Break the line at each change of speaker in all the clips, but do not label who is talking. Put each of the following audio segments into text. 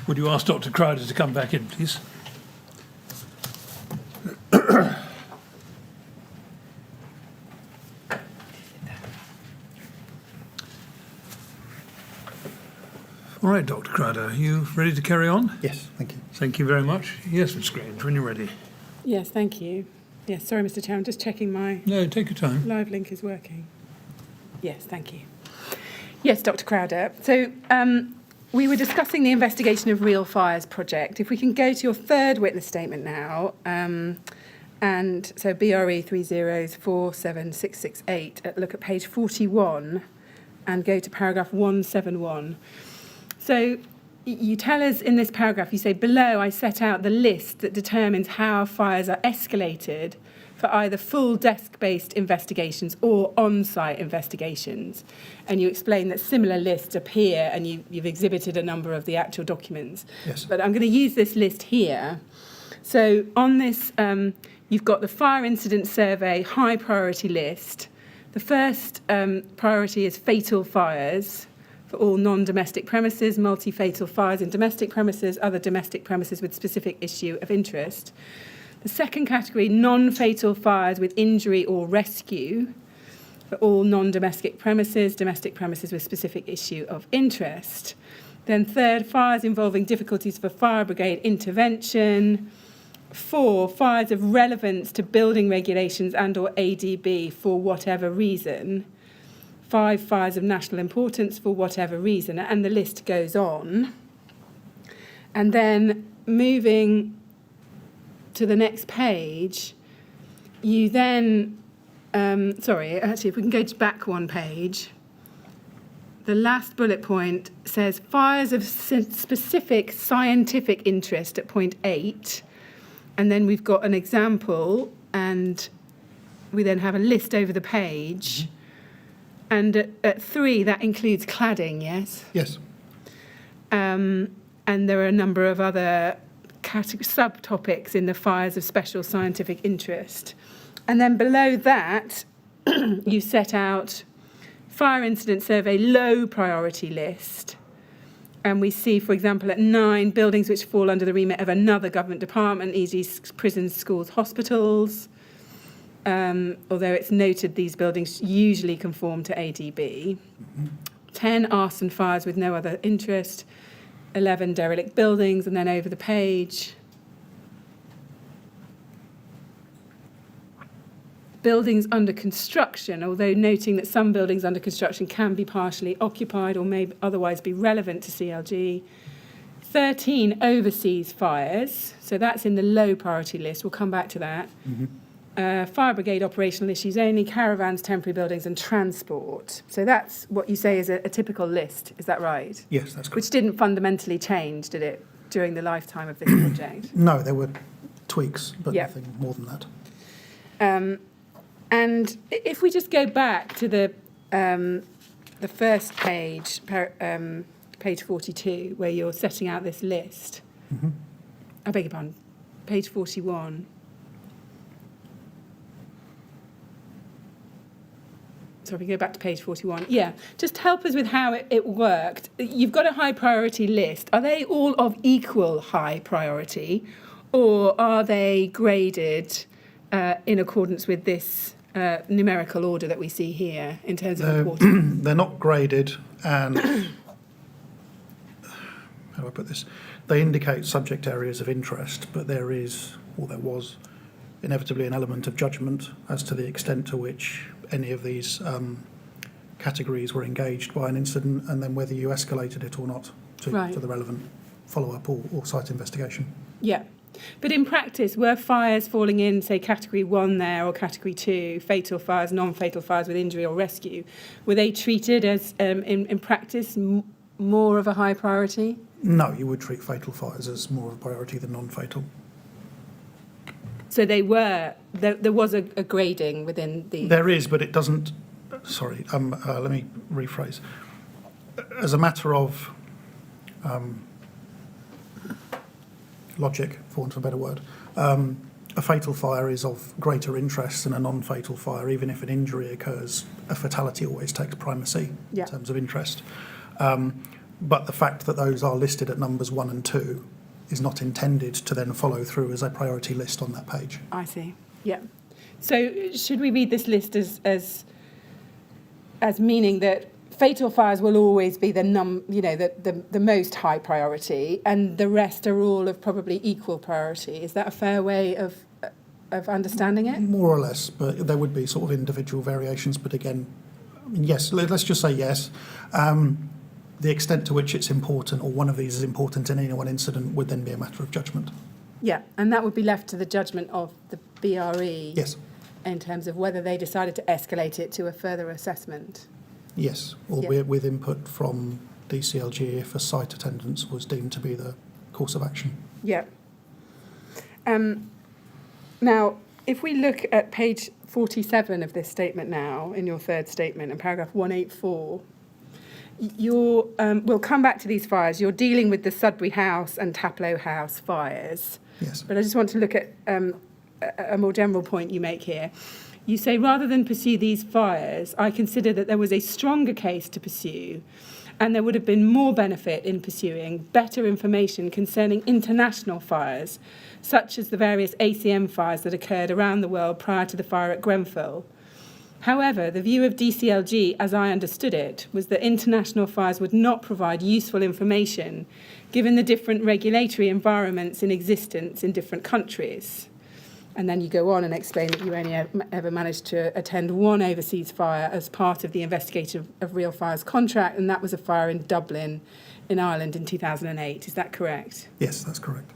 Would you ask Dr. Crowder to come back in, please? All right, Dr. Crowder, are you ready to carry on?
Yes, thank you.
Thank you very much. Yes, Ms. Grange, when you're ready.
Yes, thank you. Yes, sorry, Mr. Chair, I'm just checking my
No, take your time.
live link is working. Yes, thank you. Yes, Dr. Crowder. So we were discussing the investigation of Real Fires project. If we can go to your third witness statement now, and so BRE 3047668, look at page 41 and go to paragraph 171. So you tell us in this paragraph, you say, below I set out the list that determines how fires are escalated for either full desk-based investigations or on-site investigations. And you explain that similar lists appear, and you've exhibited a number of the actual documents.
Yes.
But I'm going to use this list here. So on this, you've got the fire incident survey high priority list. The first priority is fatal fires for all non-domestic premises, multi-fatal fires in domestic premises, other domestic premises with specific issue of interest. The second category, non-fatal fires with injury or rescue for all non-domestic premises, domestic premises with specific issue of interest. Then third, fires involving difficulties for fire brigade intervention. 4, fires of relevance to building regulations and or ADB for whatever reason. 5, fires of national importance for whatever reason, and the list goes on. And then moving to the next page, you then, sorry, actually, if we can go back one page, the last bullet point says fires of specific scientific interest at point 8, and then we've got an example, and we then have a list over the page. Mm-hmm. And at 3, that includes cladding, yes?
Yes.
And there are a number of other subtopics in the fires of special scientific interest. And then below that, you set out fire incident survey low priority list. And we see, for example, at 9, buildings which fall under the remit of another government department, e.g. prisons, schools, hospitals. Although it's noted these buildings usually conform to ADB. Mm-hmm. 10, arson fires with no other interest. 11, derelict buildings, and then over the page. Buildings under construction, although noting that some buildings under construction can be partially occupied or may otherwise be relevant to CLG. 13, overseas fires. So that's in the low priority list. We'll come back to that. Mm-hmm. Fire brigade operational issues only, caravans, temporary buildings and transport. So that's what you say is a typical list, is that right?
Yes, that's correct.
Which didn't fundamentally change, did it, during the lifetime of this project?
No, there were tweaks, but nothing more than that.
And if we just go back to the first page, page 42, where you're setting out this list. Mm-hmm. I beg your pardon, page 41. So if we go back to page 41. Yeah, just help us with how it worked. You've got a high priority list. Are they all of equal high priority, or are they graded in accordance with this numerical order that we see here in terms of importance?
They're not graded, and how do I put this? They indicate subject areas of interest, but there was inevitably an element of judgment as to the extent to which any of these categories were engaged by an incident, and then whether you escalated it or not to the relevant follow-up or site investigation.
Yeah. But in practice, were fires falling in, say, category 1 there or category 2, fatal fires, non-fatal fires with injury or rescue, were they treated as, in practice, more of a high priority?
No, you would treat fatal fires as more of a priority than non-fatal.
So they were, there was a grading within the...
There is, but it doesn't... Sorry, let me rephrase. As a matter of logic, for want of a better word, a fatal fire is of greater interest than a non-fatal fire. Even if an injury occurs, a fatality always takes primacy in terms of interest. But the fact that those are listed at numbers 1 and 2 is not intended to then follow through as a priority list on that page.
I see. Yeah. So should we read this list as meaning that fatal fires will always be the most high priority, and the rest are all of probably equal priority? Is that a fair way of understanding it?
More or less, but there would be sort of individual variations. But again, yes, let's just say yes. The extent to which it's important, or one of these is important in any one incident, would then be a matter of judgment.
Yeah, and that would be left to the judgment of the BRE.
Yes.
In terms of whether they decided to escalate it to a further assessment.
Yes, or with input from DCLG if a site attendance was deemed to be the course of action.
Yeah. Now, if we look at page 47 of this statement now, in your third statement, in paragraph 184, we'll come back to these fires. You're dealing with the Sudbury House and Taplo House fires.
Yes.
But I just want to look at a more general point you make here. You say, rather than pursue these fires, I consider that there was a stronger case to pursue, and there would have been more benefit in pursuing better information concerning international fires, such as the various ACM fires that occurred around the world prior to the fire at Grenfell. However, the view of DCLG, as I understood it, was that international fires would not provide useful information, given the different regulatory environments in existence in different countries. And then you go on and explain that you only ever managed to attend one overseas fire as part of the investigation of Real Fires contract, and that was a fire in Dublin, in Ireland, in 2008. Is that correct?
Yes, that's correct.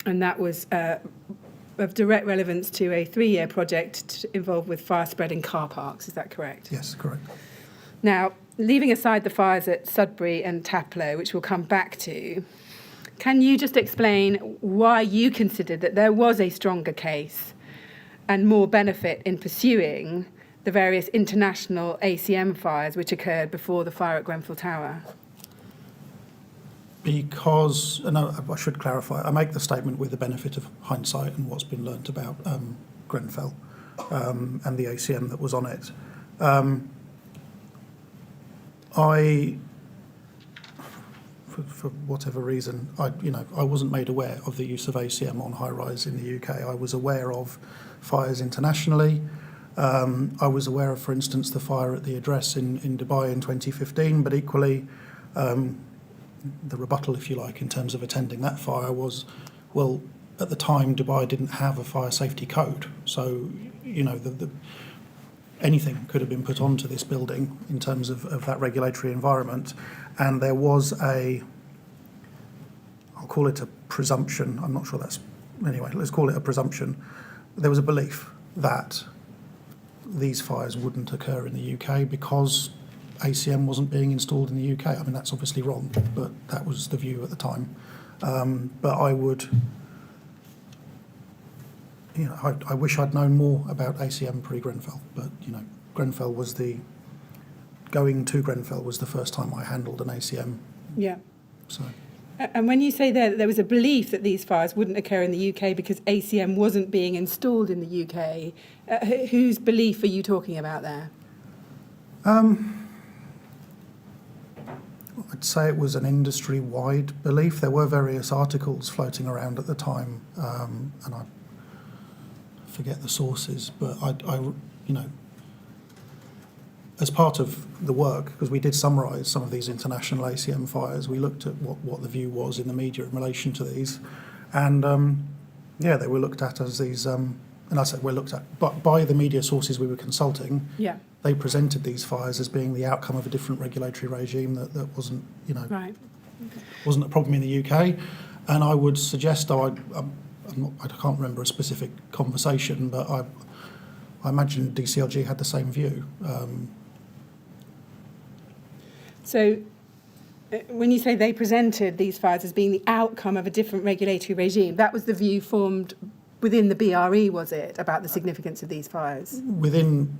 And that was of direct relevance to a 3-year project involved with fire spread in car parks. Is that correct?
Yes, correct.
Now, leaving aside the fires at Sudbury and Taplo, which we'll come back to, can you just explain why you considered that there was a stronger case and more benefit in pursuing the various international ACM fires which occurred before the fire at Grenfell Tower?
Because, no, I should clarify, I make the statement with the benefit of hindsight and what's been learnt about Grenfell and the ACM that was on it. For whatever reason, I wasn't made aware of the use of ACM on high-rise in the UK. I was aware of fires internationally. I was aware of, for instance, the fire at the address in Dubai in 2015, but equally, the rebuttal, if you like, in terms of attending that fire was, well, at the time, Dubai didn't have a fire safety code. So, anything could have been put onto this building in terms of that regulatory environment. And there was I'll call it a presumption, I'm not sure anyway, let's call it a presumption. There was a belief that these fires wouldn't occur in the UK because ACM wasn't being installed in the UK. I mean, that's obviously wrong, but that was the view at the time. But I would, I wish I'd known more about ACM pre-Grenfell, but, Grenfell was going to Grenfell was the first time I handled an ACM. Yeah. So.
And when you say there was a belief that these fires wouldn't occur in the UK because ACM wasn't being installed in the UK, whose belief are you talking about there?
I'd say it was an industry-wide belief. There were various articles floating around at the time, and I forget the sources, but I as part of the work, because we did summarise some of these international ACM fires, we looked at what the view was in the media in relation to these, and they were looked at as these, and I say were looked at, but by the media sources we were consulting, they presented these fires as being the outcome of a different regulatory regime that wasn't,
right.
wasn't a problem in the UK. And I would suggest, though I can't remember a specific conversation, but I imagine DCLG had the same view.
So when you say they presented these fires as being the outcome of a different regulatory regime, that was the view formed within the BRE, was it, about the significance of these fires?
Within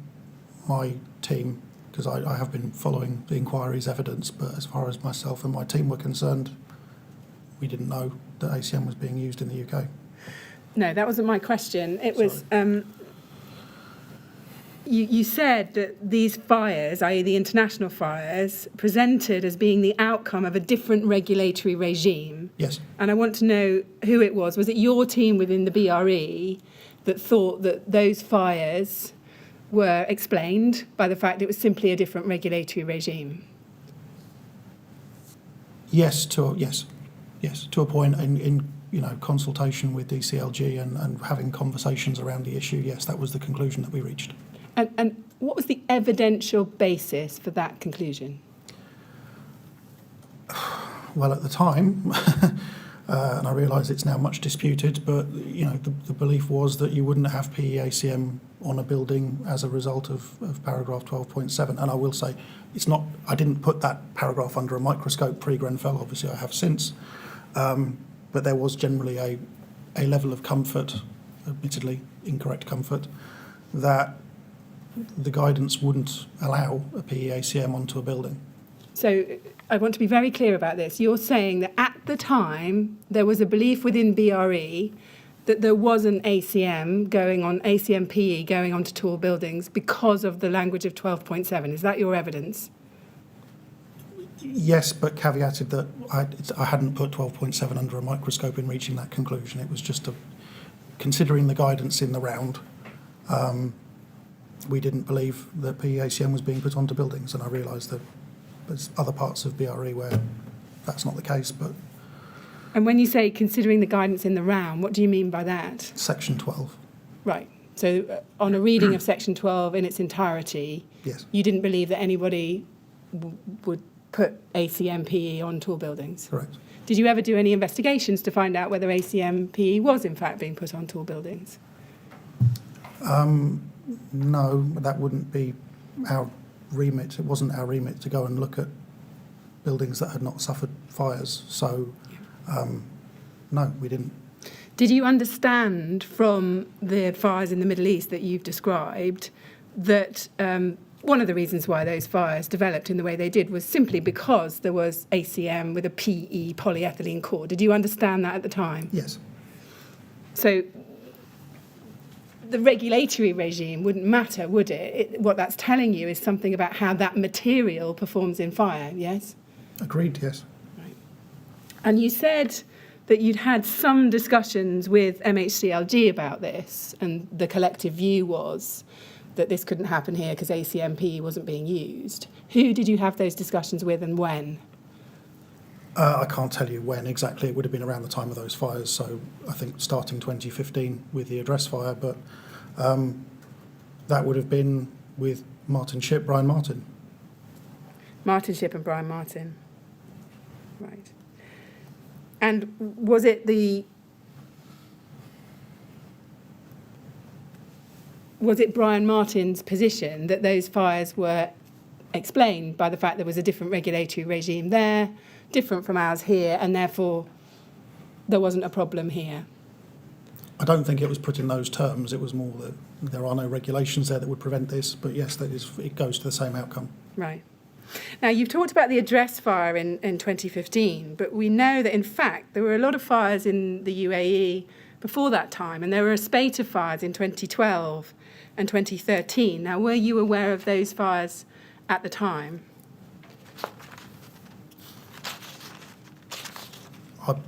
my team, because I have been following the inquiry's evidence, but as far as myself and my team were concerned, we didn't know that ACM was being used in the UK.
No, that wasn't my question. It was you said that these fires, i.e. the international fires, presented as being the outcome of a different regulatory regime.
Yes.
And I want to know who it was. Was it your team within the BRE that thought that those fires were explained by the fact it was simply a different regulatory regime?
Yes, to a point in consultation with DCLG and having conversations around the issue. Yes, that was the conclusion that we reached.
And what was the evidential basis for that conclusion?
Well, at the time, and I realise it's now much disputed, but the belief was that you wouldn't have PEACM on a building as a result of paragraph 12.7. And I will say, it's not. I didn't put that paragraph under a microscope pre-Grenfell. Obviously, I have since. But there was generally a level of comfort, admittedly incorrect comfort, that the guidance wouldn't allow a PEACM onto a building.
So I want to be very clear about this. You're saying that at the time there was a belief within BRE that there was an ACM PE going onto tall buildings because of the language of 12.7. Is that your evidence?
Yes, but caveated that I hadn't put 12.7 under a microscope in reaching that conclusion. It was just considering the guidance in the round. We didn't believe that PEACM was being put onto buildings, and I realised that there's other parts of BRE where that's not the case. But
and when you say considering the guidance in the round, what do you mean by that?
Section 12.
Right. So on a reading of Section 12 in its entirety,
Yes.
you didn't believe that anybody would put ACM PE on tall buildings?
Correct.
Did you ever do any investigations to find out whether ACM PE was in fact being put on tall buildings?
No, that wouldn't be our remit. It wasn't our remit to go and look at buildings that had not suffered fires. So, no, we didn't.
Did you understand from the fires in the Middle East that you've described that one of the reasons why those fires developed in the way they did was simply because there was ACM with a PE polyethylene core? Did you understand that at the time?
Yes.
So the regulatory regime wouldn't matter, would it? What that's telling you is something about how that material performs in fire, yes?
Agreed, yes.
Right. And you said that you'd had some discussions with MHCLG about this, and the collective view was that this couldn't happen here because ACMP wasn't being used. Who did you have those discussions with and when?
I can't tell you when exactly. It would have been around the time of those fires, so I think starting 2015 with the address fire, but that would have been with Martin Shipp, Brian Martin.
Martin Shipp and Brian Martin. Right. And was it Brian Martin's position that those fires were explained by the fact there was a different regulatory regime there, different from ours here, and therefore there wasn't a problem here?
I don't think it was put in those terms. It was more that there are no regulations there that would prevent this, but yes, it goes to the same outcome.
Right. Now, you've talked about the address fire in 2015, but we know that, in fact, there were a lot of fires in the UAE before that time, and there were a spate of fires in 2012 and 2013. Now, were you aware of those fires at the time?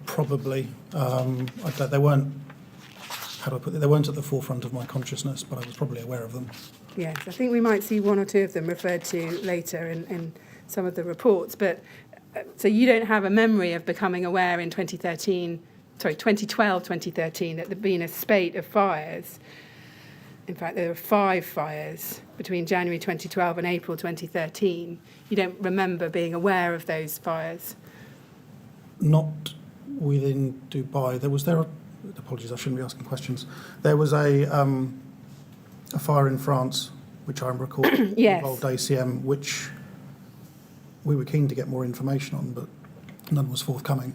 Probably. They weren't, how do I put it? They weren't at the forefront of my consciousness, but I was probably aware of them.
Yes, I think we might see one or two of them referred to later in some of the reports. But so you don't have a memory of becoming aware in 2012, 2013, that there'd been a spate of fires. In fact, there were 5 fires between January 2012 and April 2013. You don't remember being aware of those fires?
Not within Dubai. Apologies, I shouldn't be asking questions. There was a fire in France, which I recall
Yes.
involved ACM, which we were keen to get more information on, but none was forthcoming.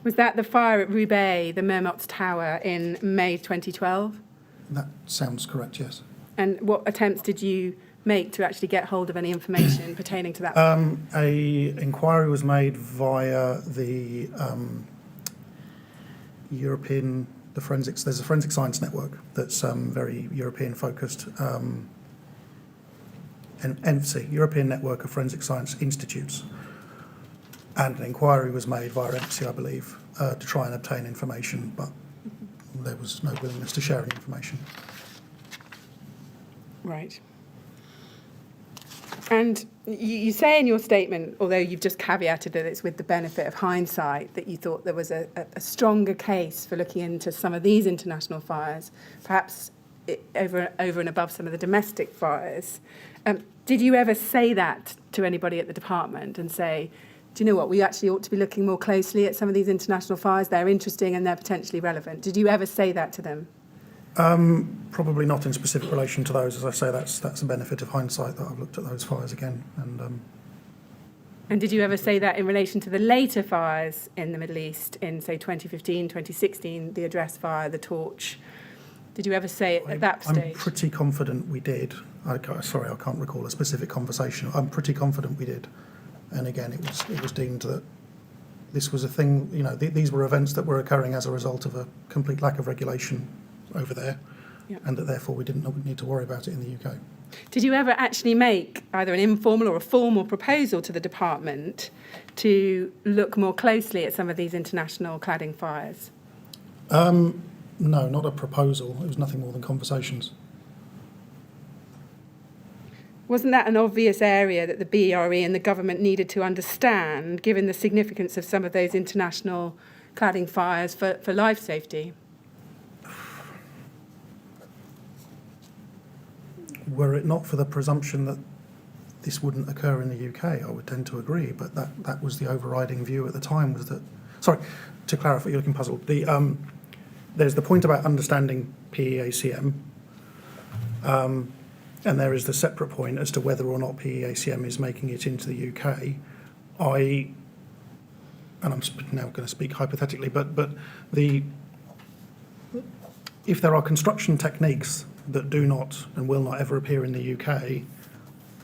Was that the fire at Roubaix, the Mermots Tower, in May 2012?
That sounds correct, yes.
And what attempts did you make to actually get hold of any information pertaining to that?
A inquiry was made via the European there's a forensic science network that's very European focused. ENFSI, European Network of Forensic Science Institutes. And an inquiry was made via ENFSI, I believe, to try and obtain information, but there was no willingness to share any information.
Right. And you say in your statement, although you've just caveated that it's with the benefit of hindsight, that you thought there was a stronger case for looking into some of these international fires, perhaps over and above some of the domestic fires. Did you ever say that to anybody at the department and say, do you know what, we actually ought to be looking more closely at some of these international fires, they're interesting and they're potentially relevant? Did you ever say that to them?
Probably not in specific relation to those. As I say, that's a benefit of hindsight that I've looked at those fires again.
And did you ever say that in relation to the later fires in the Middle East in, say, 2015, 2016, the Address fire, the Torch? Did you ever say it at that stage?
I'm pretty confident we did. Sorry, I can't recall a specific conversation. I'm pretty confident we did. And again, it was deemed that this was a thing, you know, these were events that were occurring as a result of a complete lack of regulation over there,
yeah.
And that therefore we didn't need to worry about it in the UK.
Did you ever actually make either an informal or a formal proposal to the department to look more closely at some of these international cladding fires?
No, not a proposal. It was nothing more than conversations.
Wasn't that an obvious area that the BRE and the government needed to understand, given the significance of some of those international cladding fires for life safety?
Were it not for the presumption that this wouldn't occur in the UK, I would tend to agree, but that was the overriding view at the time, was that... Sorry, to clarify, you're looking puzzled. There's the point about understanding PEACM, and there is the separate point as to whether or not PEACM is making it into the UK. And I'm now going to speak hypothetically, but if there are construction techniques that do not and will not ever appear in the UK,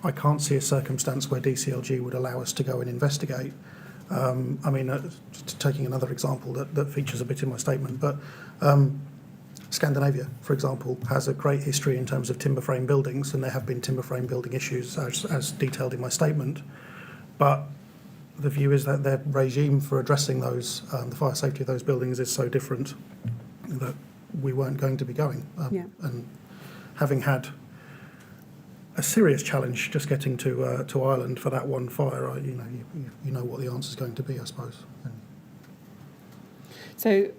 I can't see a circumstance where DCLG would allow us to go and investigate. Taking another example that features a bit in my statement, but Scandinavia, for example, has a great history in terms of timber frame buildings, and there have been timber frame building issues as detailed in my statement. But the view is that their regime for addressing those, the fire safety of those buildings is so different that we weren't going to be going. And having had a serious challenge just getting to Ireland for that one fire, you know what the answer is going to be, I suppose.
So,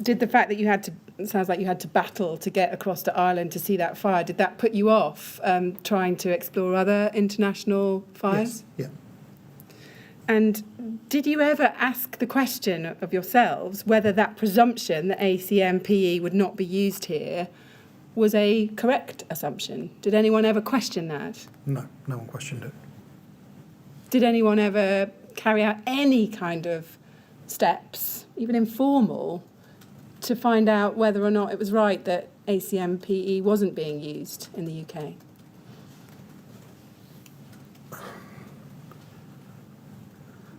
did the fact that you had to, it sounds like you had to battle to get across to Ireland to see that fire, did that put you off trying to explore other international fires?
Yes. Yeah.
And did you ever ask the question of yourselves whether that presumption that ACMPE would not be used here was a correct assumption? Did anyone ever question that?
No one questioned it.
Did anyone ever carry out any kind of steps, even informal, to find out whether or not it was right that ACMPE wasn't being used in the UK?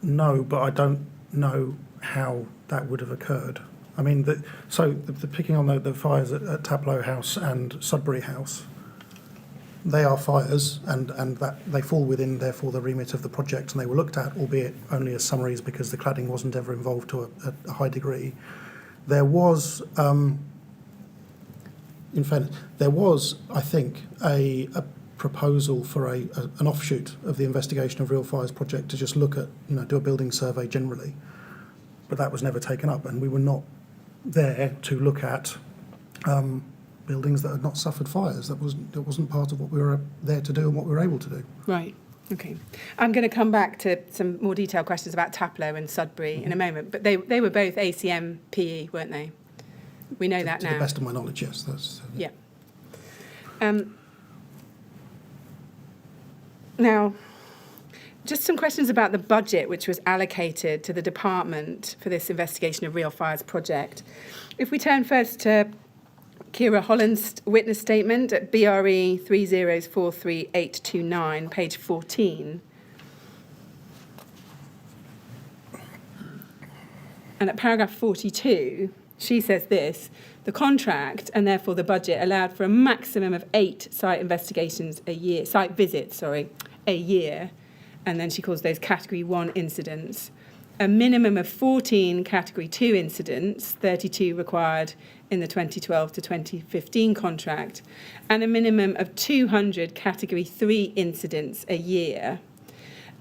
No, but I don't know how that would have occurred. I mean, the picking on the fires at Taplo House and Sudbury House, they are fires, and that they fall within, therefore, the remit of the project, and they were looked at, albeit only as summaries because the cladding wasn't ever involved to a high degree. There was, in fairness, I think, a proposal for an offshoot of the investigation of real fires project to just look at, do a building survey generally, but that was never taken up, and we were not there to look at buildings that had not suffered fires. That wasn't part of what we were there to do and what we were able to do.
Right. Okay. I'm going to come back to some more detailed questions about Taplo and Sudbury in a moment, but they were both ACMPE, weren't they? We know that now.
To the best of my knowledge, yes.
Yeah. Now, just some questions about the budget which was allocated to the department for this investigation of real fires project. If we turn first to Ciara Holland's witness statement at BRE 3043829, page 14. And at paragraph 42, she says this: the contract and therefore the budget allowed for a maximum of 8 site visits a year, and then she calls those Category 1 incidents. A minimum of 14 Category 2 incidents, 32 required in the 2012 to 2015 contract, and a minimum of 200 Category 3 incidents a year.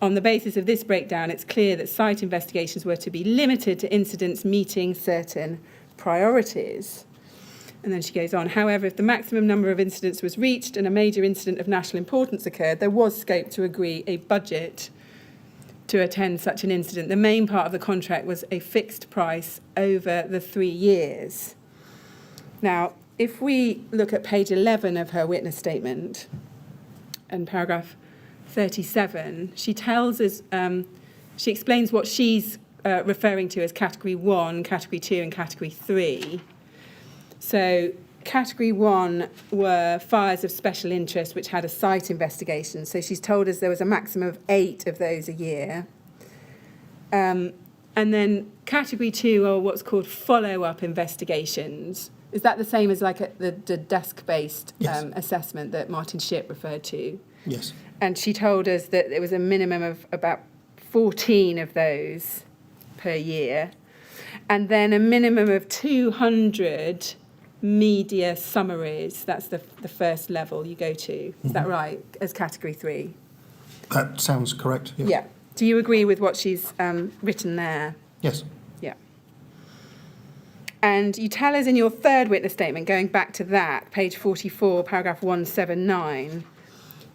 On the basis of this breakdown, it's clear that site investigations were to be limited to incidents meeting certain priorities. And then she goes on, however, if the maximum number of incidents was reached and a major incident of national importance occurred, there was scope to agree a budget to attend such an incident. The main part of the contract was a fixed price over the 3 years. Now, if we look at page 11 of her witness statement and paragraph 37, she tells us, she explains what she's referring to as Category 1, Category 2 and Category 3. So Category 1 were fires of special interest which had a site investigation. So she's told us there was a maximum of 8 of those a year. And then Category 2 are what's called follow-up investigations. Is that the same as like the desk-based
Yes.
assessment that Martin Shipp referred to?
Yes.
And she told us that there was a minimum of about 14 of those per year, and then a minimum of 200 media summaries. That's the first level you go to. Is that right, as Category 3?
That sounds correct. Yes.
Yeah. Do you agree with what she's written there?
Yes.
Yeah. And you tell us in your third witness statement, going back to that, page 44, paragraph 179,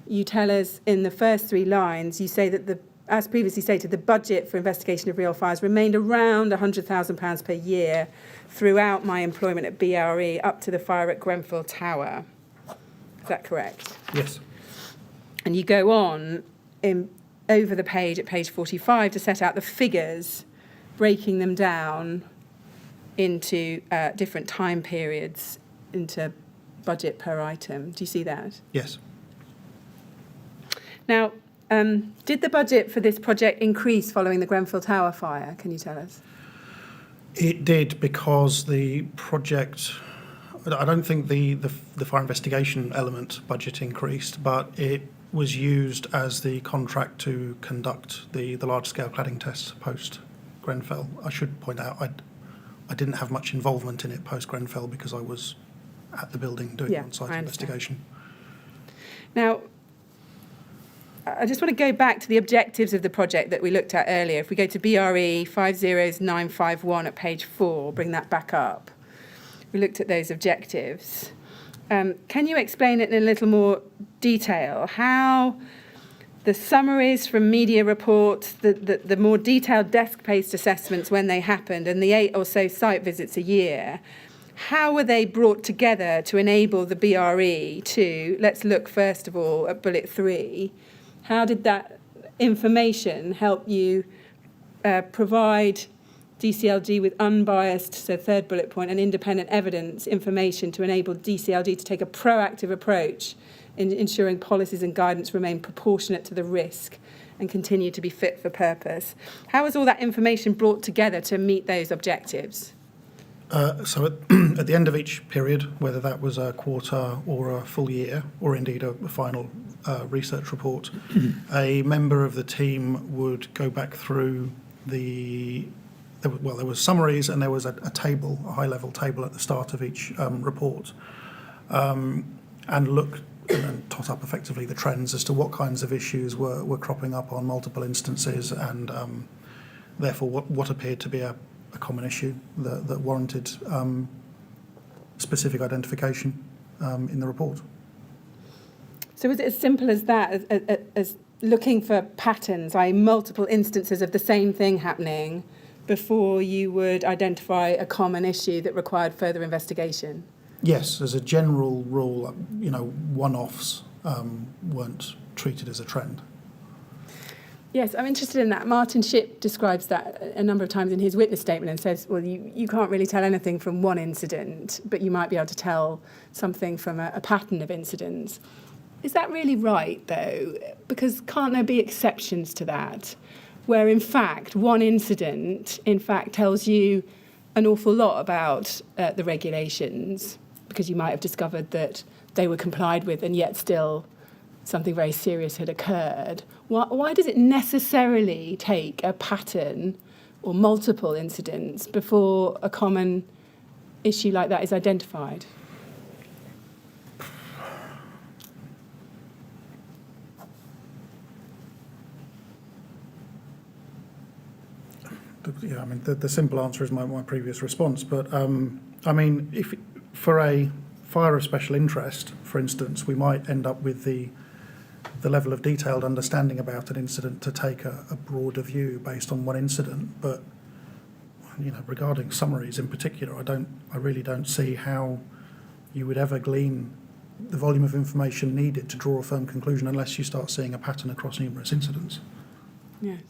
you tell us in the first 3 lines, you say that, as previously stated, the budget for investigation of real fires remained around £100,000 per year throughout my employment at BRE up to the fire at Grenfell Tower. Is that correct?
Yes.
And you go on over the page at page 45 to set out the figures, breaking them down into different time periods, into budget per item. Do you see that?
Yes.
Now, did the budget for this project increase following the Grenfell Tower fire? Can you tell us?
It did, because the project, I don't think the fire investigation element budget increased, but it was used as the contract to conduct the large-scale cladding tests post-Grenfell. I should point out I didn't have much involvement in it post-Grenfell because I was at the building doing the on-site investigation.
Now, I just want to go back to the objectives of the project that we looked at earlier. If we go to BRE 50951 at page 4, bring that back up. We looked at those objectives. Can you explain it in a little more detail? How the summaries from media reports, the more detailed desk-based assessments when they happened, and the 8 or so site visits a year, how were they brought together to enable the BRE to, let's look first of all at bullet 3, how did that information help you provide DCLG with unbiased, so third bullet point, and independent evidence information to enable DCLG to take a proactive approach in ensuring policies and guidance remain proportionate to the risk and continue to be fit for purpose? How was all that information brought together to meet those objectives?
So at the end of each period, whether that was a quarter or a full year, or indeed a final research report, a member of the team would go back through there was summaries, and there was a table, a high-level table at the start of each report, and look and tot up effectively the trends as to what kinds of issues were cropping up on multiple instances, and therefore what appeared to be a common issue that warranted specific identification in the report.
So is it as simple as that, as looking for patterns, i.e. multiple instances of the same thing happening before you would identify a common issue that required further investigation?
Yes, as a general rule, one-offs weren't treated as a trend.
Yes, I'm interested in that. Martin Shipp describes that a number of times in his witness statement and says, well, you can't really tell anything from one incident, but you might be able to tell something from a pattern of incidents. Is that really right, though? Because can't there be exceptions to that, where, in fact, one incident, tells you an awful lot about the regulations, because you might have discovered that they were complied with and yet still something very serious had occurred. Why does it necessarily take a pattern or multiple incidents before a common issue like that is identified?
Yeah, I mean, the simple answer is my previous response. But, I mean, if for a fire of special interest, for instance, we might end up with the level of detailed understanding about an incident to take a broader view based on one incident. But, you know, regarding summaries in particular, I really don't see how you would ever glean the volume of information needed to draw a firm conclusion unless you start seeing a pattern across numerous incidents. Yes.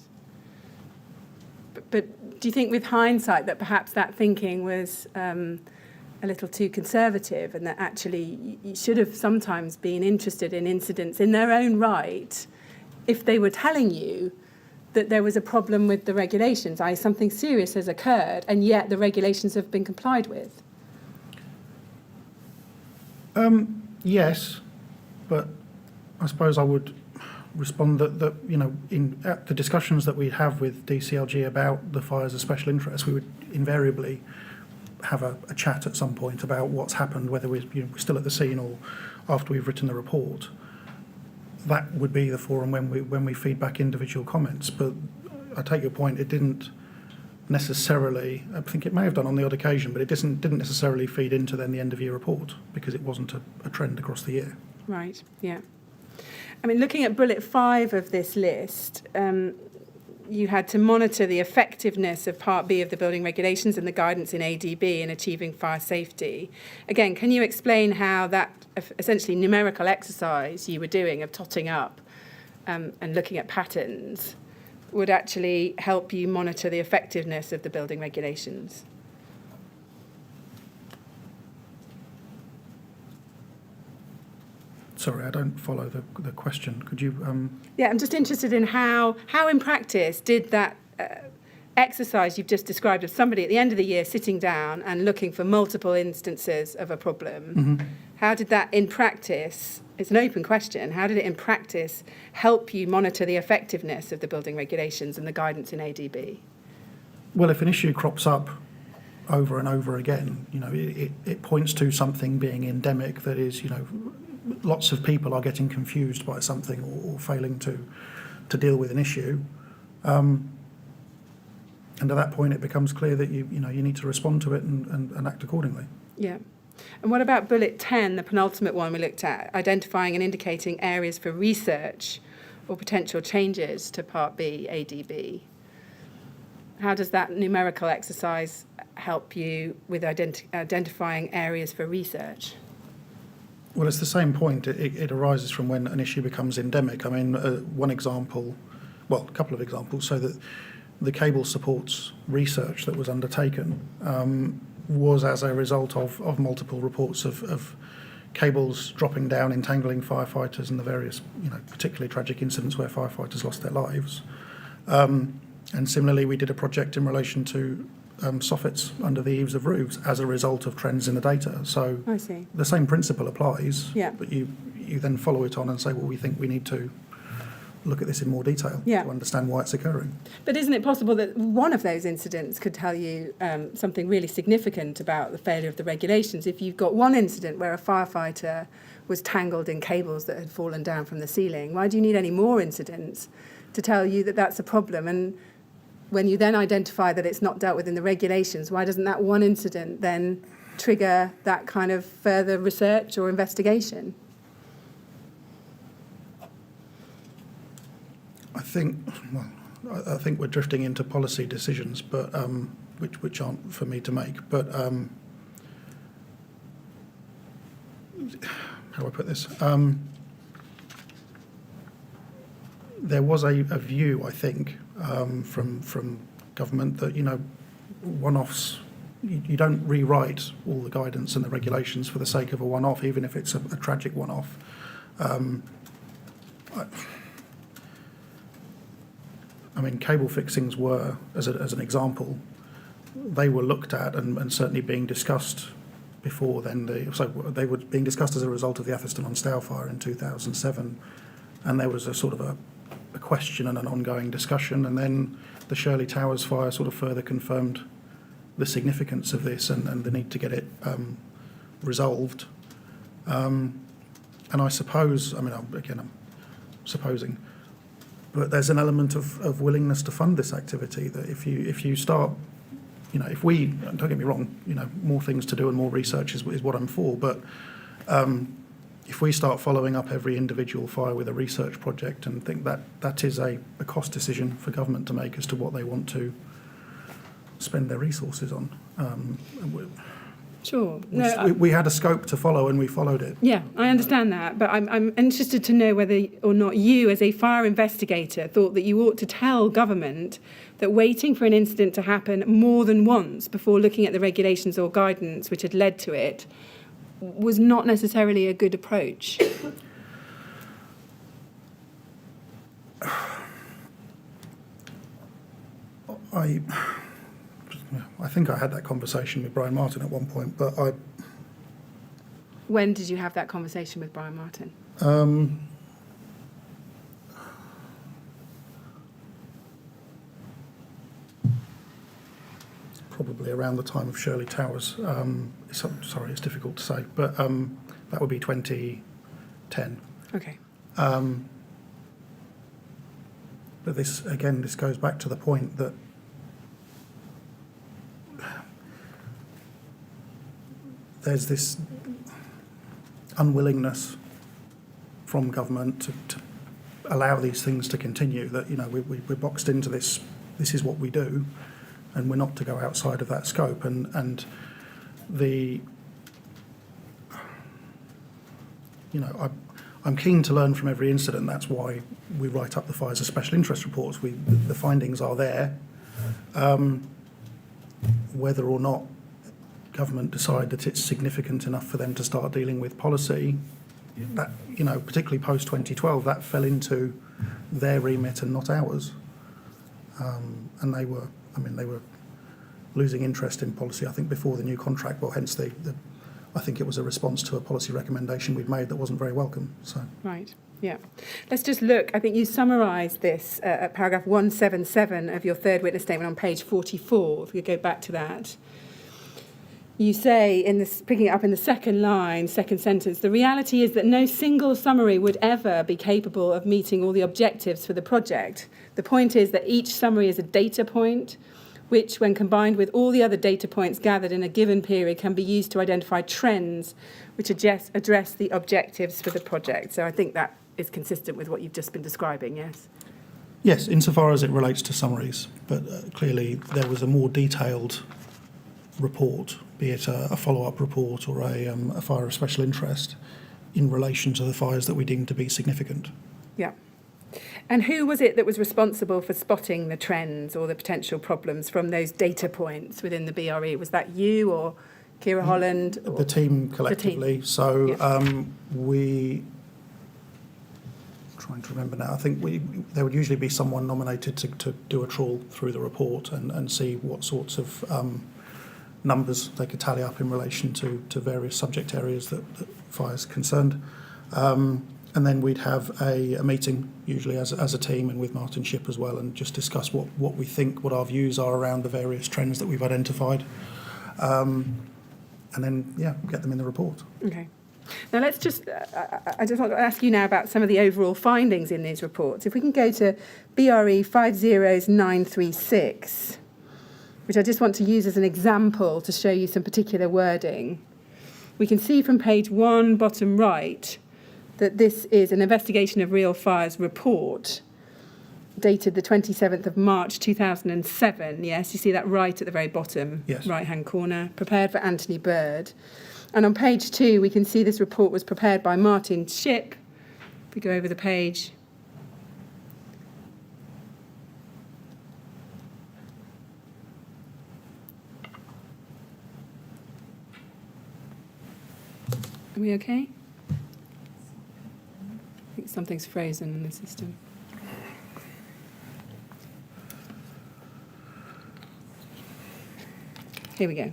But do you think with hindsight that perhaps that thinking was a little too conservative, and that actually you should have sometimes been interested in incidents in their own right if they were telling you that there was a problem with the regulations, i.e. something serious has occurred and yet the regulations have been complied with?
Yes, but I suppose I would respond that you know, at the discussions that we have with DCLG about the fires of special interest, we would invariably have a chat at some point about what's happened, whether we're still at the scene or after we've written the report. That would be the forum when we feed back individual comments. But I take your point, it didn't necessarily, I think it may have done on the odd occasion, but it didn't necessarily feed into then the end of year report because it wasn't a trend across the year.
Right, yeah. I mean, looking at bullet 5 of this list, you had to monitor the effectiveness of Part B of the building regulations and the guidance in ADB in achieving fire safety. Again, can you explain how that essentially numerical exercise you were doing of totting up and looking at patterns would actually help you monitor the effectiveness of the building regulations?
Sorry, I don't follow the question. Could you...
Yeah, I'm just interested in how in practice did that exercise you've just described of somebody at the end of the year sitting down and looking for multiple instances of a problem, how did that in practice, it's an open question, how did it in practice help you monitor the effectiveness of the building regulations and the guidance in ADB?
Well, if an issue crops up over and over again, you know, it points to something being endemic, that is, you know, lots of people are getting confused by something or failing to deal with an issue. And at that point, it becomes clear that you need to respond to it and act accordingly.
Yeah. And what about bullet 10, the penultimate one we looked at, identifying and indicating areas for research or potential changes to Part B, ADB? How does that numerical exercise help you with identifying areas for research?
Well, it's the same point. It arises from when an issue becomes endemic. I mean, one example, well, a couple of examples, so that the cable supports research that was undertaken was as a result of multiple reports of cables dropping down, entangling firefighters, and the various, you know, particularly tragic incidents where firefighters lost their lives. And similarly, we did a project in relation to soffits under the eaves of roofs as a result of trends in the data. So
I see.
The same principle applies,
yeah.
But you then follow it on and say, well, we think we need to look at this in more detail to understand why it's occurring.
But isn't it possible that one of those incidents could tell you something really significant about the failure of the regulations? If you've got one incident where a firefighter was tangled in cables that had fallen down from the ceiling, why do you need any more incidents to tell you that that's a problem? And when you then identify that it's not dealt with in the regulations, why doesn't that one incident then trigger that kind of further research or investigation?
I think we're drifting into policy decisions, but which aren't for me to make. But how do I put this? There was a view, I think, from government that, you know, one-offs, you don't rewrite all the guidance and the regulations for the sake of a one-off, even if it's a tragic one-off. I mean, cable fixings were, as an example, they were looked at and certainly being discussed before then. So they were being discussed as a result of the Atherstone-on-Stour fire in 2007, and there was a sort of a question and an ongoing discussion, and then the Shirley Towers fire sort of further confirmed the significance of this and the need to get it resolved. And I suppose, I mean, I'm supposing, but there's an element of willingness to fund this activity, that if you start, if we, don't get me wrong, more things to do and more research is what I'm for, but if we start following up every individual fire with a research project and think that is a cost decision for government to make as to what they want to spend their resources on.
Sure.
We had a scope to follow and we followed it.
Yeah, I understand that, but I'm interested to know whether or not you, as a fire investigator, thought that you ought to tell government that waiting for an incident to happen more than once before looking at the regulations or guidance which had led to it was not necessarily a good approach.
I think I had that conversation with Brian Martin at one point, but
When did you have that conversation with Brian Martin?
Probably around the time of Shirley Towers. Sorry, it's difficult to say, but that would be 2010.
Okay.
But this goes back to the point that there's this unwillingness from government to allow these things to continue, that we're boxed into this is what we do, and we're not to go outside of that scope, and I'm keen to learn from every incident. That's why we write up the fires as special interest reports. The findings are there. Whether or not government decide that it's significant enough for them to start dealing with policy, that particularly post 2012, that fell into their remit and not ours. And they were losing interest in policy, I think, before the new contract. Well, hence I think it was a response to a policy recommendation we'd made that wasn't very welcome. So.
Right. Yeah. Let's just look. I think you summarised this at paragraph 177 of your third witness statement on page 44. If we could go back to that. You say, picking it up in the second line, second sentence, the reality is that no single summary would ever be capable of meeting all the objectives for the project. The point is that each summary is a data point, which, when combined with all the other data points gathered in a given period, can be used to identify trends which address the objectives for the project. So I think that is consistent with what you've just been describing, yes?
Yes, insofar as it relates to summaries, but clearly there was a more detailed report, be it a follow-up report or a fire of special interest, in relation to the fires that we deemed to be significant.
Yeah. And who was it that was responsible for spotting the trends or the potential problems from those data points within the BRE? Was that you or Ciara Holland? Or
the team collectively.
The team.
So
Yeah.
Trying to remember now, I think there would usually be someone nominated to do a trawl through the report and see what sorts of numbers they could tally up in relation to various subject areas that fire's concerned. And then we'd have a meeting, usually as a team and with Martin Shipp as well, and just discuss what we think, what our views are around the various trends that we've identified. And then, get them in the report.
Okay. Now let's just, I just want to ask you now about some of the overall findings in these reports. If we can go to BRE 50936, which I just want to use as an example to show you some particular wording. We can see from page 1, bottom right, that this is an investigation of real fires report dated the 27th of March 2007. Yes, you see that right at the very bottom,
yes.
Right-hand corner, prepared for Anthony Bird. And on page 2, we can see this report was prepared by Martin Shipp. If we go over the page. Are we okay? I think something's frozen in the system. Here we go.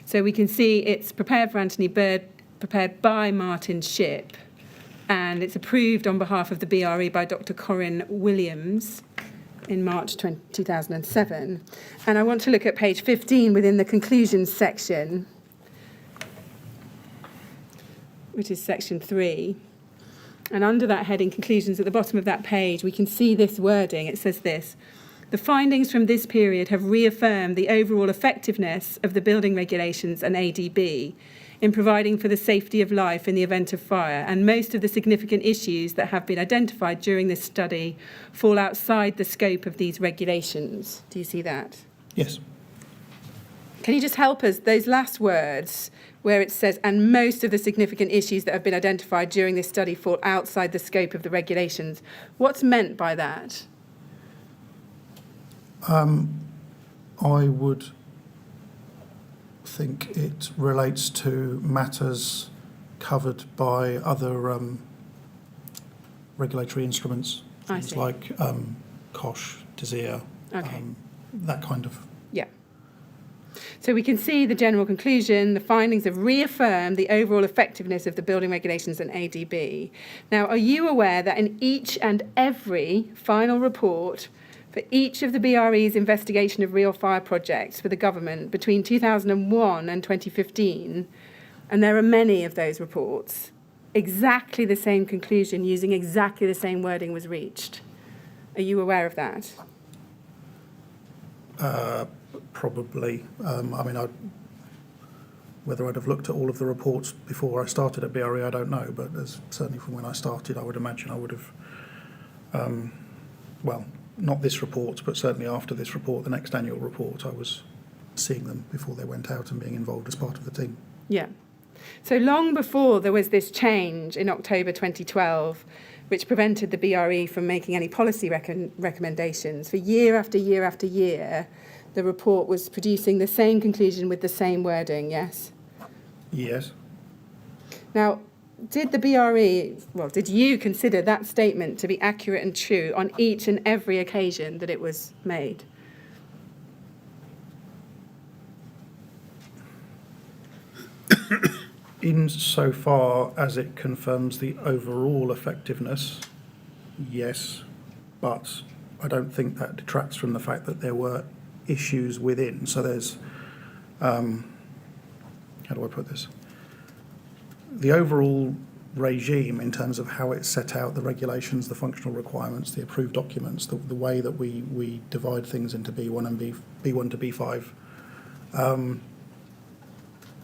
So we can see it's prepared for Anthony Bird, prepared by Martin Shipp, and it's approved on behalf of the BRE by Dr. Corinne Williams in March 2007. And I want to look at page 15 within the conclusions section, which is section 3. And under that heading, conclusions, at the bottom of that page, we can see this wording. It says this: the findings from this period have reaffirmed the overall effectiveness of the building regulations and ADB in providing for the safety of life in the event of fire, and most of the significant issues that have been identified during this study fall outside the scope of these regulations. Do you see that?
Yes.
Can you just help us, those last words where it says, and most of the significant issues that have been identified during this study fall outside the scope of the regulations? What's meant by that?
I would think it relates to matters covered by other regulatory instruments, things like COSH, DESIR, that kind of.
Yeah. So we can see the general conclusion. The findings have reaffirmed the overall effectiveness of the building regulations and ADB. Now, are you aware that in each and every final report for each of the BRE's investigation of real fire projects for the government between 2001 and 2015, and there are many of those reports, exactly the same conclusion using exactly the same wording was reached? Are you aware of that?
Probably. Whether I'd have looked at all of the reports before I started at BRE, I don't know, but certainly from when I started, I would imagine I would have, not this report, but certainly after this report, the next annual report, I was seeing them before they went out and being involved as part of the team.
Yeah. So long before there was this change in October 2012, which prevented the BRE from making any policy recommendations, for year after year after year, the report was producing the same conclusion with the same wording, yes?
Yes.
Now, did the BRE, did you consider that statement to be accurate and true on each and every occasion that it was made?
Insofar as it confirms the overall effectiveness, yes, but I don't think that detracts from the fact that there were issues within. So there's, how do I put this? The overall regime in terms of how it set out the regulations, the functional requirements, the approved documents, the way that we divide things into B1 and B1 to B5,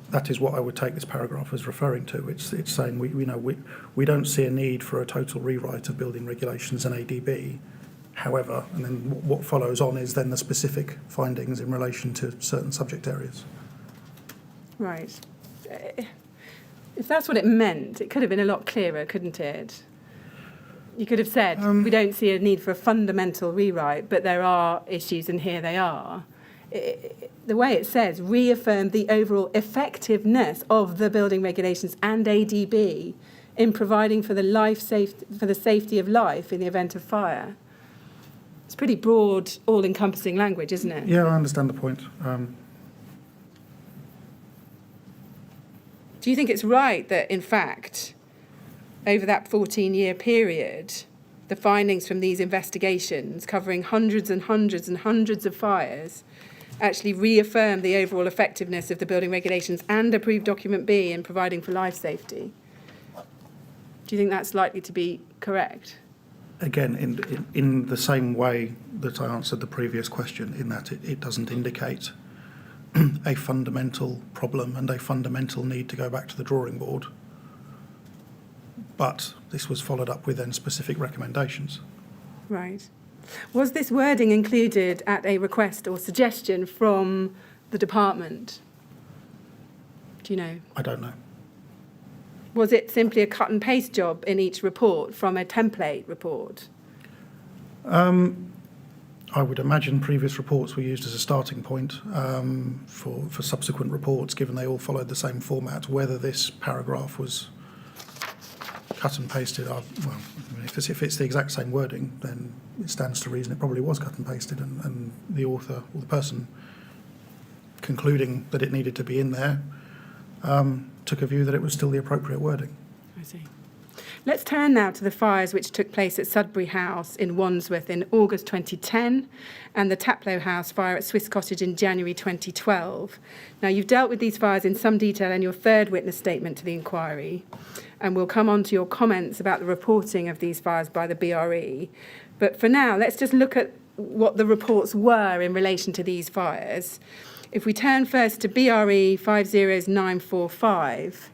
that is what I would take this paragraph as referring to. It's saying we don't see a need for a total rewrite of building regulations and ADB. However, and then what follows on is then the specific findings in relation to certain subject areas.
Right. If that's what it meant, it could have been a lot clearer, couldn't it? You could have said, we don't see a need for a fundamental rewrite, but there are issues and here they are. The way it says, reaffirm the overall effectiveness of the building regulations and ADB in providing for the safety of life in the event of fire. It's pretty broad, all-encompassing language, isn't it?
Yeah, I understand the point.
Do you think it's right that, in fact, over that 14-year period, the findings from these investigations covering hundreds and hundreds and hundreds of fires actually reaffirm the overall effectiveness of the building regulations and approved document B in providing for life safety? Do you think that's likely to be correct?
Again, in the same way that I answered the previous question, in that it doesn't indicate a fundamental problem and a fundamental need to go back to the drawing board. But this was followed up with then specific recommendations.
Right. Was this wording included at a request or suggestion from the department? Do you know?
I don't know.
Was it simply a cut and paste job in each report from a template report?
I would imagine previous reports were used as a starting point for subsequent reports, given they all followed the same format. Whether this paragraph was cut and pasted, if it's the exact same wording, then it stands to reason it probably was cut and pasted, and the author or the person concluding that it needed to be in there, took a view that it was still the appropriate wording.
I see. Let's turn now to the fires which took place at Sudbury House in Wandsworth in August 2010 and the Taplo House fire at Swiss Cottage in January 2012. Now, you've dealt with these fires in some detail in your third witness statement to the inquiry, and we'll come on to your comments about the reporting of these fires by the BRE. But for now, let's just look at what the reports were in relation to these fires. If we turn first to BRE 50945,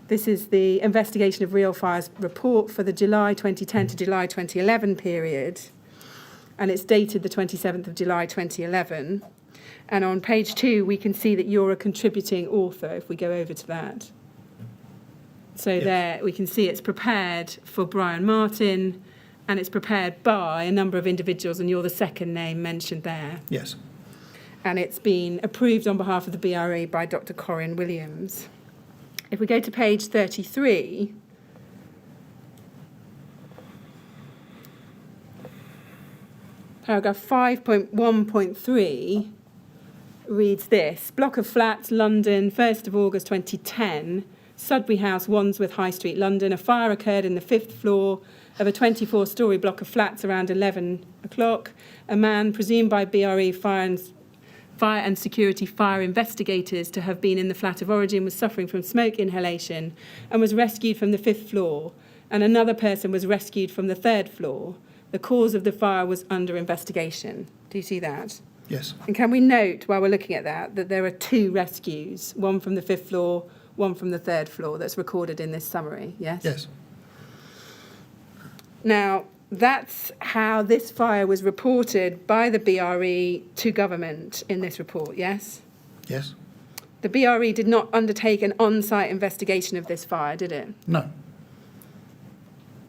this is the Investigation of Real Fires report for the July 2010 to July 2011 period, and it's dated the 27th of July 2011. And on page 2, we can see that you're a contributing author, if we go over to that. So
yes.
There we can see it's prepared for Brian Martin, and it's prepared by a number of individuals, and you're the second name mentioned there.
Yes.
And it's been approved on behalf of the BRE by Dr. Corinne Williams. If we go to page 33, paragraph 5.1.3 reads this: block of flats, London, 1st of August 2010, Sudbury House, Wandsworth High Street, London. A fire occurred in the 5th floor of a 24-storey block of flats around 11 o'clock. A man, presumed by BRE fire and security fire investigators to have been in the flat of origin, was suffering from smoke inhalation and was rescued from the 5th floor, and another person was rescued from the 3rd floor. The cause of the fire was under investigation. Do you see that?
Yes.
And can we note, while we're looking at that there are 2 rescues, one from the 5th floor, one from the 3rd floor, that's recorded in this summary, yes?
Yes.
Now, that's how this fire was reported by the BRE to government in this report, yes?
Yes.
The BRE did not undertake an on-site investigation of this fire, did it?
No.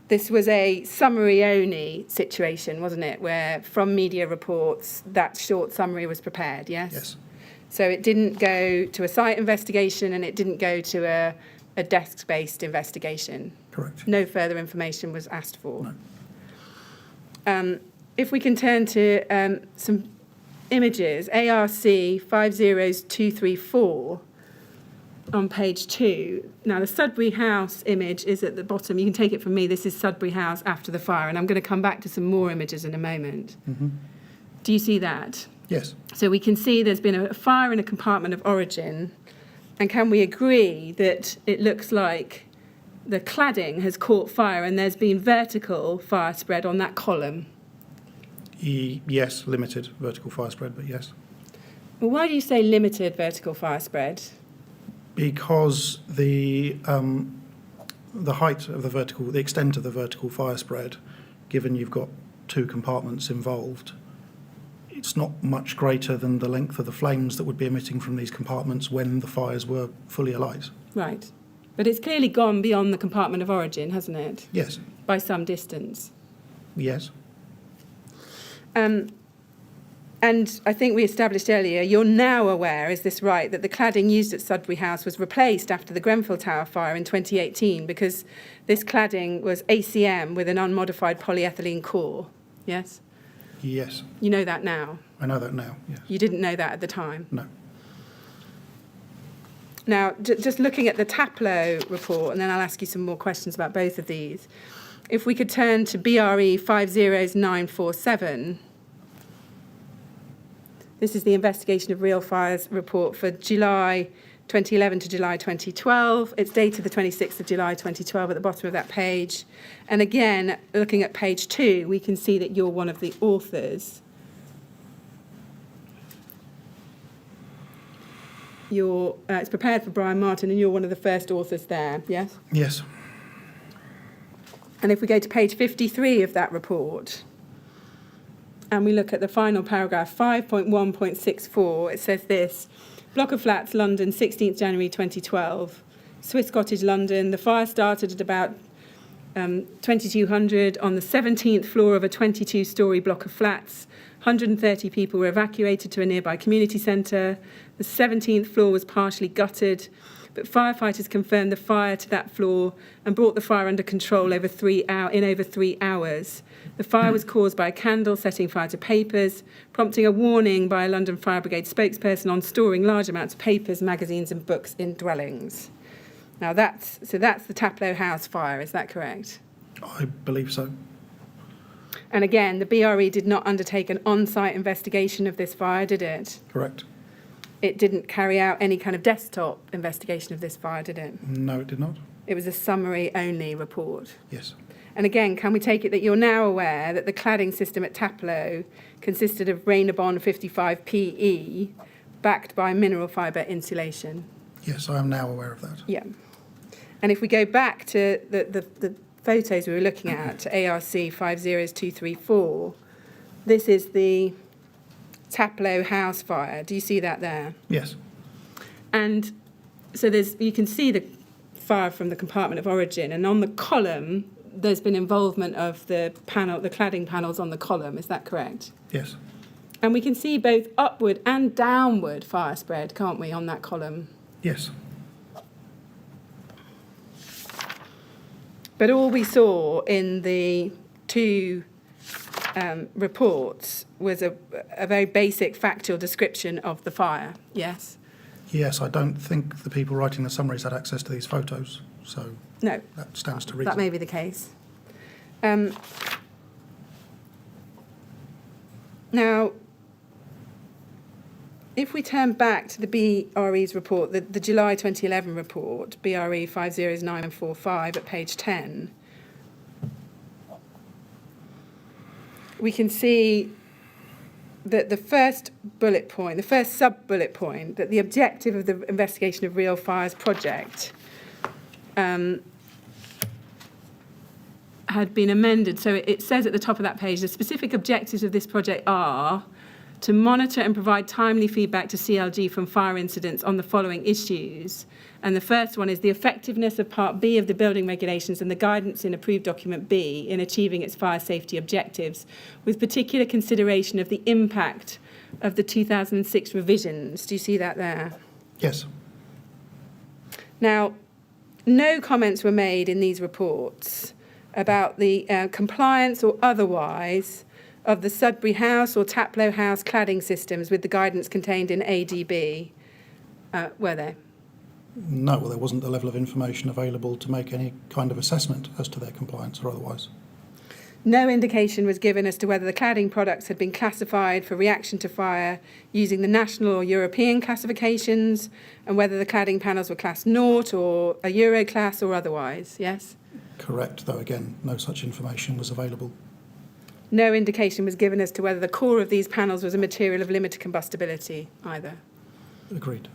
This was a summary-only situation, wasn't it, where from media reports that short summary was prepared, yes?
Yes.
So it didn't go to a site investigation and it didn't go to a desk-based investigation?
Correct.
No further information was asked for?
No.
If we can turn to some images, ARC 50234 on page 2. Now, the Sudbury House image is at the bottom. You can take it from me. This is Sudbury House after the fire, and I'm going to come back to some more images in a moment.
Mm-hmm.
Do you see that?
Yes.
So we can see there's been a fire in a compartment of origin, and can we agree that it looks like the cladding has caught fire and there's been vertical fire spread on that column?
Yes, limited vertical fire spread, but yes.
Well, why do you say limited vertical fire spread?
Because the height of the extent of the vertical fire spread, given you've got 2 compartments involved, it's not much greater than the length of the flames that would be emitting from these compartments when the fires were fully alight.
Right. But it's clearly gone beyond the compartment of origin, hasn't it?
Yes.
By some distance.
Yes.
And I think we established earlier, you're now aware, is this right, that the cladding used at Sudbury House was replaced after the Grenfell Tower fire in 2018 because this cladding was ACM with an unmodified polyethylene core, yes?
Yes.
You know that now?
I know that now, yes.
You didn't know that at the time?
No.
Now, just looking at the Taplo report, and then I'll ask you some more questions about both of these. If we could turn to BRE 50947, this is the Investigation of Real Fires report for July 2011 to July 2012. It's dated the 26th of July 2012 at the bottom of that page. And again, looking at page 2, we can see that you're one of the authors. It's prepared for Brian Martin, and you're one of the first authors there, yes?
Yes.
And if we go to page 53 of that report, and we look at the final paragraph, 5.1.64, it says this: block of flats, London, 16th January 2012, Swiss Cottage, London. The fire started at about 2200 on the 17th floor of a 22-storey block of flats. 130 people were evacuated to a nearby community centre. The 17th floor was partially gutted. but firefighters confirmed the fire to that floor and brought the fire under control over 3 hours. The fire was caused by a candle setting fire to papers, prompting a warning by a London Fire Brigade spokesperson on storing large amounts of papers, magazines and books in dwellings. Now that's the Taplo House fire, is that correct?
I believe so.
And again, the BRE did not undertake an on-site investigation of this fire, did it?
Correct.
It didn't carry out any kind of desktop investigation of this fire, did it?
No, it did not.
It was a summary-only report.
Yes.
And again, can we take it that you're now aware that the cladding system at Taplo consisted of Rainabond 55 PE, backed by mineral fibre insulation?
Yes, I am now aware of that.
Yeah. And if we go back to the photos we were looking at, ARC 50234, this is the Taplo house fire. Do you see that there?
Yes.
And so you can see the fire from the compartment of origin, and on the column there's been involvement of the cladding panels on the column. Is that correct?
Yes.
And we can see both upward and downward fire spread, can't we, on that column?
Yes.
But all we saw in the two reports was a very basic factual description of the fire, yes?
Yes, I don't think the people writing the summaries had access to these photos, so
No,
that stands to reason.
that may be the case. Now, if we turn back to the BRE's report, the July 2011 report, BRE 500945 at page 10, we can see that the first sub-bullet point, that the objective of the investigation of real fires project had been amended. So it says at the top of that page, the specific objectives of this project are to monitor and provide timely feedback to CLG from fire incidents on the following issues. And the first one is the effectiveness of Part B of the building regulations and the guidance in approved document B in achieving its fire safety objectives, with particular consideration of the impact of the 2006 revisions. Do you see that there?
Yes.
Now, no comments were made in these reports about the compliance or otherwise of the Sudbury House or Taplo House cladding systems with the guidance contained in ADB, were there?
No, well, there wasn't the level of information available to make any kind of assessment as to their compliance or otherwise.
No indication was given as to whether the cladding products had been classified for reaction to fire using the national or European classifications, and whether the cladding panels were class 0 or a Euro class or otherwise, yes?
Correct, though again, no such information was available.
No indication was given as to whether the core of these panels was a material of limited combustibility either.
Agreed.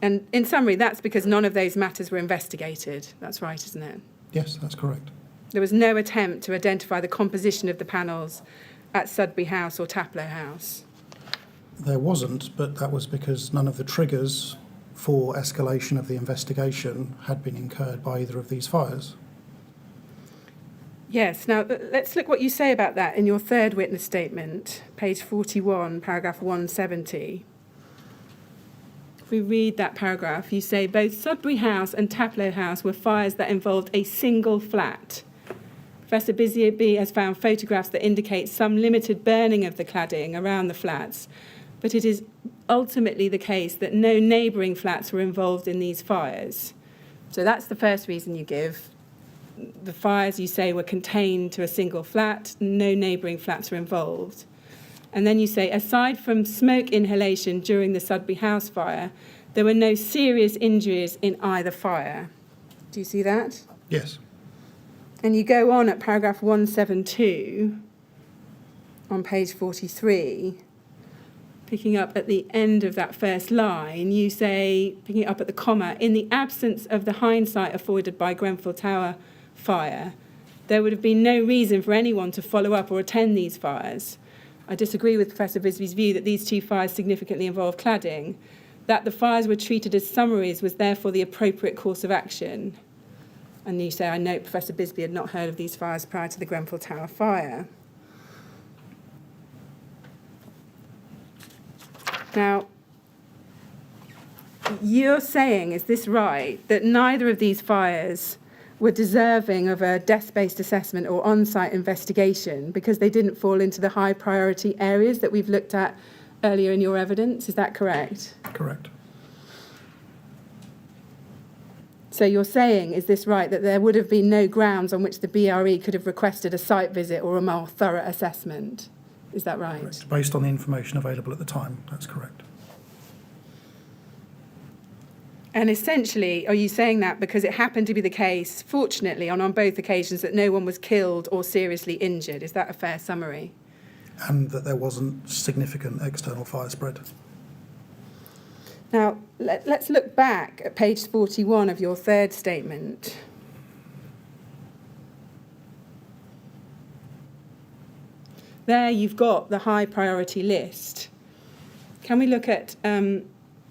And in summary, that's because none of those matters were investigated. That's right, isn't it?
Yes, that's correct.
There was no attempt to identify the composition of the panels at Sudbury House or Taplo House.
There wasn't, but that was because none of the triggers for escalation of the investigation had been incurred by either of these fires.
Yes, now let's look what you say about that in your third witness statement, page 41, paragraph 170. If we read that paragraph, you say both Sudbury House and Taplo House were fires that involved a single flat. Professor Bisbee has found photographs that indicate some limited burning of the cladding around the flats, but it is ultimately the case that no neighbouring flats were involved in these fires. So that's the first reason you give. The fires, you say, were contained to a single flat, no neighbouring flats were involved. And then you say, aside from smoke inhalation during the Sudbury House fire, there were no serious injuries in either fire. Do you see that?
Yes.
And you go on at paragraph 172 on page 43, picking up at the end of that first line, you say, picking it up at the comma, in the absence of the hindsight afforded by Grenfell Tower fire, there would have been no reason for anyone to follow up or attend these fires. I disagree with Professor Bisbee's view that these two fires significantly involve cladding. That the fires were treated as summaries was therefore the appropriate course of action. And you say, I note Professor Bisbee had not heard of these fires prior to the Grenfell Tower fire. Now, you're saying, is this right, that neither of these fires were deserving of a desk-based assessment or on-site investigation because they didn't fall into the high priority areas that we've looked at earlier in your evidence? Is that correct?
Correct.
So you're saying, is this right, that there would have been no grounds on which the BRE could have requested a site visit or a more thorough assessment? Is that right?
Correct. Based on the information available at the time, that's correct.
And essentially, are you saying that because it happened to be the case, fortunately, on both occasions, that no one was killed or seriously injured? Is that a fair summary?
And that there wasn't significant external fire spread.
Now, let's look back at page 41 of your third statement. There you've got the high priority list. Can we look at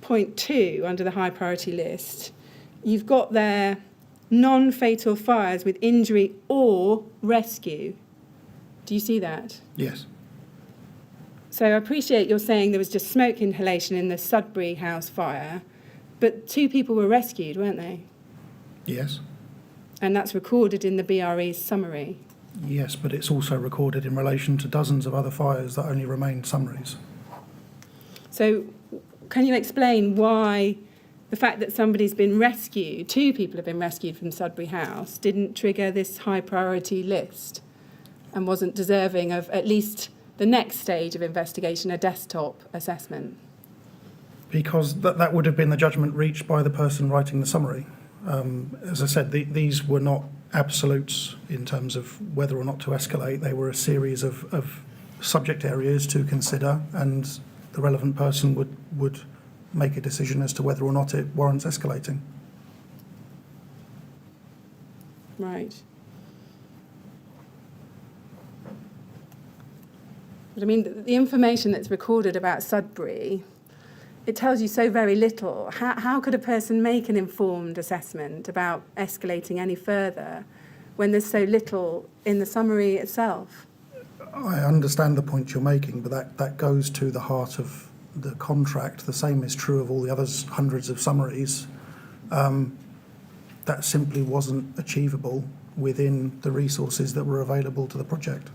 point 2 under the high priority list? You've got there non-fatal fires with injury or rescue. Do you see that?
Yes.
So I appreciate you're saying there was just smoke inhalation in the Sudbury House fire, but 2 people were rescued, weren't they?
Yes.
And that's recorded in the BRE's summary.
Yes, but it's also recorded in relation to dozens of other fires that only remain summaries.
So can you explain why the fact that somebody's been rescued, 2 people have been rescued from Sudbury House, didn't trigger this high priority list and wasn't deserving of at least the next stage of investigation, a desktop assessment?
Because that would have been the judgment reached by the person writing the summary. As I said, these were not absolutes in terms of whether or not to escalate. They were a series of subject areas to consider, and the relevant person would make a decision as to whether or not it warrants escalating.
Right. But I mean, the information that's recorded about Sudbury, it tells you so very little. How could a person make an informed assessment about escalating any further when there's so little in the summary itself?
I understand the point you're making, but that goes to the heart of the contract. The same is true of all the others, hundreds of summaries. That simply wasn't achievable within the resources that were available to the project.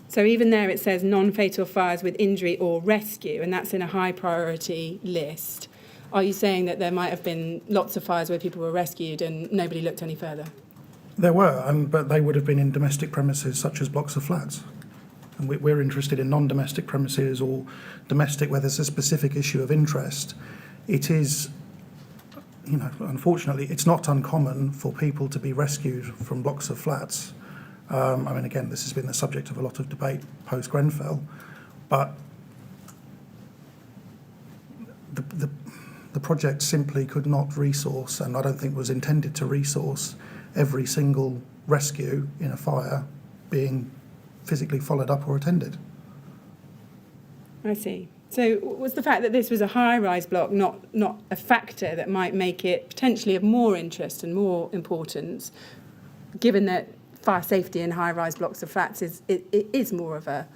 So even there it says non-fatal fires with injury or rescue, and that's in a high priority list. Are you saying that there might have been lots of fires where people were rescued and nobody looked any further?
There were, but they would have been in domestic premises such as blocks of flats. And we're interested in non-domestic premises or domestic where there's a specific issue of interest. It is, unfortunately, it's not uncommon for people to be rescued from blocks of flats. Again, this has been the subject of a lot of debate post-Grenfell, but the project simply could not resource, and I don't think was intended to resource, every single rescue in a fire being physically followed up or attended.
I see. So was the fact that this was a high-rise block not a factor that might make it potentially of more interest and more importance, given that fire safety in high-rise blocks of flats is more of a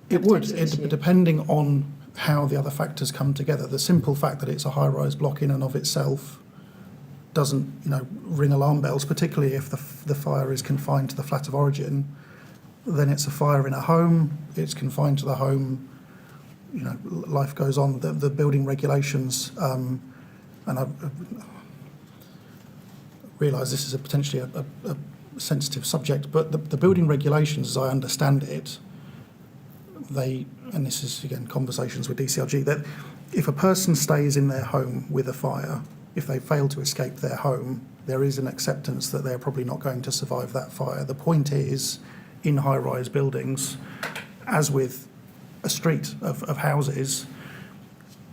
It would,
issue?
depending on how the other factors come together. The simple fact that it's a high-rise block in and of itself doesn't, ring alarm bells, particularly if the fire is confined to the flat of origin. Then it's a fire in a home, it's confined to the home, life goes on. The building regulations, and I realise this is potentially a sensitive subject, but the building regulations, as I understand it, and this is again conversations with DCRG, that if a person stays in their home with a fire, if they fail to escape their home, there is an acceptance that they're probably not going to survive that fire. The point is, in high-rise buildings, as with a street of houses,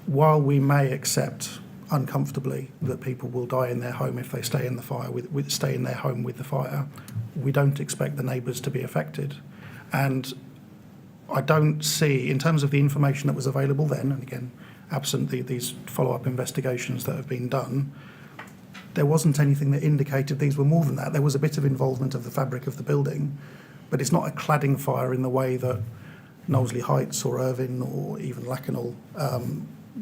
while we may accept uncomfortably that people will die in their home if they stay in the fire stay in their home with the fire, we don't expect the neighbours to be affected. And I don't see, in terms of the information that was available then, and again, absent these follow-up investigations that have been done, there wasn't anything that indicated these were more than that. There was a bit of involvement of the fabric of the building, but it's not a cladding fire in the way that Knowsley Heights or Irvine or even Lacanal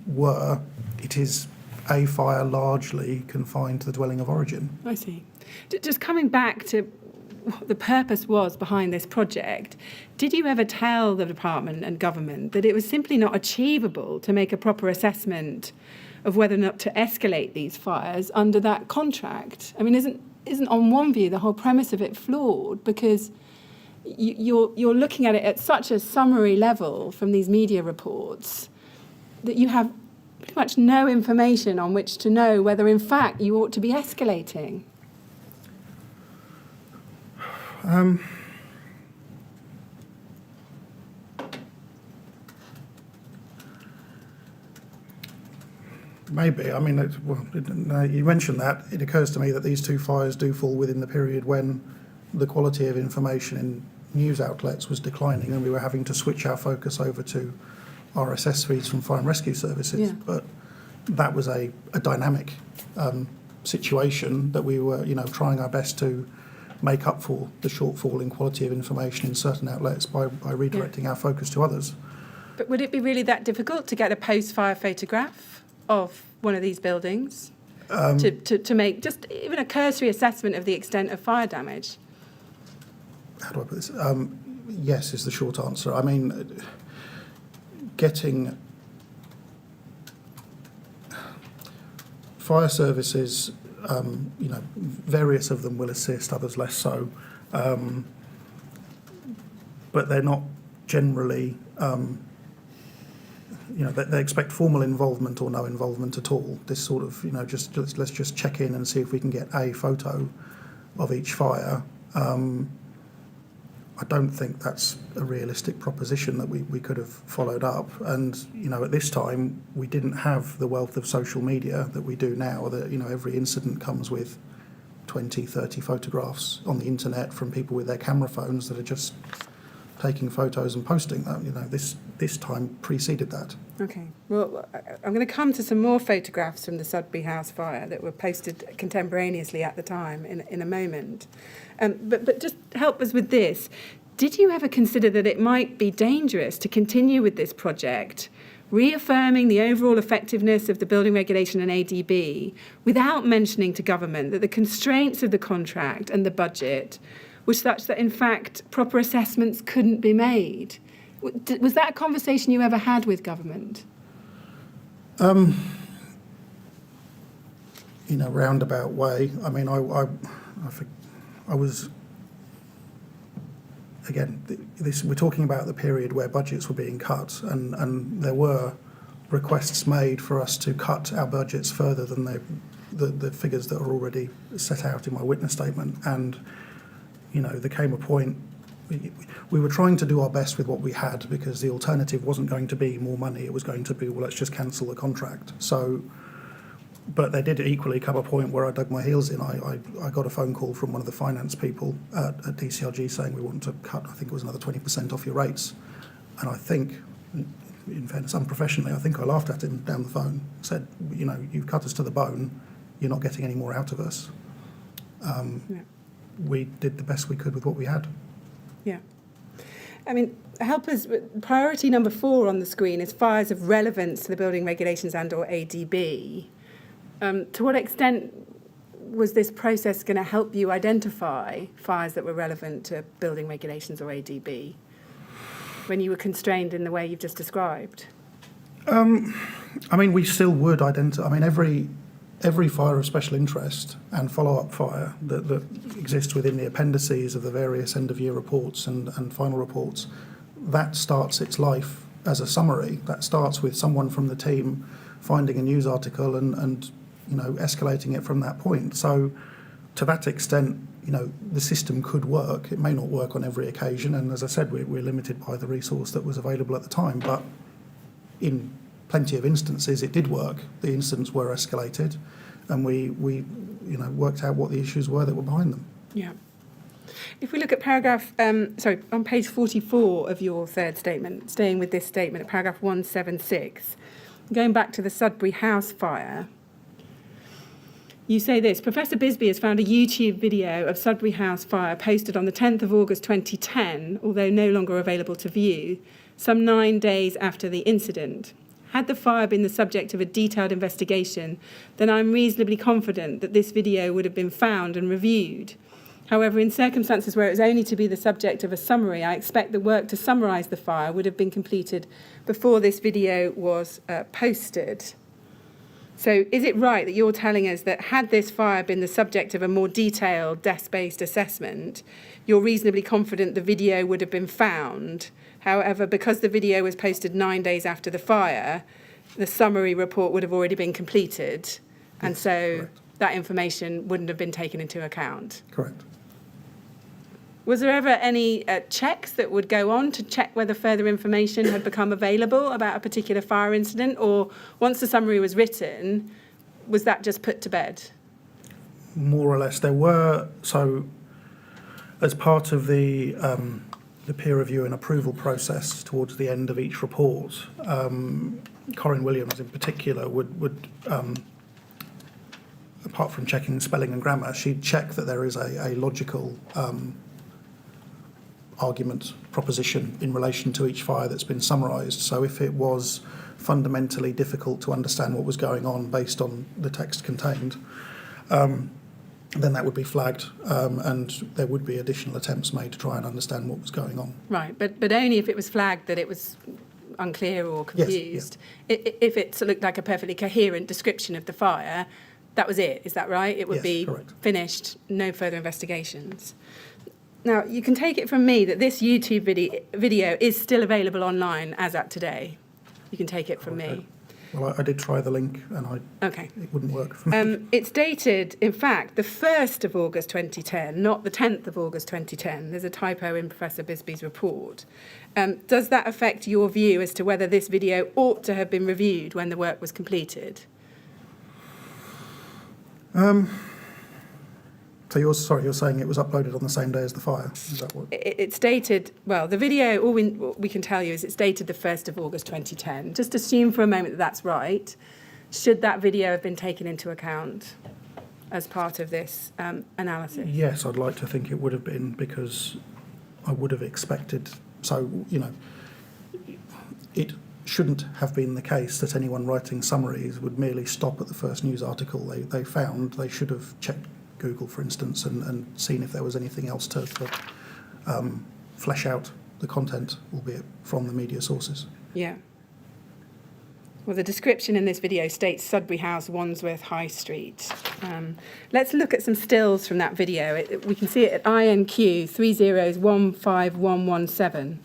were, it is a fire largely confined to the dwelling of origin.
I see. Just coming back to what the purpose was behind this project, did you ever tell the department and government that it was simply not achievable to make a proper assessment of whether or not to escalate these fires under that contract? I mean, isn't on one view the whole premise of it flawed, because you're looking at it at such a summary level from these media reports that you have pretty much no information on which to know whether in fact you ought to be escalating?
Maybe. I mean, you mentioned that. It occurs to me that these two fires do fall within the period when the quality of information in news outlets was declining and we were having to switch our focus over to RSS feeds from fire and rescue services.
Yeah.
But that was a dynamic situation that we were, trying our best to make up for the shortfall in quality of information in certain outlets by redirecting our focus to others.
But would it be really that difficult to get a post-fire photograph of one of these buildings to make just even a cursory assessment of the extent of fire damage?
How do I put this? Yes is the short answer. I mean, getting fire services, various of them will assist, others less so, but they're not generally, they expect formal involvement or no involvement at all. This sort of, let's just check in and see if we can get a photo of each fire. I don't think that's a realistic proposition that we could have followed up. And, at this time, we didn't have the wealth of social media that we do now, that, every incident comes with 20, 30 photographs on the internet from people with their camera phones that are just taking photos and posting that. This time preceded that.
Okay. Well, I'm going to come to some more photographs from the Sudbury House fire that were posted contemporaneously at the time in a moment. But just help us with this. Did you ever consider that it might be dangerous to continue with this project, reaffirming the overall effectiveness of the building regulation and ADB, without mentioning to government that the constraints of the contract and the budget were such that, in fact, proper assessments couldn't be made? Was that a conversation you ever had with government?
In a roundabout way. I mean, I was, again, we're talking about the period where budgets were being cut, and there were requests made for us to cut our budgets further than the figures that are already set out in my witness statement. And, there came a point, we were trying to do our best with what we had, because the alternative wasn't going to be more money. It was going to be, well, let's just cancel the contract. So, but there did equally come a point where I dug my heels in. I got a phone call from one of the finance people at DCRG saying we want to cut, I think it was another 20% off your rates. And I think, in fairness, unprofessionally, I think I laughed at him down the phone, said, you've cut us to the bone, you're not getting any more out of us.
Yeah.
We did the best we could with what we had.
Yeah. I mean, help us. Priority number 4 on the screen is fires of relevance to the building regulations and or ADB. To what extent was this process going to help you identify fires that were relevant to building regulations or ADB when you were constrained in the way you've just described?
I mean, we still would identify. I mean, every fire of special interest and follow-up fire that exists within the appendices of the various end-of-year reports and final reports, that starts its life as a summary. That starts with someone from the team finding a news article and escalating it from that point. So to that extent, the system could work. It may not work on every occasion, and as I said, we're limited by the resource that was available at the time, but in plenty of instances it did work. The incidents were escalated, and we worked out what the issues were that were behind them.
Yeah. If we look at on page 44 of your third statement, staying with this statement at paragraph 176, going back to the Sudbury House fire, you say this: Professor Bisbee has found a YouTube video of Sudbury House fire posted on the 10th of August 2010, although no longer available to view, some 9 days after the incident. had the fire been the subject of a detailed investigation, then I'm reasonably confident that this video would have been found and reviewed. However, in circumstances where it was only to be the subject of a summary, I expect the work to summarise the fire would have been completed before this video was posted. So is it right that you're telling us that had this fire been the subject of a more detailed desk-based assessment, you're reasonably confident the video would have been found? However, because the video was posted 9 days after the fire, the summary report would have already been completed, and
Yes,
so
correct.
that information wouldn't have been taken into account.
Correct.
Was there ever any checks that would go on to check whether further information had become available about a particular fire incident, or once the summary was written, was that just put to bed?
More or less. There were, so as part of the peer review and approval process towards the end of each report, Corinne Williams in particular would apart from checking spelling and grammar, she'd check that there is a logical argument, proposition in relation to each fire that's been summarised. So if it was fundamentally difficult to understand what was going on based on the text contained, then that would be flagged, and there would be additional attempts made to try and understand what was going on.
Right, but only if it was flagged that it was unclear or confused.
Yes,
If it looked like a perfectly coherent description of the fire, that was it, is that right? It would
Yes,
be
correct.
finished, no further investigations. Now, you can take it from me that this YouTube video is still available online as at today. You can take it from
Okay.
me.
Well, I did try the link and
Okay.
it wouldn't work for me.
It's dated, in fact, the 1st of August 2010, not the 10th of August 2010. There's a typo in Professor Bisbee's report. Does that affect your view as to whether this video ought to have been reviewed when the work was completed?
So you're saying it was uploaded on the same day as the fire? Is that what?
It's dated, well, the video, all we can tell you is it's dated the 1st of August 2010. Just assume for a moment that that's right. Should that video have been taken into account as part of this analysis?
Yes, I'd like to think it would have been, because I would have expected, so, it shouldn't have been the case that anyone writing summaries would merely stop at the first news article they found. They should have checked Google, for instance, and seen if there was anything else to flesh out the content, albeit from the media sources.
Yeah. Well, the description in this video states Sudbury House, Wandsworth High Street. Let's look at some stills from that video. We can see it at INQ 3015117.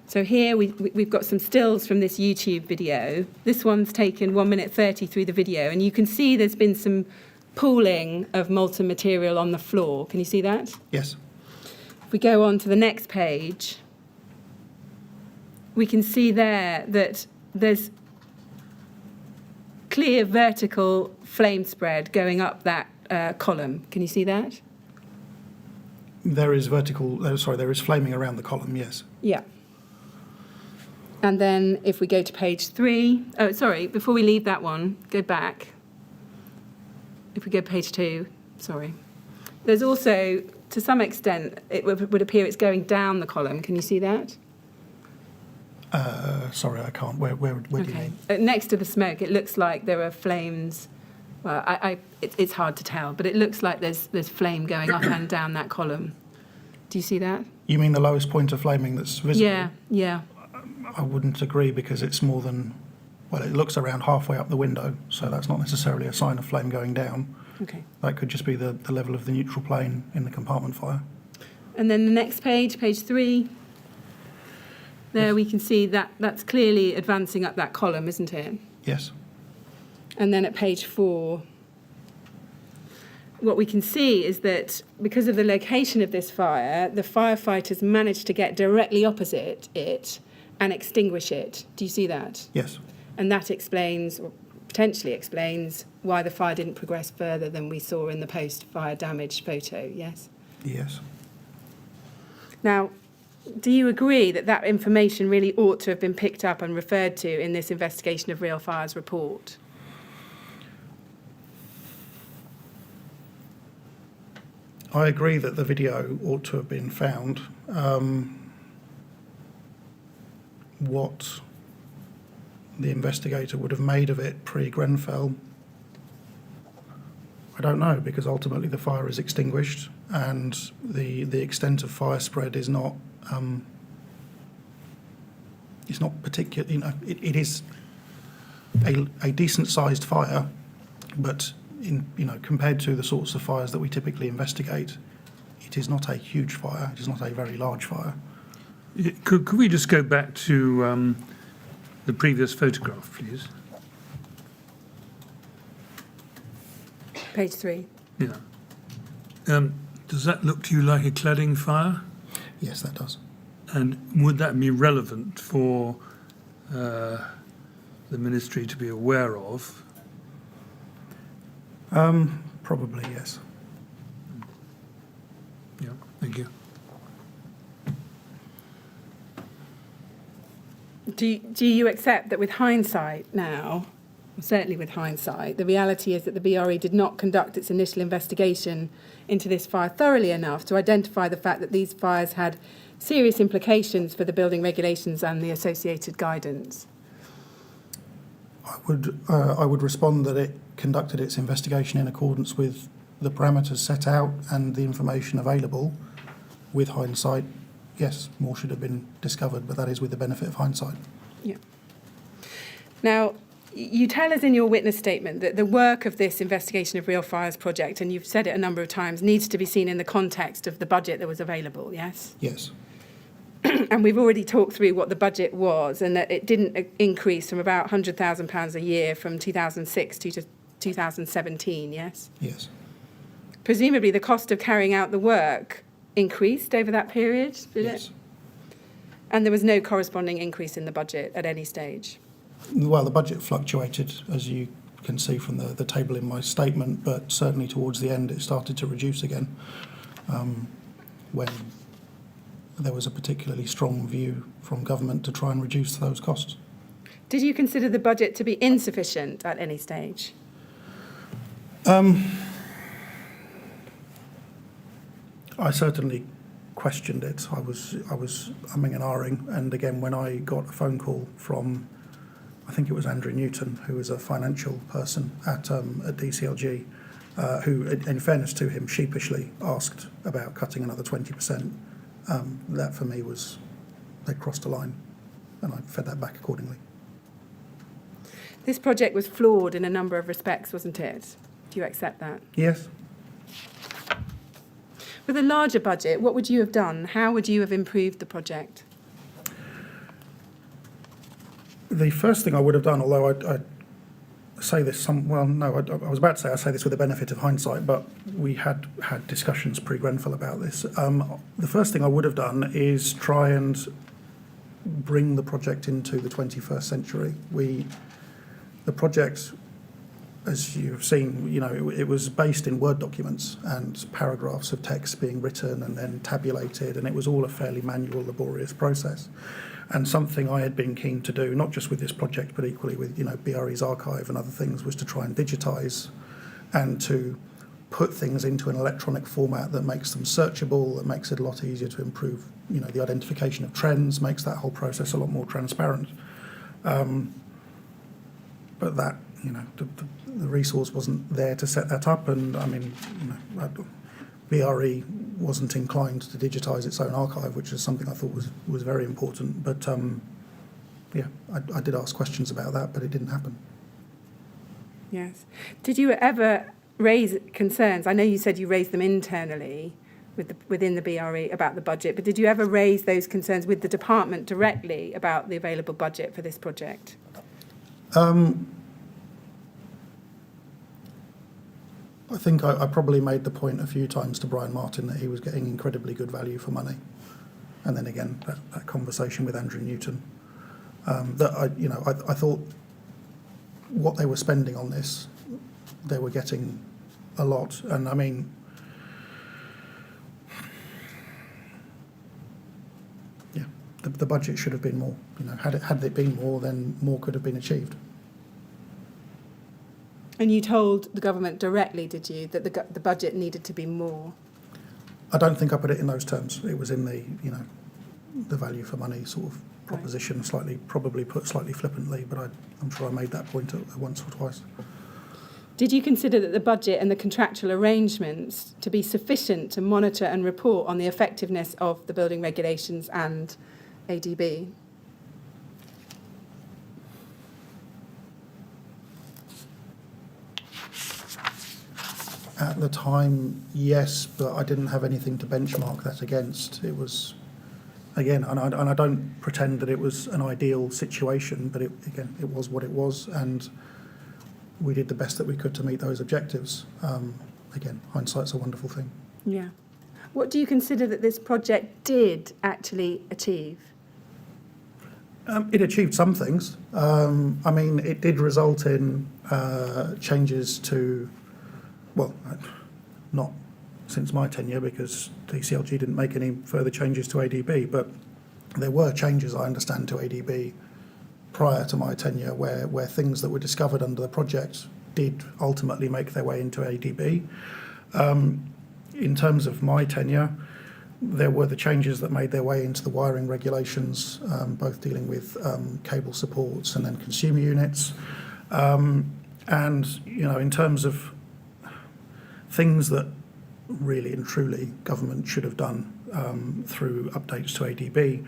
So here we've got some stills from this YouTube video. This one's taken 1 minute 30 through the video, and you can see there's been some pooling of molten material on the floor. Can you see that?
Yes.
If we go on to the next page, we can see there that there's clear vertical flame spread going up that column. Can you see that?
There is there is flaming around the column, yes.
Yeah. And then if we go to page 3, before we leave that one, go back. If we go to page 2, There's also, to some extent, it would appear it's going down the column. Can you see that?
Sorry, I can't. Where do you mean?
Next to the smoke, it looks like there are flames. Well, it's hard to tell, but it looks like there's flame going up and down that column. Do you see that?
You mean the lowest point of flaming that's visible?
Yeah.
I wouldn't agree, because it's more than, it looks around halfway up the window, so that's not necessarily a sign of flame going down.
Okay.
That could just be the level of the neutral plane in the compartment fire.
And then the next page, page 3, there
Yes.
we can see that's clearly advancing up that column, isn't it?
Yes.
And then at page 4, what we can see is that because of the location of this fire, the firefighters managed to get directly opposite it and extinguish it. Do you see that?
Yes.
And that explains, or potentially explains, why the fire didn't progress further than we saw in the post-fire damage photo, yes?
Yes.
Now, do you agree that that information really ought to have been picked up and referred to in this investigation of real fires report?
I agree that the video ought to have been found. what the investigator would have made of it pre-Grenfell, I don't know, because ultimately the fire is extinguished and the extent of fire spread is not it's not particular. It is a decent sized fire, but compared to the sorts of fires that we typically investigate, it is not a huge fire. It is not a very large fire.
Could we just go back to the previous photograph, please?
Page 3.
Yeah. Does that look to you like a cladding fire?
Yes, that does.
And would that be relevant for the ministry to be aware of?
Probably, yes.
Yeah, thank you.
Do you accept that with hindsight now, certainly with hindsight, the reality is that the BRE did not conduct its initial investigation into this fire thoroughly enough to identify the fact that these fires had serious implications for the building regulations and the associated guidance?
I would respond that it conducted its investigation in accordance with the parameters set out and the information available. With hindsight, yes, more should have been discovered, but that is with the benefit of hindsight.
Yeah. Now, you tell us in your witness statement that the work of this Investigation of Real Fires project, and you've said it a number of times, needs to be seen in the context of the budget that was available, yes?
Yes.
And we've already talked through what the budget was and that it didn't increase from about £100,000 a year from 2006 to 2017, yes?
Yes.
Presumably the cost of carrying out the work increased over that period, did
Yes.
it? And there was no corresponding increase in the budget at any stage?
Well, the budget fluctuated, as you can see from the table in my statement, but certainly towards the end it started to reduce again when there was a particularly strong view from government to try and reduce those costs.
Did you consider the budget to be insufficient at any stage?
I certainly questioned it. I was umming and ahhing, and again when I got a phone call from, I think it was Andrew Newton, who is a financial person at DCLG, who, in fairness to him, sheepishly asked about cutting another 20%. That for me was, they crossed a line, and I fed that back accordingly.
This project was flawed in a number of respects, wasn't it? Do you accept that?
Yes.
With a larger budget, what would you have done? How would you have improved the project?
The first thing I would have done, although I say this I was about to say I say this with the benefit of hindsight, but we had discussions pre-Grenfell about this. The first thing I would have done is try and bring the project into the 21st century. The project, as you've seen, it was based in Word documents and paragraphs of text being written and then tabulated, and it was all a fairly manual, laborious process. And something I had been keen to do, not just with this project, but equally with BRE's archive and other things, was to try and digitise and to put things into an electronic format that makes them searchable, that makes it a lot easier to improve, the identification of trends, makes that whole process a lot more transparent. But that, the resource wasn't there to set that up, and BRE wasn't inclined to digitise its own archive, which is something I thought was very important. But I did ask questions about that, but it didn't happen.
Yes. Did you ever raise concerns? I know you said you raised them internally within the BRE about the budget, but did you ever raise those concerns with the department directly about the available budget for this project?
I think I probably made the point a few times to Brian Martin that he was getting incredibly good value for money. And then again, that conversation with Andrew Newton, I thought what they were spending on this, they were getting a lot. And the budget should have been more. Had it been more, then more could have been achieved.
And you told the government directly, did you, that the budget needed to be more?
I don't think I put it in those terms. It was in the value for money sort of proposition, probably put slightly flippantly, but I'm sure I made that point once or twice.
Did you consider that the budget and the contractual arrangements to be sufficient to monitor and report on the effectiveness of the building regulations and ADB?
At the time, yes, but I didn't have anything to benchmark that against. It was, again, and I don't pretend that it was an ideal situation, but it was what it was, and we did the best that we could to meet those objectives. Again, hindsight's a wonderful thing.
Yeah. What do you consider that this project did actually achieve?
It achieved some things. I mean, it did result in changes to, well, not since my tenure, because the CLG didn't make any further changes to ADB, but there were changes, I understand, to ADB prior to my tenure where things that were discovered under the project did ultimately make their way into ADB. In terms of my tenure, there were the changes that made their way into the wiring regulations, both dealing with cable supports and then consumer units. And, you know, in terms of things that really and truly government should have done through updates to ADB,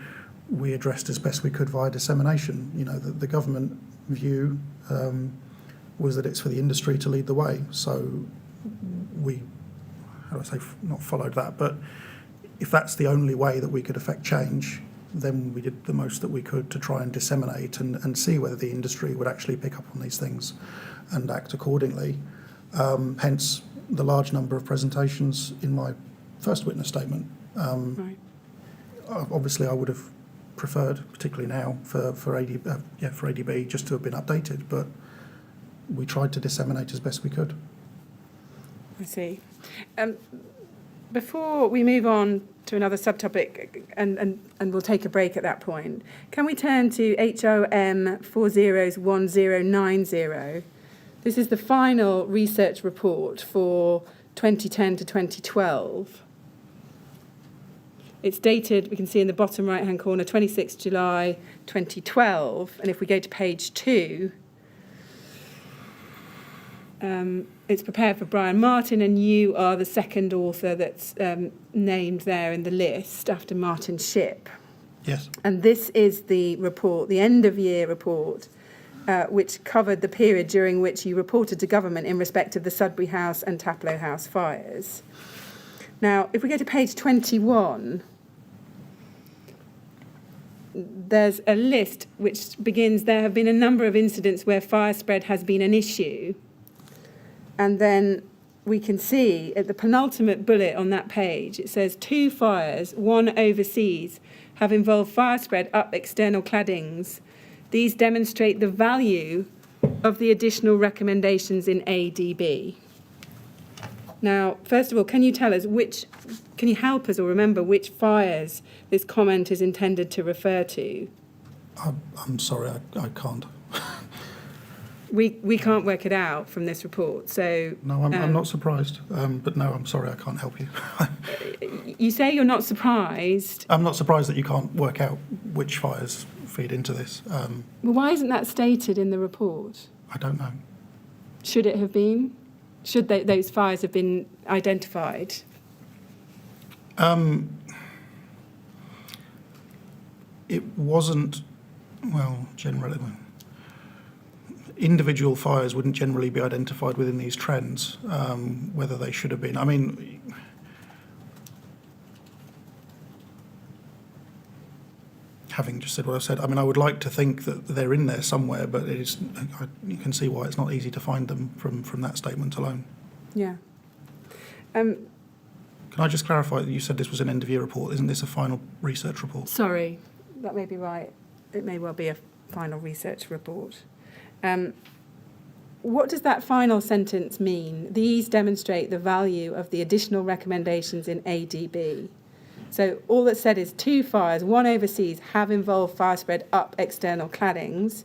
we addressed as best we could via dissemination. You know, the government view was that it's for the industry to lead the way. So we, how do I say, not followed that, but if that's the only way that we could affect change, then we did the most that we could to try and disseminate and see whether the industry would actually pick up on these things and act accordingly. Hence the large number of presentations in my first witness statement.
Right.
Obviously, I would have preferred, particularly now, for ADB just to have been updated, but we tried to disseminate as best we could.
I see. Before we move on to another subtopic, and we'll take a break at that point, can we turn to HOM 401090? This is the final research report for 2010 to 2012. It's dated, we can see in the bottom right-hand corner, 26 July 2012. And if we go to page 2, it's prepared for Brian Martin, and you are the second author that's named there in the list after Martin Shipp.
Yes.
And this is the report, the end-of-year report, which covered the period during which you reported to government in respect of the Sudbury House and Taplo House fires. Now, if we go to page 21, there's a list which begins, there have been a number of incidents where fire spread has been an issue. And then we can see at the penultimate bullet on that page, it says 2 fires, 1 overseas, have involved fire spread up external claddings. These demonstrate the value of the additional recommendations in ADB. Now, first of all, can you tell us can you help us or remember which fires this comment is intended to refer to?
I'm sorry, I can't.
We can't work it out from this report, so...
No, I'm not surprised, but no, I'm sorry, I can't help you.
You say you're not surprised.
I'm not surprised that you can't work out which fires feed into this.
Well, why isn't that stated in the report?
I don't know.
Should it have been? Should those fires have been identified?
It wasn't, well, generally... Individual fires wouldn't generally be identified within these trends, whether they should have been. I mean, having just said what I said, I mean, I would like to think that they're in there somewhere, but it is, you can see why it's not easy to find them from that statement alone.
Yeah.
Can I just clarify that you said this was an end-of-year report? Isn't this a final research report?
Sorry, that may be right. It may well be a final research report. What does that final sentence mean? These demonstrate the value of the additional recommendations in ADB. So all that's said is 2 fires, 1 overseas, have involved fire spread up external claddings.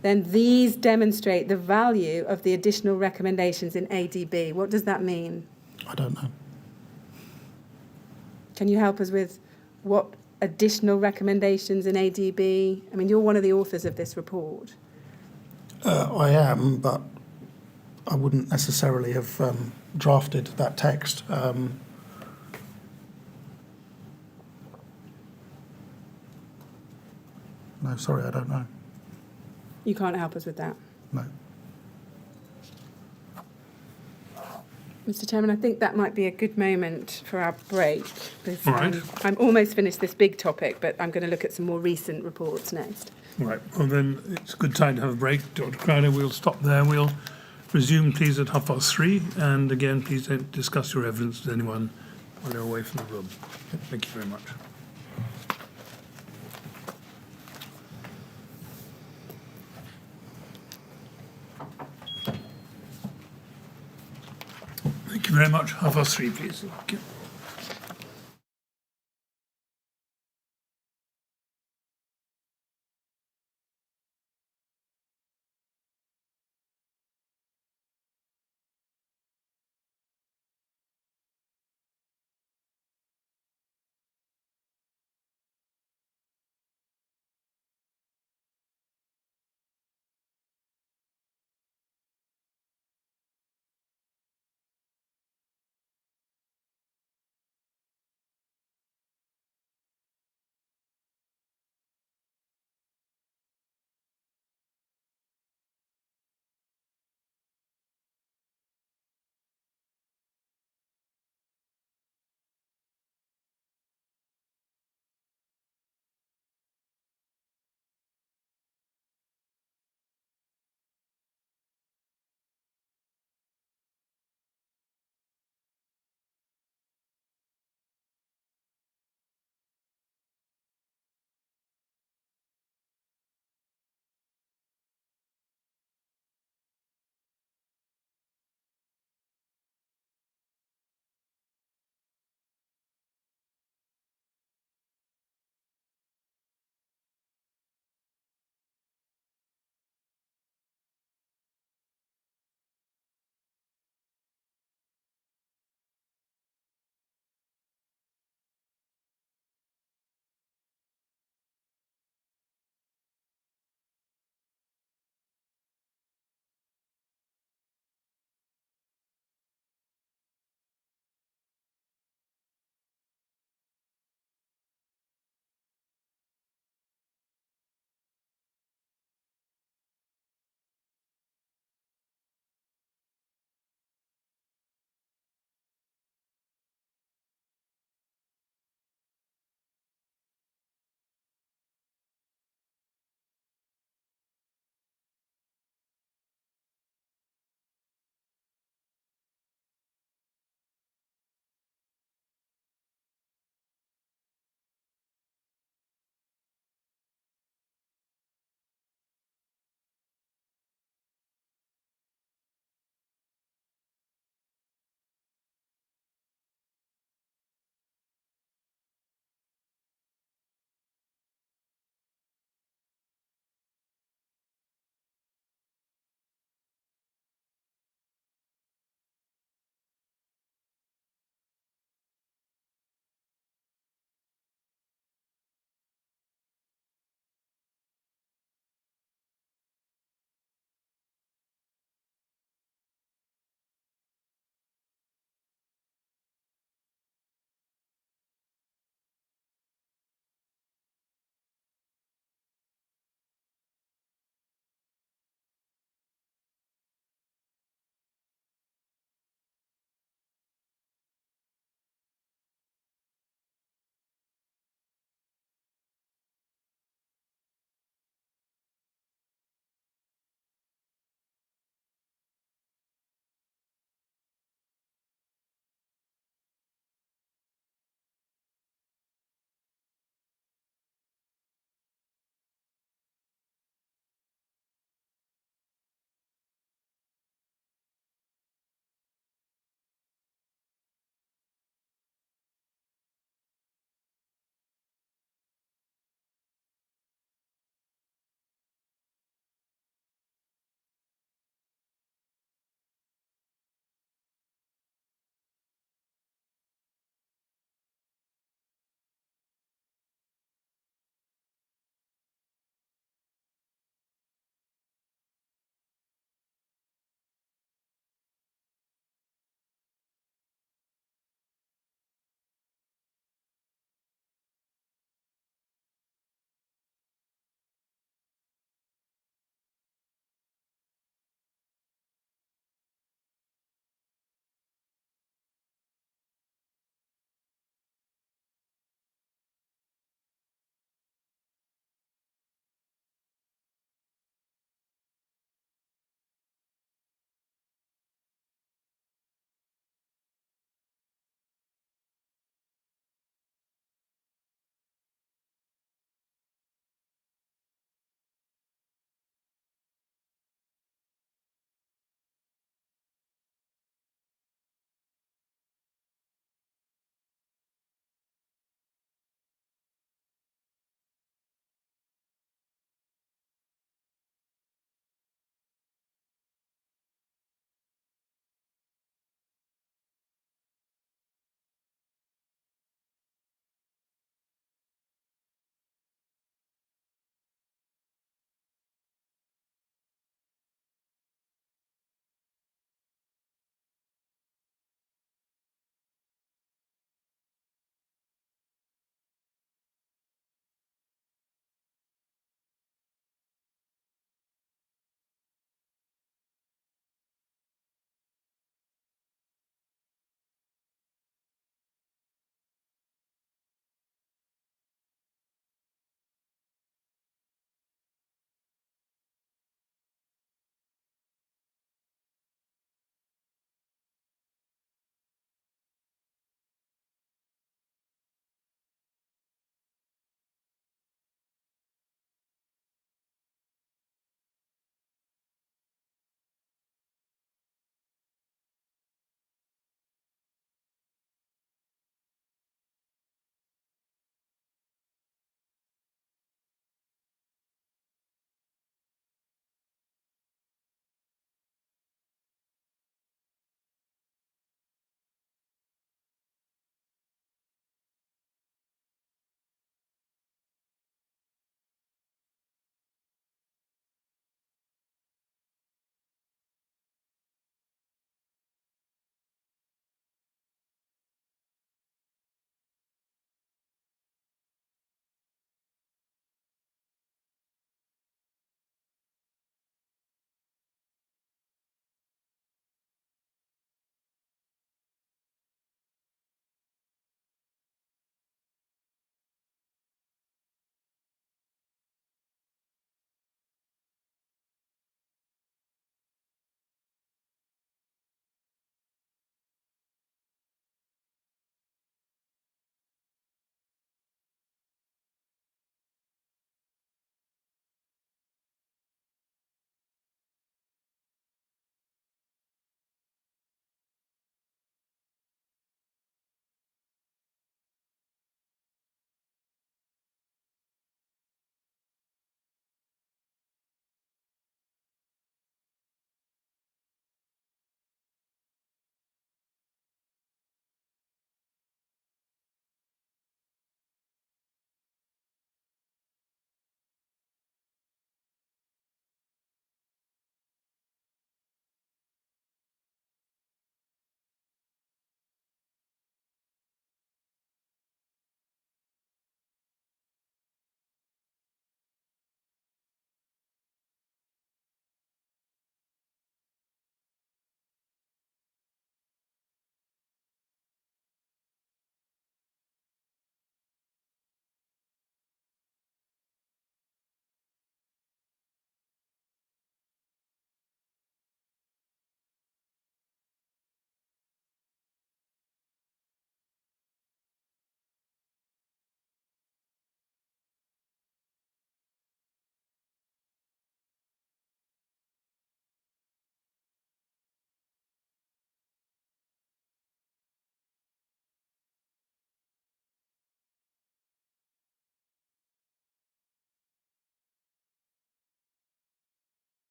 Then these demonstrate the value of the additional recommendations in ADB. What does that mean?
I don't know.
Can you help us with what additional recommendations in ADB? I mean, you're one of the authors of this report.
I am, but I wouldn't necessarily have drafted that text. No, sorry, I don't know.
You can't help us with that.
No.
Mr. Chairman, I think that might be a good moment for our break. Because,
All right.
I'm almost finished this big topic, but I'm going to look at some more recent reports next.
Right, well then, it's a good time to have a break. Dr. Crowder, we'll stop there. We'll resume, please, at 3:30. And again, please don't discuss your evidence with anyone while they're away from the room. Thank you very much. Thank you very much. 3:30, please. Thank you.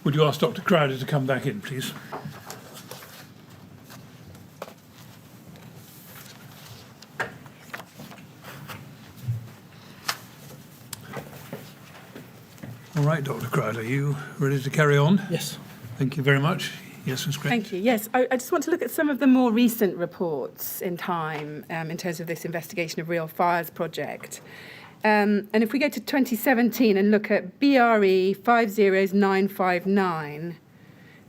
Would you ask Dr. Crowder to come back in, please? All right, Dr. Crowder, are you ready to carry on?
Yes.
Thank you very much. Yes, Ms. Grant.
Thank you. Yes, I just want to look at some of the more recent reports in time in terms of this investigation of real fires project. And if we go to 2017 and look at BRE 50959,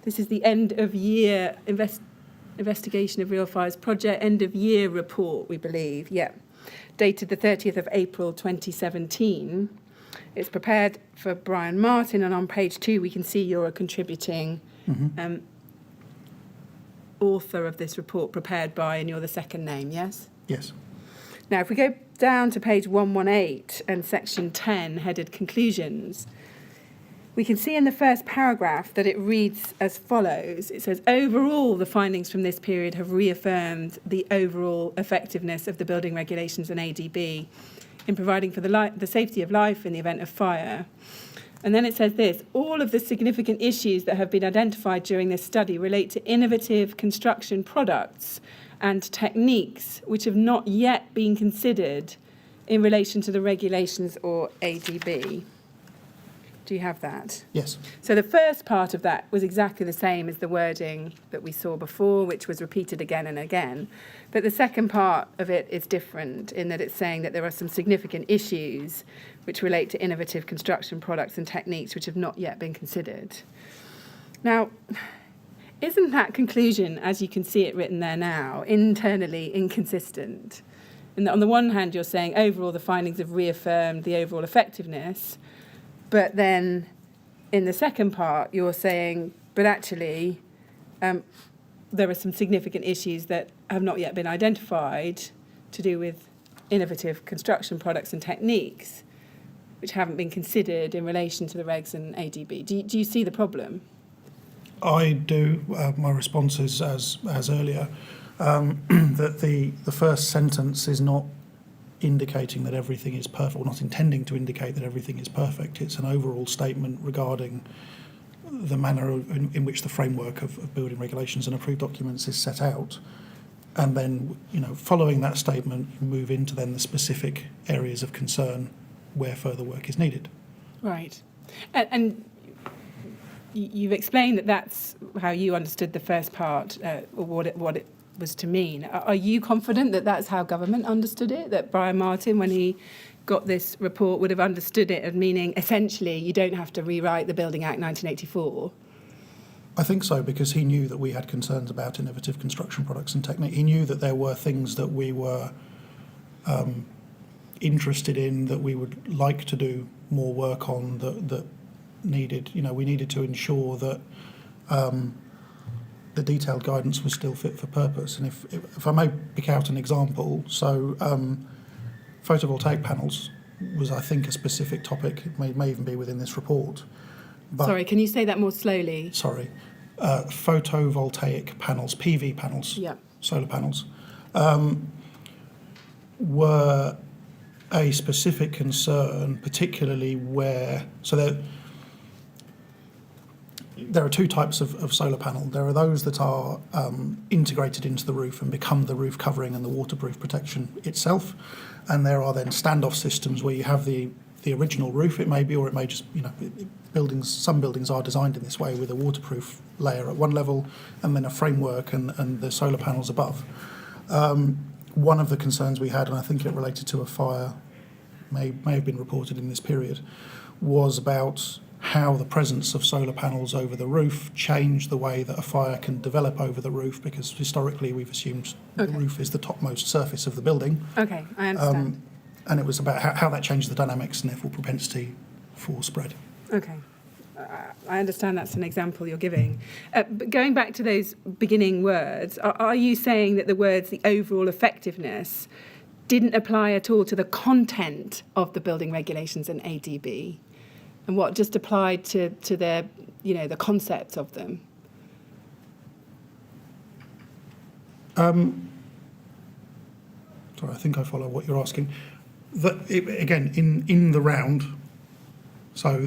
this is the end of year investigation of real fires project, end of year report, we believe, dated the 30th of April 2017. It's prepared for Brian Martin, and on page 2 we can see you're a contributing author of this report prepared by, and you're the second name, yes?
Yes.
Now, if we go down to page 118 and section 10, headed conclusions, we can see in the first paragraph that it reads as follows. It says, overall, the findings from this period have reaffirmed the overall effectiveness of the building regulations and ADB in providing for the safety of life in the event of fire. And then it says this, all of the significant issues that have been identified during this study relate to innovative construction products and techniques which have not yet been considered in relation to the regulations or ADB. Do you have that?
Yes.
So the first part of that was exactly the same as the wording that we saw before, which was repeated again and again. But the second part of it is different in that it's saying that there are some significant issues which relate to innovative construction products and techniques which have not yet been considered. Now, isn't that conclusion, as you can see it written there now, internally inconsistent? And on the one hand, you're saying overall the findings have reaffirmed the overall effectiveness, but then in the second part, you're saying, but actually, there are some significant issues that have not yet been identified to do with innovative construction products and techniques, which haven't been considered in relation to the regs and ADB. Do you see the problem?
I do. My response is, as earlier, that the first sentence is not indicating that everything is perfect, or not intending to indicate that everything is perfect. It's an overall statement regarding the manner in which the framework of building regulations and approved documents is set out. And then, following that statement, you move into then the specific areas of concern where further work is needed.
Right. And you've explained that that's how you understood the first part, or what it was to mean. Are you confident that that's how government understood it, that Brian Martin, when he got this report, would have understood it as meaning essentially you don't have to rewrite the Building Act 1984?
I think so, because he knew that we had concerns about innovative construction products and technique. He knew that there were things that we were interested in, that we would like to do more work on, that needed, we needed to ensure that the detailed guidance was still fit for purpose. And if I may pick out an example, so photovoltaic panels was, I think, a specific topic. It may even be within this report. But,
sorry, can you say that more slowly?
Sorry. Photovoltaic panels, PV panels, solar panels, were a specific concern, particularly where, so there are two types of solar panel. There are those that are integrated into the roof and become the roof covering and the waterproof protection itself. And there are then standoff systems where you have the original roof, it may be, or it may just, some buildings are designed in this way with a waterproof layer at one level and then a framework and the solar panels above. One of the concerns we had, and I think it related to a fire, may have been reported in this period, was about how the presence of solar panels over the roof changed the way that a fire can develop over the roof, because historically we've assumed the roof is the topmost surface of the building.
Okay, I understand.
And it was about how that changed the dynamics and therefore propensity for spread.
Okay. I understand that's an example you're giving. But going back to those beginning words, are you saying that the words, the overall effectiveness, didn't apply at all to the content of the building regulations and ADB? And what just applied to their, the concepts of them?
Sorry, I think I follow what you're asking. Again, in the round, so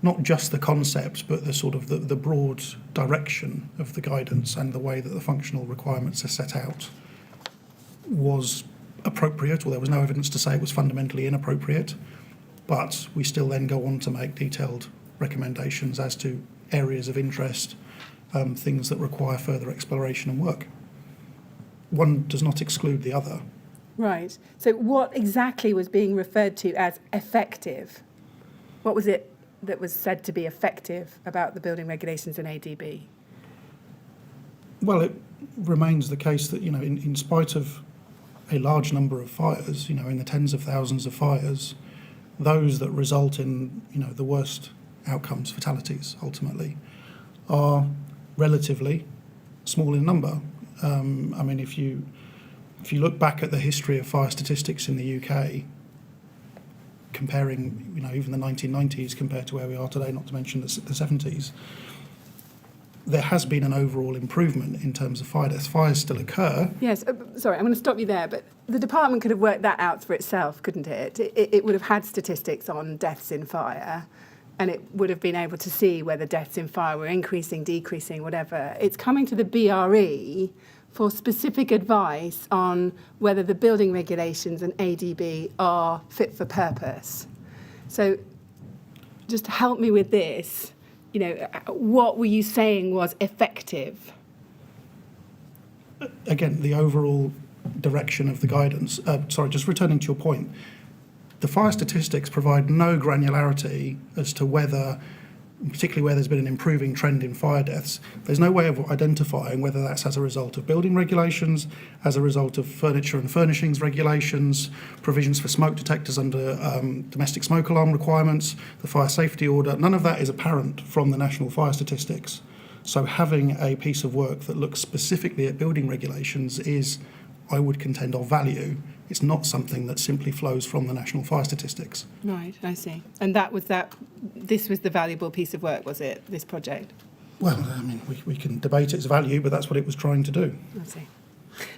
not just the concept, but the sort of the broad direction of the guidance and the way that the functional requirements are set out was appropriate, or there was no evidence to say it was fundamentally inappropriate. But we still then go on to make detailed recommendations as to areas of interest, things that require further exploration and work. One does not exclude the other.
Right. So what exactly was being referred to as effective? What was it that was said to be effective about the building regulations and ADB?
Well, it remains the case that, in spite of a large number of fires, in the tens of thousands of fires, those that result in, the worst outcomes, fatalities, ultimately, are relatively small in number. If you look back at the history of fire statistics in the UK, comparing, even the 1990s compared to where we are today, not to mention the 70s, there has been an overall improvement in terms of fire deaths. Fires still occur.
Yes, sorry, I'm going to stop you there, but the department could have worked that out for itself, couldn't it? It would have had statistics on deaths in fire, and it would have been able to see whether deaths in fire were increasing, decreasing, whatever. It's coming to the BRE for specific advice on whether the building regulations and ADB are fit for purpose. So just to help me with this, what were you saying was effective?
Again, the overall direction of the guidance. Just returning to your point, the fire statistics provide no granularity as to whether, particularly where there's been an improving trend in fire deaths, there's no way of identifying whether that's as a result of building regulations, as a result of furniture and furnishings regulations, provisions for smoke detectors under domestic smoke alarm requirements, the fire safety order. None of that is apparent from the national fire statistics. So having a piece of work that looks specifically at building regulations is, I would contend, of value. It's not something that simply flows from the national fire statistics.
Right, I see. And this was the valuable piece of work, was it, this project?
Well, we can debate its value, but that's what it was trying to do.
I see.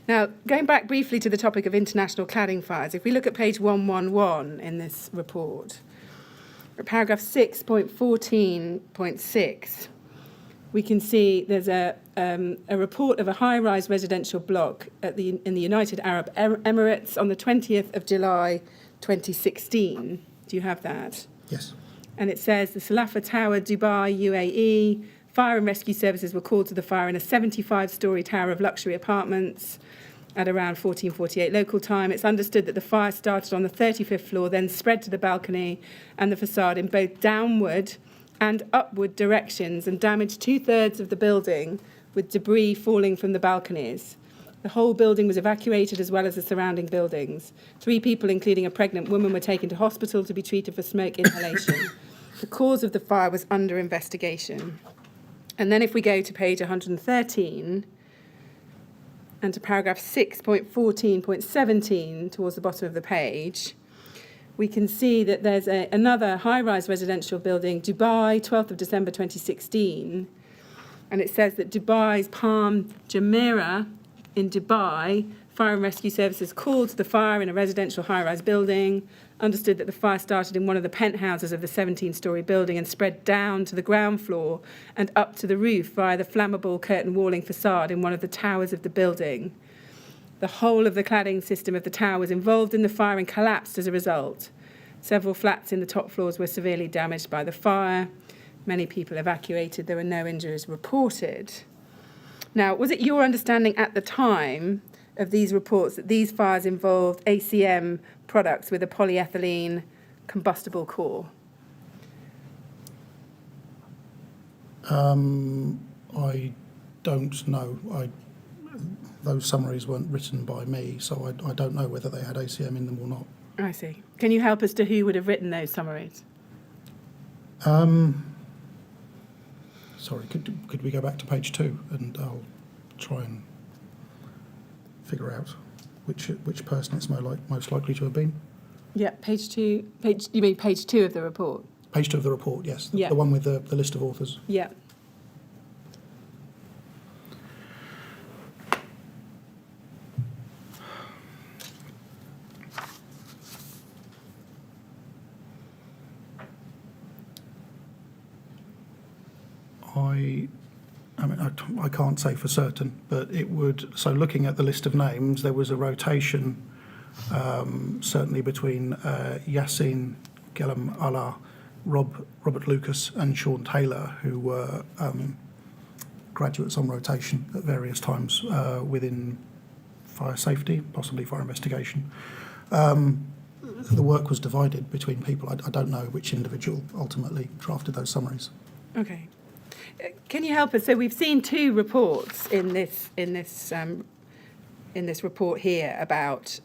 Now, going back briefly to the topic of international cladding fires, if we look at page 111 in this report, at paragraph 6.14.6, we can see there's a report of a high-rise residential block in the United Arab Emirates on the 20th of July 2016. Do you have that?
Yes.
And it says the Salafa Tower, Dubai, UAE, fire and rescue services were called to the fire in a 75-storey tower of luxury apartments at around 14:48 local time. It's understood that the fire started on the 35th floor, then spread to the balcony and the facade in both downward and upward directions and damaged 2/3 of the building with debris falling from the balconies. The whole building was evacuated as well as the surrounding buildings. 3 people, including a pregnant woman, were taken to hospital to be treated for smoke inhalation. The cause of the fire was under investigation. And then if we go to page 113 and to paragraph 6.14.17 towards the bottom of the page, we can see that there's another high-rise residential building, Dubai, 12th of December 2016. And it says that Dubai's Palm Jumeirah in Dubai, fire and rescue services called to the fire in a residential high-rise building, understood that the fire started in one of the penthouses of the 17-storey building and spread down to the ground floor and up to the roof via the flammable curtain walling facade in one of the towers of the building. The whole of the cladding system of the tower was involved in the fire and collapsed as a result. Several flats in the top floors were severely damaged by the fire. Many people evacuated. There were no injuries reported. Now, was it your understanding at the time of these reports that these fires involved ACM products with a polyethylene combustible core?
I don't know. Those summaries weren't written by me, so I don't know whether they had ACM in them or not.
I see. Can you help us to who would have written those summaries?
Sorry, could we go back to page 2 and I'll try and figure out which person it's most likely to have been?
Yeah, page 2. You mean page 2 of the report?
Page 2 of the report, yes. The
Yeah.
one with the list of authors.
Yeah.
I can't say for certain, but it would. So looking at the list of names, there was a rotation, certainly between Yassine Ghelem Allah, Robert Lucas, and Sean Taylor, who were graduates on rotation at various times within fire safety, possibly fire investigation. The work was divided between people. I don't know which individual ultimately drafted those summaries.
Okay. Can you help us? So we've seen two reports in this report here about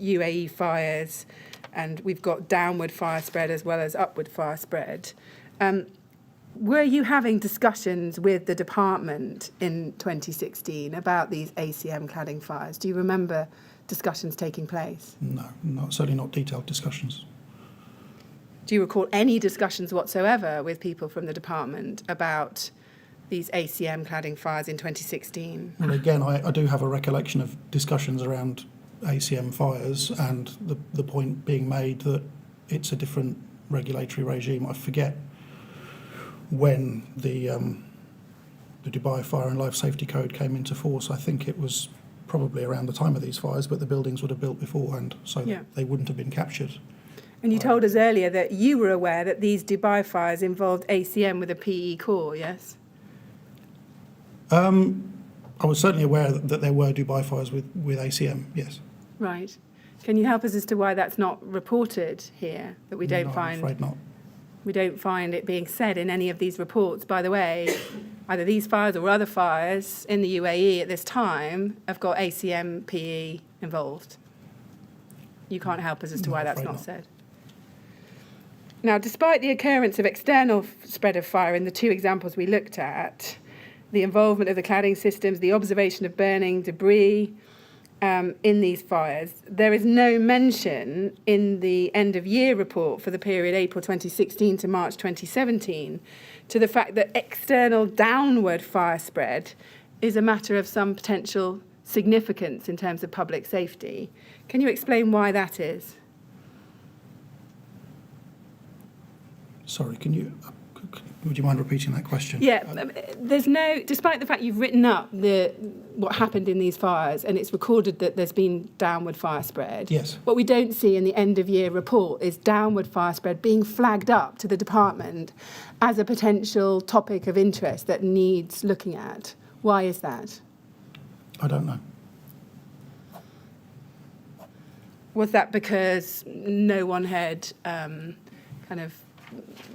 UAE fires, and we've got downward fire spread as well as upward fire spread. Were you having discussions with the department in 2016 about these ACM cladding fires? Do you remember discussions taking place?
No, certainly not detailed discussions.
Do you recall any discussions whatsoever with people from the department about these ACM cladding fires in 2016?
Well, again, I do have a recollection of discussions around ACM fires and the point being made that it's a different regulatory regime. I forget when the Dubai Fire and Life Safety Code came into force. I think it was probably around the time of these fires, but the buildings would have built beforehand, so they wouldn't have been captured.
And you told us earlier that you were aware that these Dubai fires involved ACM with a PE core, yes?
I was certainly aware that there were Dubai fires with ACM, yes.
Right. Can you help us as to why that's not reported here, that we don't find?
I'm afraid not.
We don't find it being said in any of these reports. By the way, either these fires or other fires in the UAE at this time have got ACM PE involved. You can't help us as to why that's not said. Now, despite the occurrence of external spread of fire in the two examples we looked at, the involvement of the cladding systems, the observation of burning debris in these fires, there is no mention in the end-of-year report for the period April 2016 to March 2017 to the fact that external downward fire spread is a matter of some potential significance in terms of public safety. Can you explain why that is?
Sorry, would you mind repeating that question?
Yeah, there's no, despite the fact you've written up what happened in these fires and it's recorded that there's been downward fire spread.
Yes.
What we don't see in the end of year report is downward fire spread being flagged up to the department as a potential topic of interest that needs looking at. Why is that?
I don't know.
Was that because no one had kind of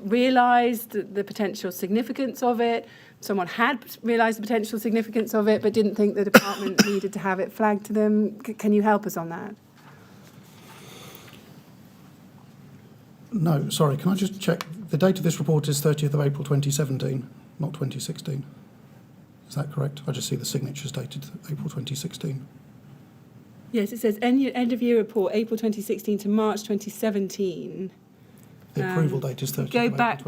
realised the potential significance of it? Someone had realised the potential significance of it but didn't think the department needed to have it flagged to them? Can you help us on that?
No, sorry, can I just check? The date of this report is 30th of April 2017, not 2016. Is that correct? I just see the signatures dated April 2016.
Yes, it says end of year report, April 2016 to March 2017.
The approval date is 30th of April 2016.
Go back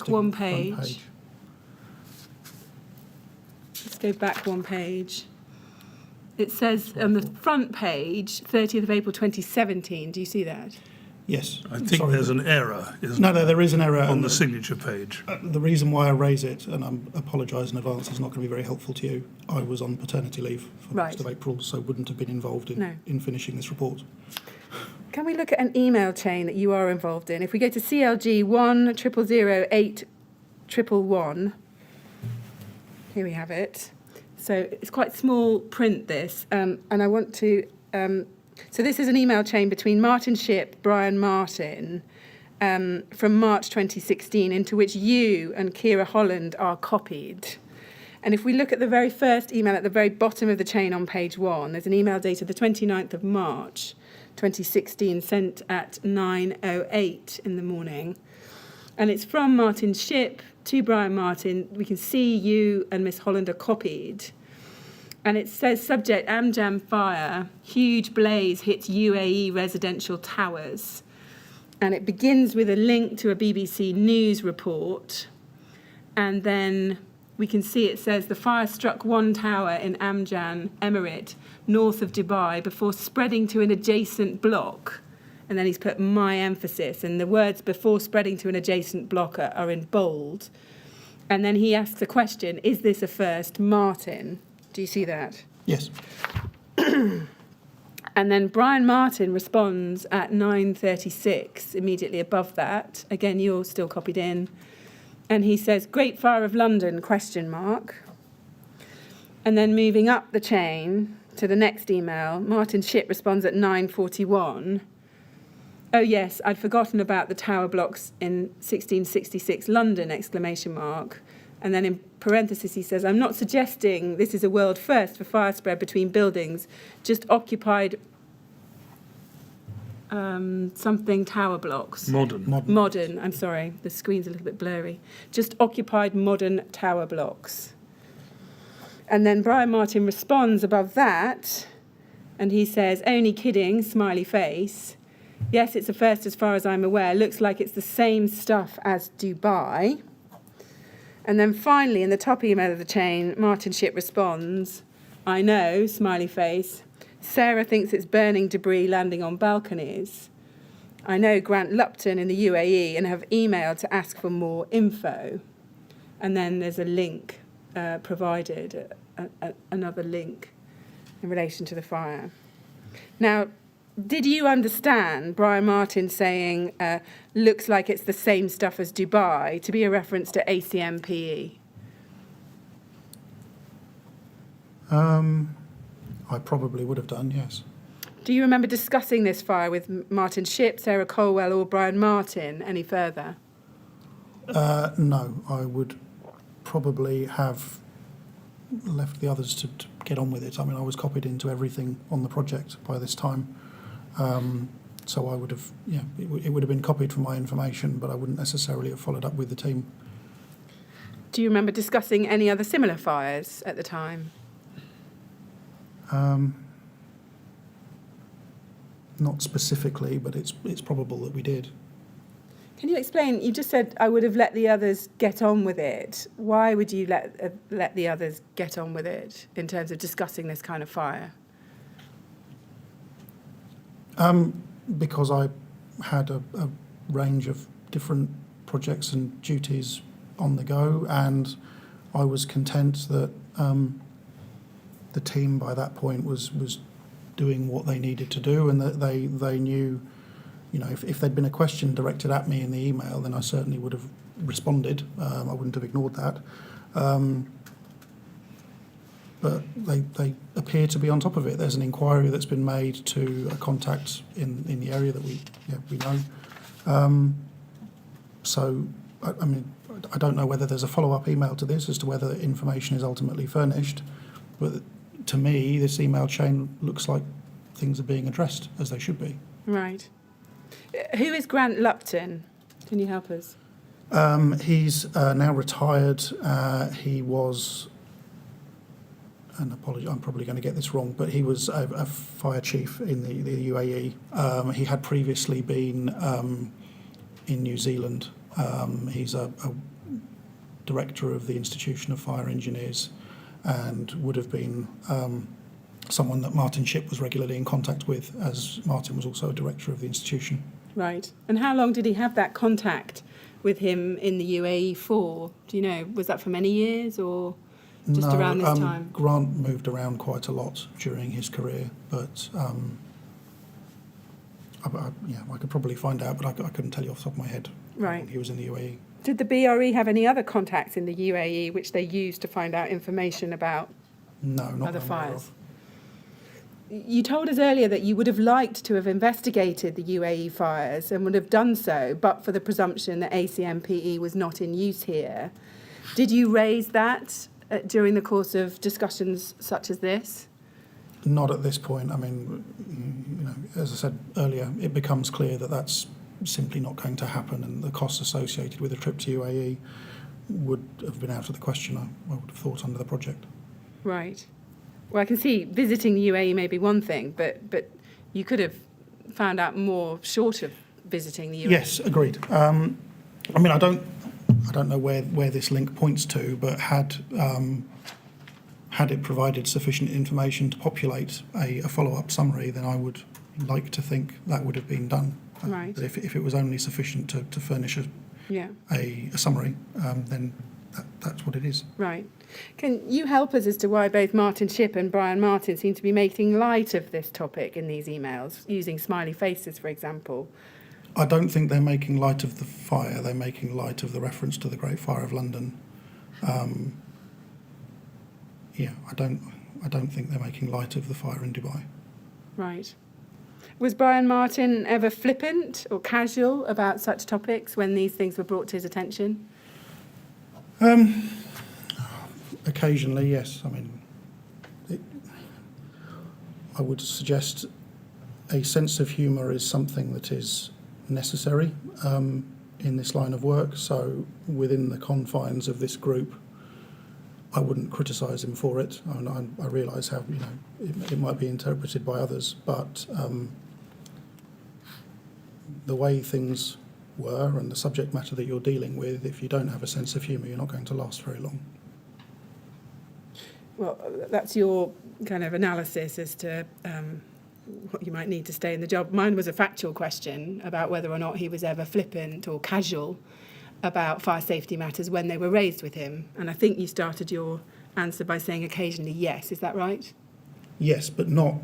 one page. Let's go back one page. It says on the front page, 30th of April 2017. Do you see that?
Yes.
I think there's an error, isn't
No, there is an error.
on the signature page.
The reason why I raise it, and I apologise in advance, it's not going to be very helpful to you. I was on paternity leave for most of April, so wouldn't have been involved in finishing this report.
Can we look at an email chain that you are involved in? If we go to CLG 1000811, here we have it. So it's quite small print, this, and I want to... so this is an email chain between Martin Shipp, Brian Martin, from March 2016, into which you and Kira Holland are copied. And if we look at the very first email at the very bottom of the chain on page 1, there's an email dated the 29th of March 2016, sent at 9:08 in the morning. And it's from Martin Shipp to Brian Martin. We can see you and Miss Holland are copied. And it says, subject, Amjam fire, huge blaze hits UAE residential towers. And it begins with a link to a BBC News report. And then we can see it says, the fire struck one tower in Amjan Emirate, north of Dubai, before spreading to an adjacent block. And then he's put my emphasis. And the words before spreading to an adjacent block are in bold. And then he asks a question, is this a first, Martin? Do you see that?
Yes.
And then Brian Martin responds at 9:36, immediately above that. Again, you're still copied in. And he says, Great Fire of London, question mark. And then moving up the chain to the next email, Martin Shipp responds at 9:41. Oh yes, I'd forgotten about the tower blocks in 1666 London, exclamation mark. And then in parentheses he says, I'm not suggesting this is a world first for fire spread between buildings, just occupied something tower blocks. Modern, I'm sorry, the screen's a little bit blurry. Just occupied modern tower blocks. And then Brian Martin responds above that, and he says, only kidding, smiley face. Yes, it's a first as far as I'm aware. Looks like it's the same stuff as Dubai. And then finally, in the top email of the chain, Martin Shipp responds, I know, smiley face. Sarah thinks it's burning debris landing on balconies. I know Grant Lupton in the UAE and have emailed to ask for more info. And then there's a link provided, another link in relation to the fire. Now, did you understand Brian Martin saying, looks like it's the same stuff as Dubai, to be a reference to Acmpe?
I probably would have done, yes.
Do you remember discussing this fire with Martin Shipp, Sarah Colwell or Brian Martin any further?
No, I would probably have left the others to get on with it. I mean, I was copied into everything on the project by this time. So I would have, it would have been copied from my information, but I wouldn't necessarily have followed up with the team.
Do you remember discussing any other similar fires at the time?
Not specifically, but it's probable that we did.
Can you explain? You just said I would have let the others get on with it. Why would you let the others get on with it in terms of discussing this kind of fire?
Because I had a range of different projects and duties on the go, and I was content that the team by that point was doing what they needed to do, and that they knew, if there'd been a question directed at me in the email, then I certainly would have responded. I wouldn't have ignored that. But they appear to be on top of it. There's an inquiry that's been made to a contact in the area that we know. So, I mean, I don't know whether there's a follow-up email to this as to whether information is ultimately furnished, but to me, this email chain looks like things are being addressed as they should be.
Right. Who is Grant Lupton? Can you help us?
He's now retired. He was, and apologies, I'm probably going to get this wrong, but he was a fire chief in the UAE. He had previously been in New Zealand. He's a director of the Institution of Fire Engineers, and would have been someone that Martin Shipp was regularly in contact with, as Martin was also a director of the institution.
Right. And how long did he have that contact with him in the UAE for? Do you know? Was that for many years or just around this time?
Grant moved around quite a lot during his career, but I could probably find out, but I couldn't tell you off the top of my head how long he was in the UAE.
Did the BRE have any other contacts in the UAE which they used to find out information about other fires? You told us earlier that you would have liked to have investigated the UAE fires and would have done so, but for the presumption that ACMPE was not in use here. Did you raise that during the course of discussions such as this?
Not at this point. I mean, as I said earlier, it becomes clear that that's simply not going to happen, and the costs associated with a trip to UAE would have been out of the question, I would have thought, under the project. Right.
Well, I can see visiting the UAE may be one thing, but you could have found out more short of visiting the UAE.
Yes, agreed. I mean, I don't know where this link points to, but had it provided sufficient information to populate a follow-up summary, then I would like to think that would have been done.
Right.
But if it was only sufficient to furnish a summary, then that's what it is.
Right. Can you help us as to why both Martin Shipp and Brian Martin seem to be making light of this topic in these emails, using smiley faces, for example?
I don't think they're making light of the fire. They're making light of the reference to the Great Fire of London. I don't think they're making light of the fire in Dubai.
Right. Was Brian Martin ever flippant or casual about such topics when these things were brought to his attention?
Occasionally, yes. I mean, I would suggest a sense of humour is something that is necessary in this line of work. So within the confines of this group, I wouldn't criticise him for it. I realise how it might be interpreted by others, but the way things were and the subject matter that you're dealing with, if you don't have a sense of humour, you're not going to last very long.
Well, that's your kind of analysis as to what you might need to stay in the job. Mine was a factual question about whether or not he was ever flippant or casual about fire safety matters when they were raised with him. And I think you started your answer by saying occasionally yes. Is that right?
Yes, but not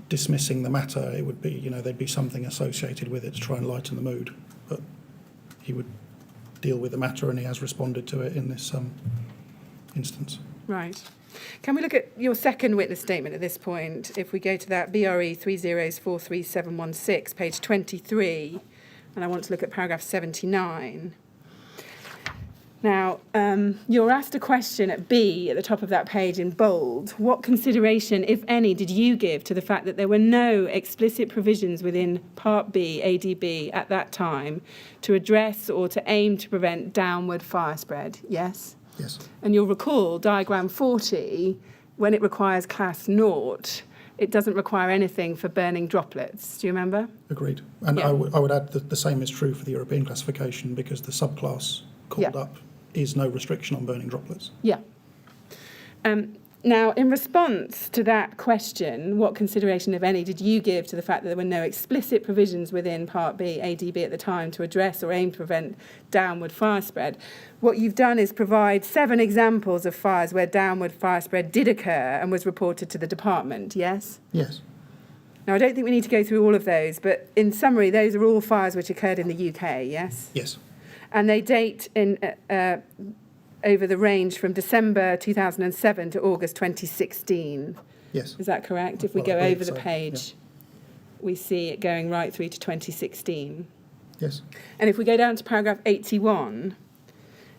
dismissing the matter. It would be, there'd be something associated with it to try and lighten the mood. But he would deal with the matter, and he has responded to it in this instance.
Right. Can we look at your second witness statement at this point? If we go to that BRE 3043716, page 23, and I want to look at paragraph 79. Now, you're asked a question at B at the top of that page in bold. What consideration, if any, did you give to the fact that there were no explicit provisions within Part B, ADB, at that time to address or to aim to prevent downward fire spread? Yes?
Yes.
And you'll recall diagram 40, when it requires class 0, it doesn't require anything for burning droplets. Do you remember?
Agreed. And
Yeah.
I would add that the same is true for the European classification, because the subclass called
Yeah.
up is no restriction on burning droplets.
Yeah. Now, in response to that question, what consideration, if any, did you give to the fact that there were no explicit provisions within Part B, ADB at the time to address or aim to prevent downward fire spread? What you've done is provide 7 examples of fires where downward fire spread did occur and was reported to the department, yes?
Yes.
Now, I don't think we need to go through all of those, but in summary, those are all fires which occurred in the UK, yes?
Yes.
And they date in over the range from December 2007 to August 2016.
Yes.
Is that correct? If we
Well, I
go
believe
over the
so,
page, we see it going right through to 2016.
Yes.
And if we go down to paragraph 81,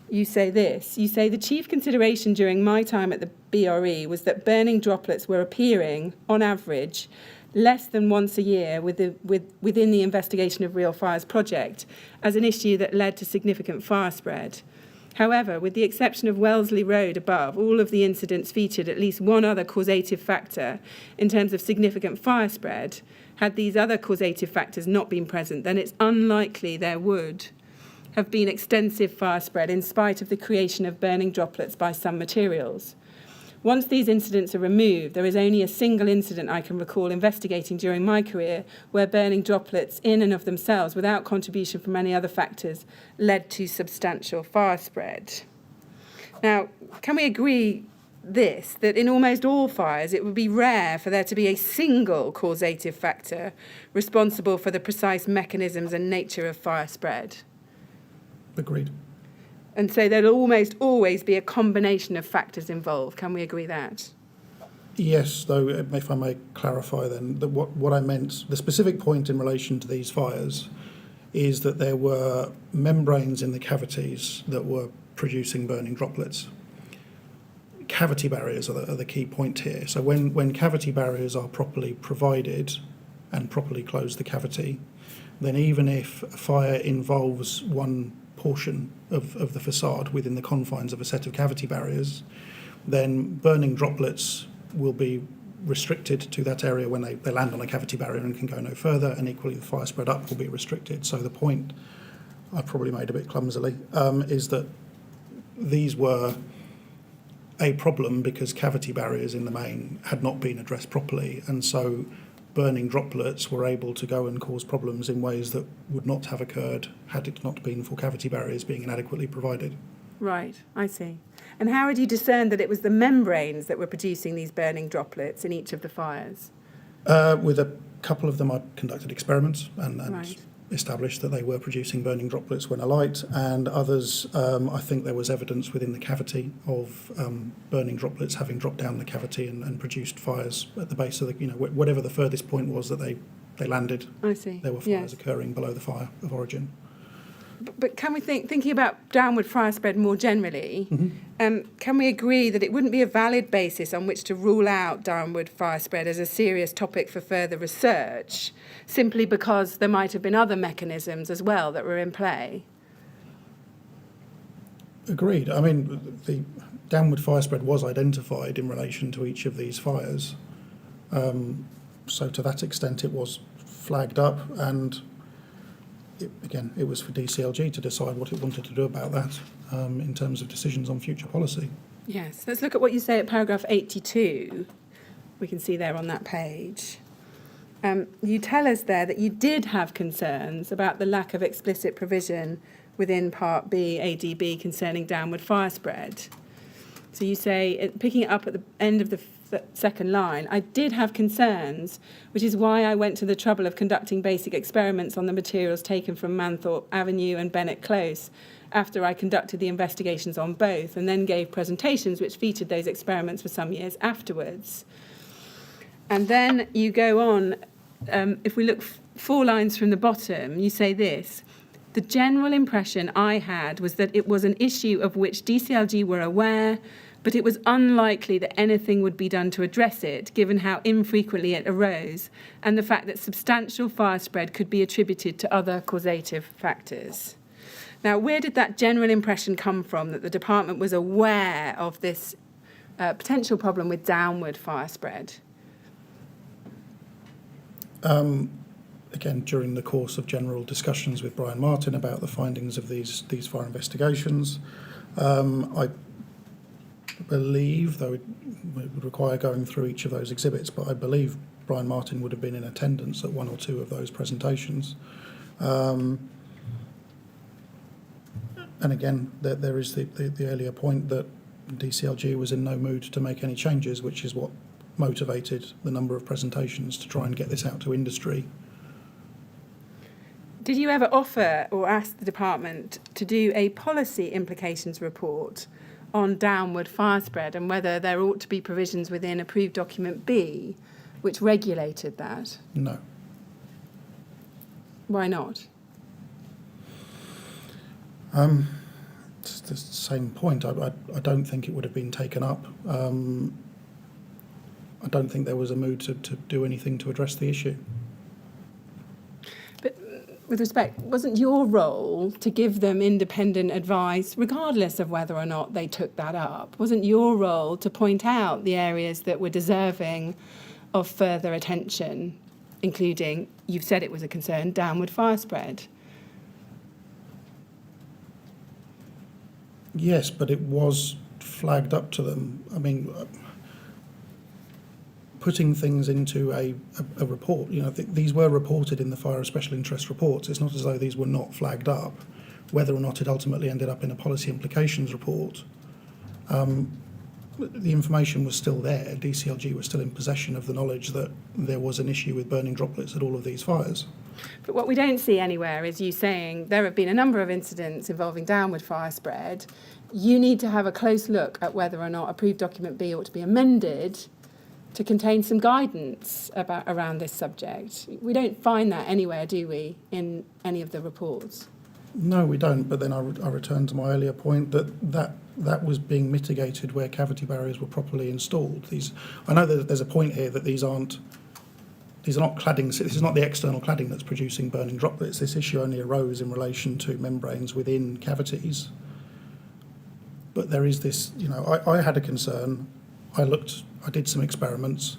you say this. You say the chief consideration during my time at the BRE was that burning droplets were appearing, on average, less than once a year within the Investigation of Real Fires project as an issue that led to significant fire spread. However, with the exception of Wellesley Road above, all of the incidents featured at least one other causative factor in terms of significant fire spread. Had these other causative factors not been present, then it's unlikely there would have been extensive fire spread in spite of the creation of burning droplets by some materials. Once these incidents are removed, there is only a single incident I can recall investigating during my career where burning droplets in and of themselves, without contribution from any other factors, led to substantial fire spread. Now, can we agree that in almost all fires it would be rare for there to be a single causative factor responsible for the precise mechanisms and nature of fire spread?
Agreed.
And so there'll almost always be a combination of factors involved. Can we agree that?
Yes, though, if I may clarify then, that what I meant, the specific point in relation to these fires is that there were membranes in the cavities that were producing burning droplets. Cavity barriers are the key point here. So when cavity barriers are properly provided and properly close the cavity, then even if a fire involves one portion of the facade within the confines of a set of cavity barriers, then burning droplets will be restricted to that area when they land on a cavity barrier and can go no further, and equally the fire spread up will be restricted. So the point I probably made a bit clumsily is that these were a problem because cavity barriers in the main had not been addressed properly, and so burning droplets were able to go and cause problems in ways that would not have occurred had it not been for cavity barriers being inadequately provided.
Right, I see. And how had you discerned that it was the membranes that were producing these burning droplets in each of the fires?
With a couple of them, I conducted experiments and
Right.
established that they were producing burning droplets when alight, and others, I think there was evidence within the cavity of burning droplets having dropped down the cavity and produced fires at the base of the, whatever the furthest point was that they landed.
I see.
There were fires
Yes.
occurring below the fire of origin.
But can we thinking about downward fire spread more generally, can we agree that it wouldn't be a valid basis on which to rule out downward fire spread as a serious topic for further research, simply because there might have been other mechanisms as well that were in play?
Agreed. I mean, the downward fire spread was identified in relation to each of these fires. So to that extent, it was flagged up, and it was for DCLG to decide what it wanted to do about that in terms of decisions on future policy.
Yes. Let's look at what you say at paragraph 82. We can see there on that page. You tell us there that you did have concerns about the lack of explicit provision within Part B ADB concerning downward fire spread. So you say, picking it up at the end of the second line, I did have concerns, which is why I went to the trouble of conducting basic experiments on the materials taken from Manthorpe Avenue and Bennett Close after I conducted the investigations on both, and then gave presentations which featured those experiments for some years afterwards. And then you go on, if we look 4 lines from the bottom, you say this: the general impression I had was that it was an issue of which DCLG were aware, but it was unlikely that anything would be done to address it, given how infrequently it arose, and the fact that substantial fire spread could be attributed to other causative factors. Now, where did that general impression come from, that the department was aware of this potential problem with downward fire spread?
Again, during the course of general discussions with Brian Martin about the findings of these fire investigations, I believe, though it would require going through each of those exhibits, but I believe Brian Martin would have been in attendance at 1 or 2 of those presentations. And again, there is the earlier point that DCLG was in no mood to make any changes, which is what motivated the number of presentations to try and get this out to industry.
Did you ever offer or ask the department to do a policy implications report on downward fire spread and whether there ought to be provisions within approved document B which regulated that?
No.
Why not?
It's the same point. I don't think it would have been taken up. I don't think there was a mood to do anything to address the issue.
But with respect, wasn't your role to give them independent advice, regardless of whether or not they took that up? Wasn't your role to point out the areas that were deserving of further attention, including, you've said it was a concern, downward fire spread?
Yes, but it was flagged up to them. I mean, putting things into a report, these were reported in the fire of special interest reports. It's not as though these were not flagged up. Whether or not it ultimately ended up in a policy implications report, the information was still there. DCLG was still in possession of the knowledge that there was an issue with burning droplets at all of these fires.
But what we don't see anywhere is you saying there have been a number of incidents involving downward fire spread. You need to have a close look at whether or not approved document B ought to be amended to contain some guidance around this subject. We don't find that anywhere, do we, in any of the reports?
No, we don't. But then I return to my earlier point that was being mitigated where cavity barriers were properly installed. I know that there's a point here that these are not cladding. This is not the external cladding that's producing burning droplets. This issue only arose in relation to membranes within cavities. But there is this, I had a concern. I did some experiments.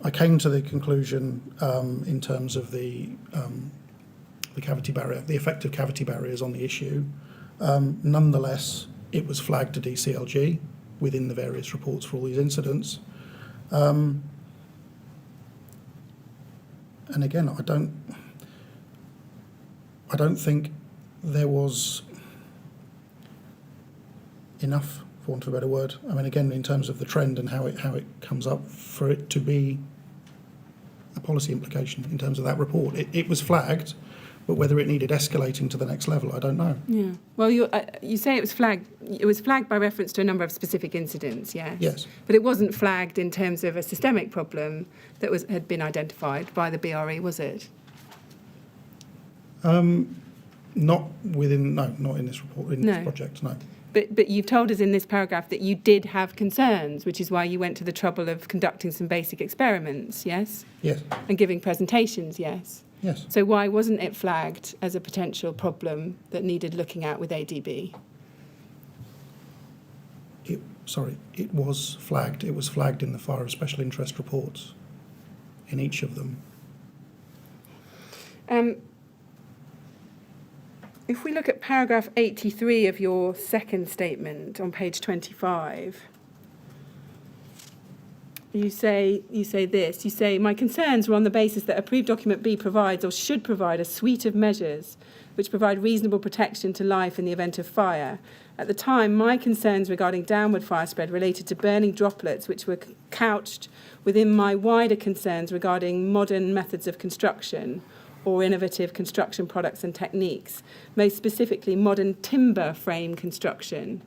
I came to the conclusion in terms of the cavity barrier, the effect of cavity barriers on the issue. Nonetheless, it was flagged to DCLG within the various reports for all these incidents. And again, I don't think there was enough, for want of a better word. I mean, again, in terms of the trend and how it comes up, for it to be a policy implication in terms of that report. It was flagged, but whether it needed escalating to the next level, I don't know.
Yeah. Well, you say it was flagged. It was flagged by reference to a number of specific incidents, yes?
Yes.
But it wasn't flagged in terms of a systemic problem that had been identified by the BRE, was it?
Not in this report, in this project, no.
But you've told us in this paragraph that you did have concerns, which is why you went to the trouble of conducting some basic experiments, yes?
Yes.
And giving presentations, yes?
Yes.
So why wasn't it flagged as a potential problem that needed looking at with ADB?
It was flagged. It was flagged in the fire of special interest reports, in each of them.
If we look at paragraph 83 of your second statement on page 25, you say this. You say, my concerns were on the basis that approved document B provides or should provide a suite of measures which provide reasonable protection to life in the event of fire. At the time, my concerns regarding downward fire spread related to burning droplets, which were couched within my wider concerns regarding modern methods of construction or innovative construction products and techniques, most specifically modern timber frame construction.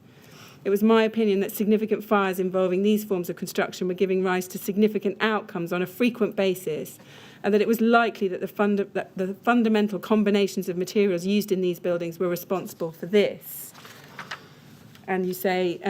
It was my opinion that significant fires involving these forms of construction were giving rise to significant outcomes on a frequent basis, and that it was likely that the fundamental combinations of materials used in these buildings were responsible for this. And you say,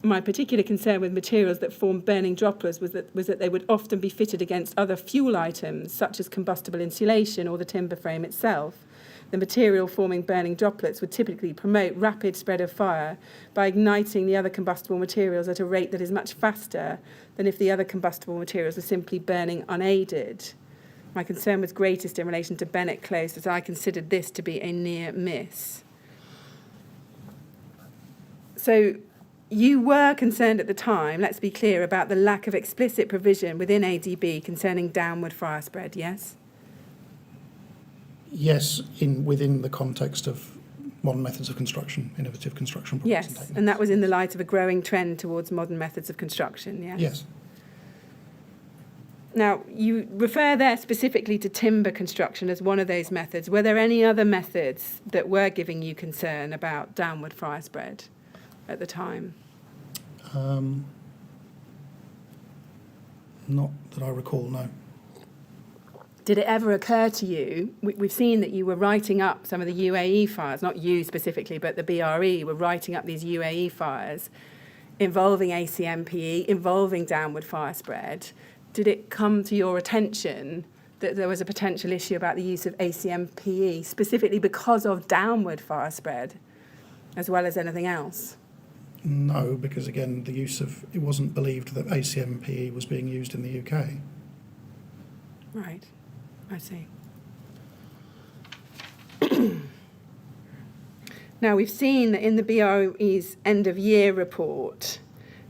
my particular concern with materials that form burning droplets was that they would often be fitted against other fuel items, such as combustible insulation or the timber frame itself. The material forming burning droplets would typically promote rapid spread of fire by igniting the other combustible materials at a rate that is much faster than if the other combustible materials were simply burning unaided. My concern was greatest in relation to Bennett Close, as I considered this to be a near miss. So you were concerned at the time, let's be clear, about the lack of explicit provision within ADB concerning downward fire spread, yes?
Yes, within the context of modern methods of construction, innovative construction products and
Yes,
techniques.
and that was in the light of a growing trend towards modern methods of construction, yes?
Yes.
Now, you refer there specifically to timber construction as one of those methods. Were there any other methods that were giving you concern about downward fire spread at the time?
Not that I recall, no.
Did it ever occur to you, we've seen that you were writing up some of the UAE fires, not you specifically, but the BRE were writing up these UAE fires involving Acmpe, involving downward fire spread. Did it come to your attention that there was a potential issue about the use of Acmpe, specifically because of downward fire spread, as well as anything else?
No, because again, it wasn't believed that Acmpe was being used in the UK.
Right, I see. Now, we've seen that in the BRE's end-of-year report,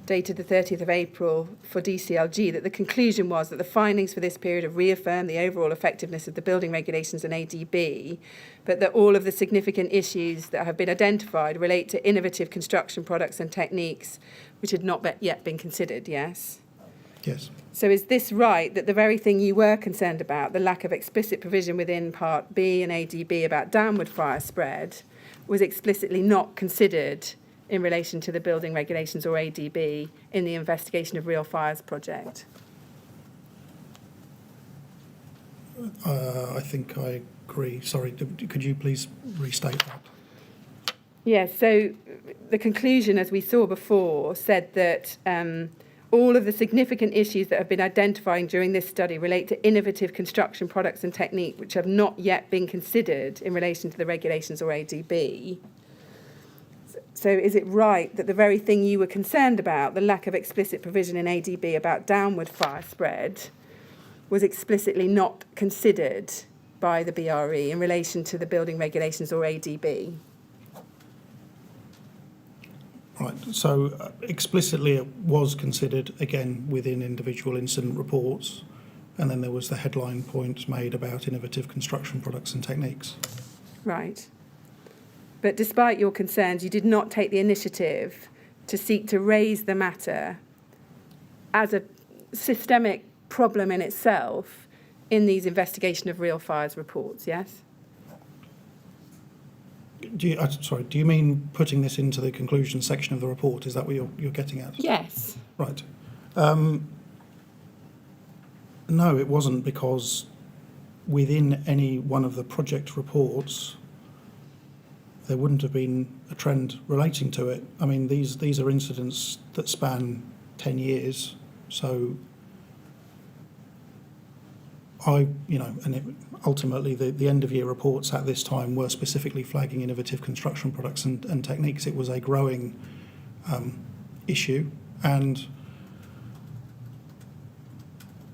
dated the 30th of April for DCLG, that the conclusion was that the findings for this period have reaffirmed the overall effectiveness of the building regulations and ADB, but that all of the significant issues that have been identified relate to innovative construction products and techniques which had not yet been considered, yes?
Yes.
So is this right, that the very thing you were concerned about, the lack of explicit provision within Part B and ADB about downward fire spread, was explicitly not considered in relation to the building regulations or ADB in the investigation of real fires project?
I think I agree. Sorry, could you please restate that?
Yes, so the conclusion, as we saw before, said that all of the significant issues that have been identified during this study relate to innovative construction products and technique which have not yet been considered in relation to the regulations or ADB. So is it right that the very thing you were concerned about, the lack of explicit provision in ADB about downward fire spread, was explicitly not considered by the BRE in relation to the building regulations or ADB?
Right, so explicitly it was considered, again, within individual incident reports, and then there was the headline points made about innovative construction products and techniques.
Right. but despite your concerns, you did not take the initiative to seek to raise the matter as a systemic problem in itself in these investigation of real fires reports, yes?
Do you mean putting this into the conclusion section of the report? Is that what you're getting at?
Yes.
Right. No, it wasn't, because within any one of the project reports, there wouldn't have been a trend relating to it. I mean, these are incidents that span 10 years, so ultimately the end of year reports at this time were specifically flagging innovative construction products and techniques. It was a growing issue, and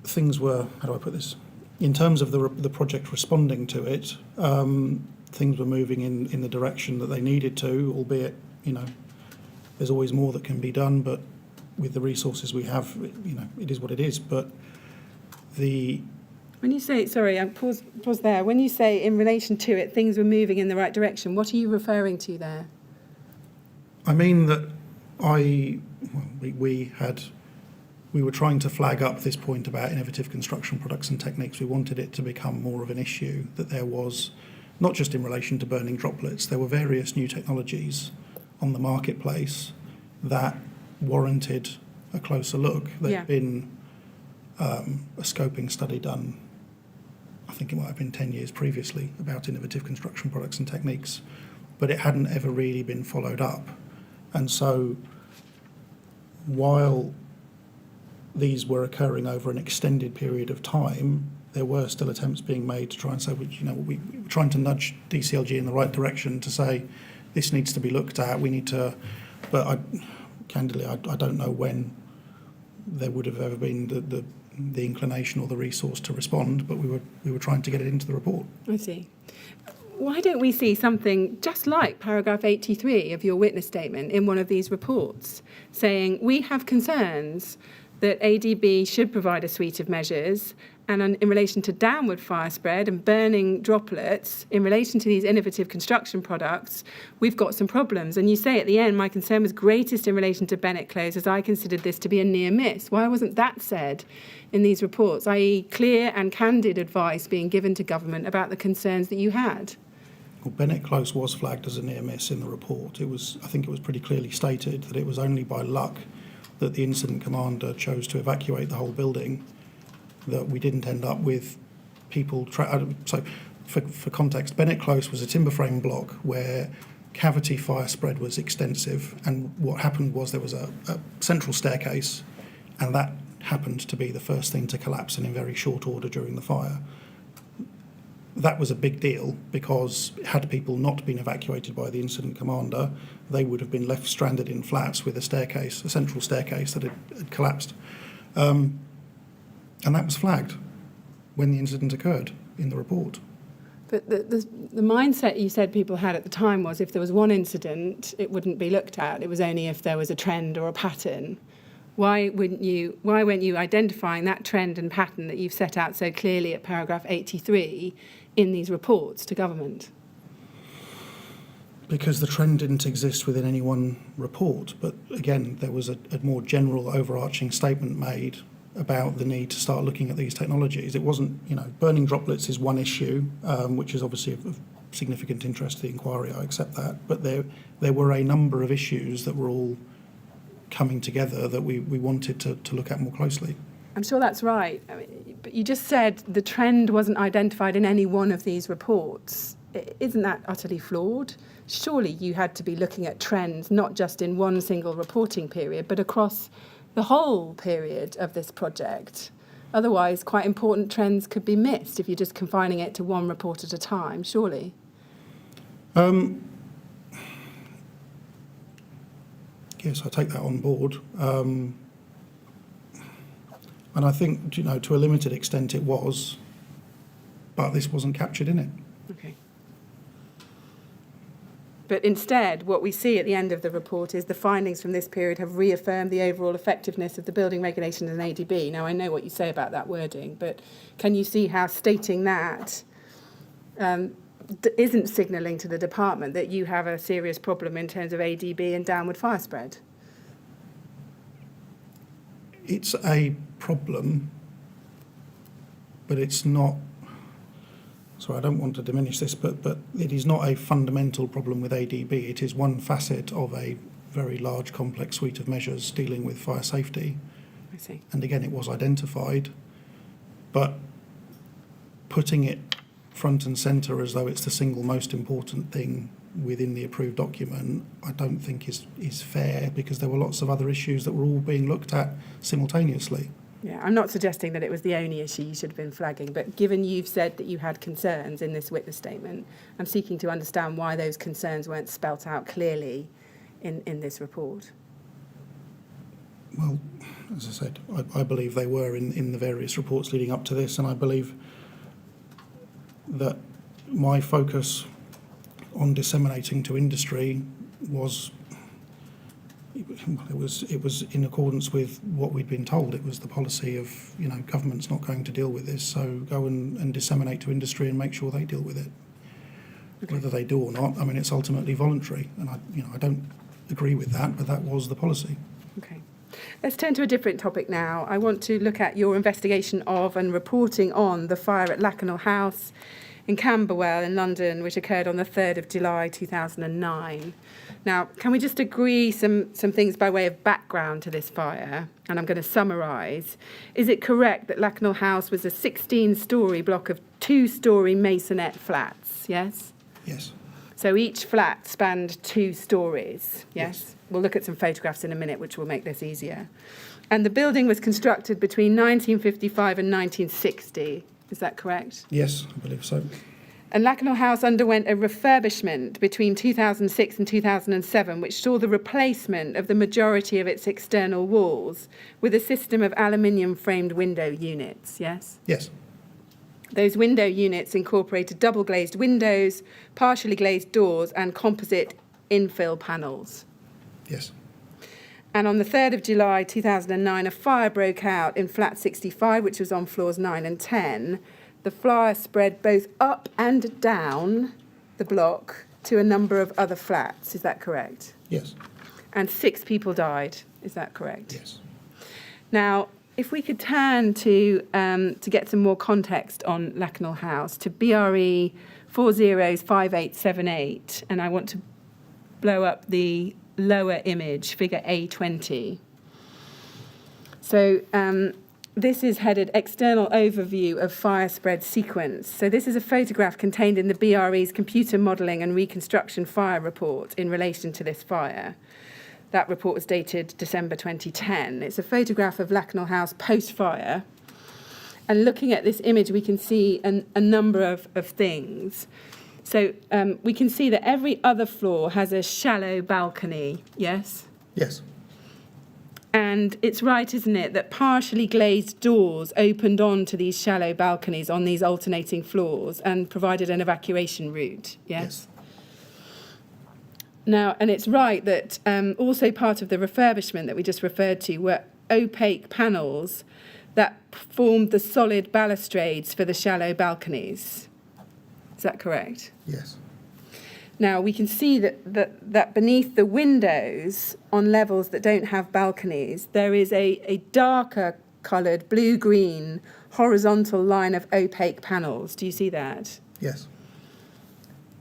things were, how do I put this? In terms of the project responding to it, things were moving in the direction that they needed to, albeit, there's always more that can be done, but with the resources we have, it is what it is. But
when you say, sorry, I pause there. When you say in relation to it, things were moving in the right direction, what are you referring to there?
I mean that we were trying to flag up this point about innovative construction products and techniques. We wanted it to become more of an issue, that there was, not just in relation to burning droplets, there were various new technologies on the marketplace that warranted a closer look. There'd been a scoping study done, I think it might have been 10 years previously, about innovative construction products and techniques, but it hadn't ever really been followed up. And so while these were occurring over an extended period of time, there were still attempts being made to try and say, we were trying to nudge DCLG in the right direction to say, this needs to be looked at, we need to, but candidly, I don't know when there would have ever been the inclination or the resource to respond, but we were trying to get it into the report.
I see. Why don't we see something just like paragraph 83 of your witness statement in one of these reports, saying we have concerns that ADB should provide a suite of measures, and in relation to downward fire spread and burning droplets, in relation to these innovative construction products, we've got some problems. And you say at the end, my concern was greatest in relation to Bennett Close, as I considered this to be a near miss. Why wasn't that said in these reports, i.e. clear and candid advice being given to government about the concerns that you had?
Well, Bennett Close was flagged as a near miss in the report. I think it was pretty clearly stated that it was only by luck that the incident commander chose to evacuate the whole building, that we didn't end up with people... So, for context, Bennett Close was a timber frame block where cavity fire spread was extensive, and what happened was there was a central staircase, and that happened to be the first thing to collapse, and in very short order during the fire. That was a big deal, because had people not been evacuated by the incident commander, they would have been left stranded in flats with a central staircase that had collapsed. And that was flagged when the incident occurred in the report.
But the mindset you said people had at the time was if there was one incident, it wouldn't be looked at. It was only if there was a trend or a pattern. Why weren't you identifying that trend and pattern that you've set out so clearly at paragraph 83 in these reports to government?
Because the trend didn't exist within any one report. But again, there was a more general overarching statement made about the need to start looking at these technologies. It wasn't, burning droplets is one issue, which is obviously of significant interest to the inquiry, I accept that. But there were a number of issues that were all coming together that we wanted to look at more closely.
I'm sure that's right. But you just said the trend wasn't identified in any one of these reports. Isn't that utterly flawed? Surely you had to be looking at trends, not just in one single reporting period, but across the whole period of this project. Otherwise, quite important trends could be missed if you're just confining it to one report at a time, surely.
Yes, I take that on board. And I think, to a limited extent it was, but this wasn't captured in it.
Okay. But instead, what we see at the end of the report is the findings from this period have reaffirmed the overall effectiveness of the building regulations and ADB. Now, I know what you say about that wording, but can you see how stating that isn't signalling to the department that you have a serious problem in terms of ADB and downward fire spread?
It's a problem, but it's not. Sorry, I don't want to diminish this, but it is not a fundamental problem with ADB. It is one facet of a very large, complex suite of measures dealing with fire safety.
I see.
And again, it was identified, but putting it front and centre as though it's the single most important thing within the approved document, I don't think is fair, because there were lots of other issues that were all being looked at simultaneously.
Yeah, I'm not suggesting that it was the only issue you should have been flagging, but given you've said that you had concerns in this witness statement, I'm seeking to understand why those concerns weren't spelt out clearly in this report.
Well, as I said, I believe they were in the various reports leading up to this, and I believe that my focus on disseminating to industry was it was in accordance with what we'd been told. It was the policy of, government's not going to deal with this, so go and disseminate to industry and make sure they deal with it. Okay. Whether they do or not, I mean, it's ultimately voluntary, and I don't agree with that, but that was the policy.
Okay. Let's turn to a different topic now. I want to look at your investigation of and reporting on the fire at Lakanal House in Camberwell in London, which occurred on the 3rd of July 2009. Now, can we just agree some things by way of background to this fire? And I'm going to summarise. Is it correct that Lakanal House was a 16-storey block of 2-storey masonette flats, yes?
Yes.
So each flat spanned 2 storeys, yes? We'll look at some photographs in a minute, which will make this easier. And the building was constructed between 1955 and 1960. Is that correct?
Yes, I believe so.
And Lakanal House underwent a refurbishment between 2006 and 2007, which saw the replacement of the majority of its external walls with a system of aluminium-framed window units, yes?
Yes.
Those window units incorporated double-glazed windows, partially glazed doors, and composite infill panels.
Yes.
And on the 3rd of July 2009, a fire broke out in flat 65, which was on floors 9 and 10. The fire spread both up and down the block to a number of other flats. Is that correct?
Yes.
And 6 people died. Is that correct?
Yes.
Now, if we could turn to get some more context on Lakanal House, to BRE 405878, and I want to blow up the lower image, figure A20. So this is headed External Overview of Fire Spread Sequence. So this is a photograph contained in the BRE's Computer Modelling and Reconstruction Fire Report in relation to this fire. That report was dated December 2010. It's a photograph of Lakanal House post-fire. And looking at this image, we can see a number of things. So we can see that every other floor has a shallow balcony, yes?
Yes.
And it's right, isn't it, that partially glazed doors opened onto these shallow balconies on these alternating floors and provided an evacuation route, yes? Now, and it's right that also part of the refurbishment that we just referred to were opaque panels that formed the solid balustrades for the shallow balconies. Is that correct?
Yes.
Now, we can see that beneath the windows, on levels that don't have balconies, there is a darker coloured blue-green horizontal line of opaque panels. Do you see that?
Yes.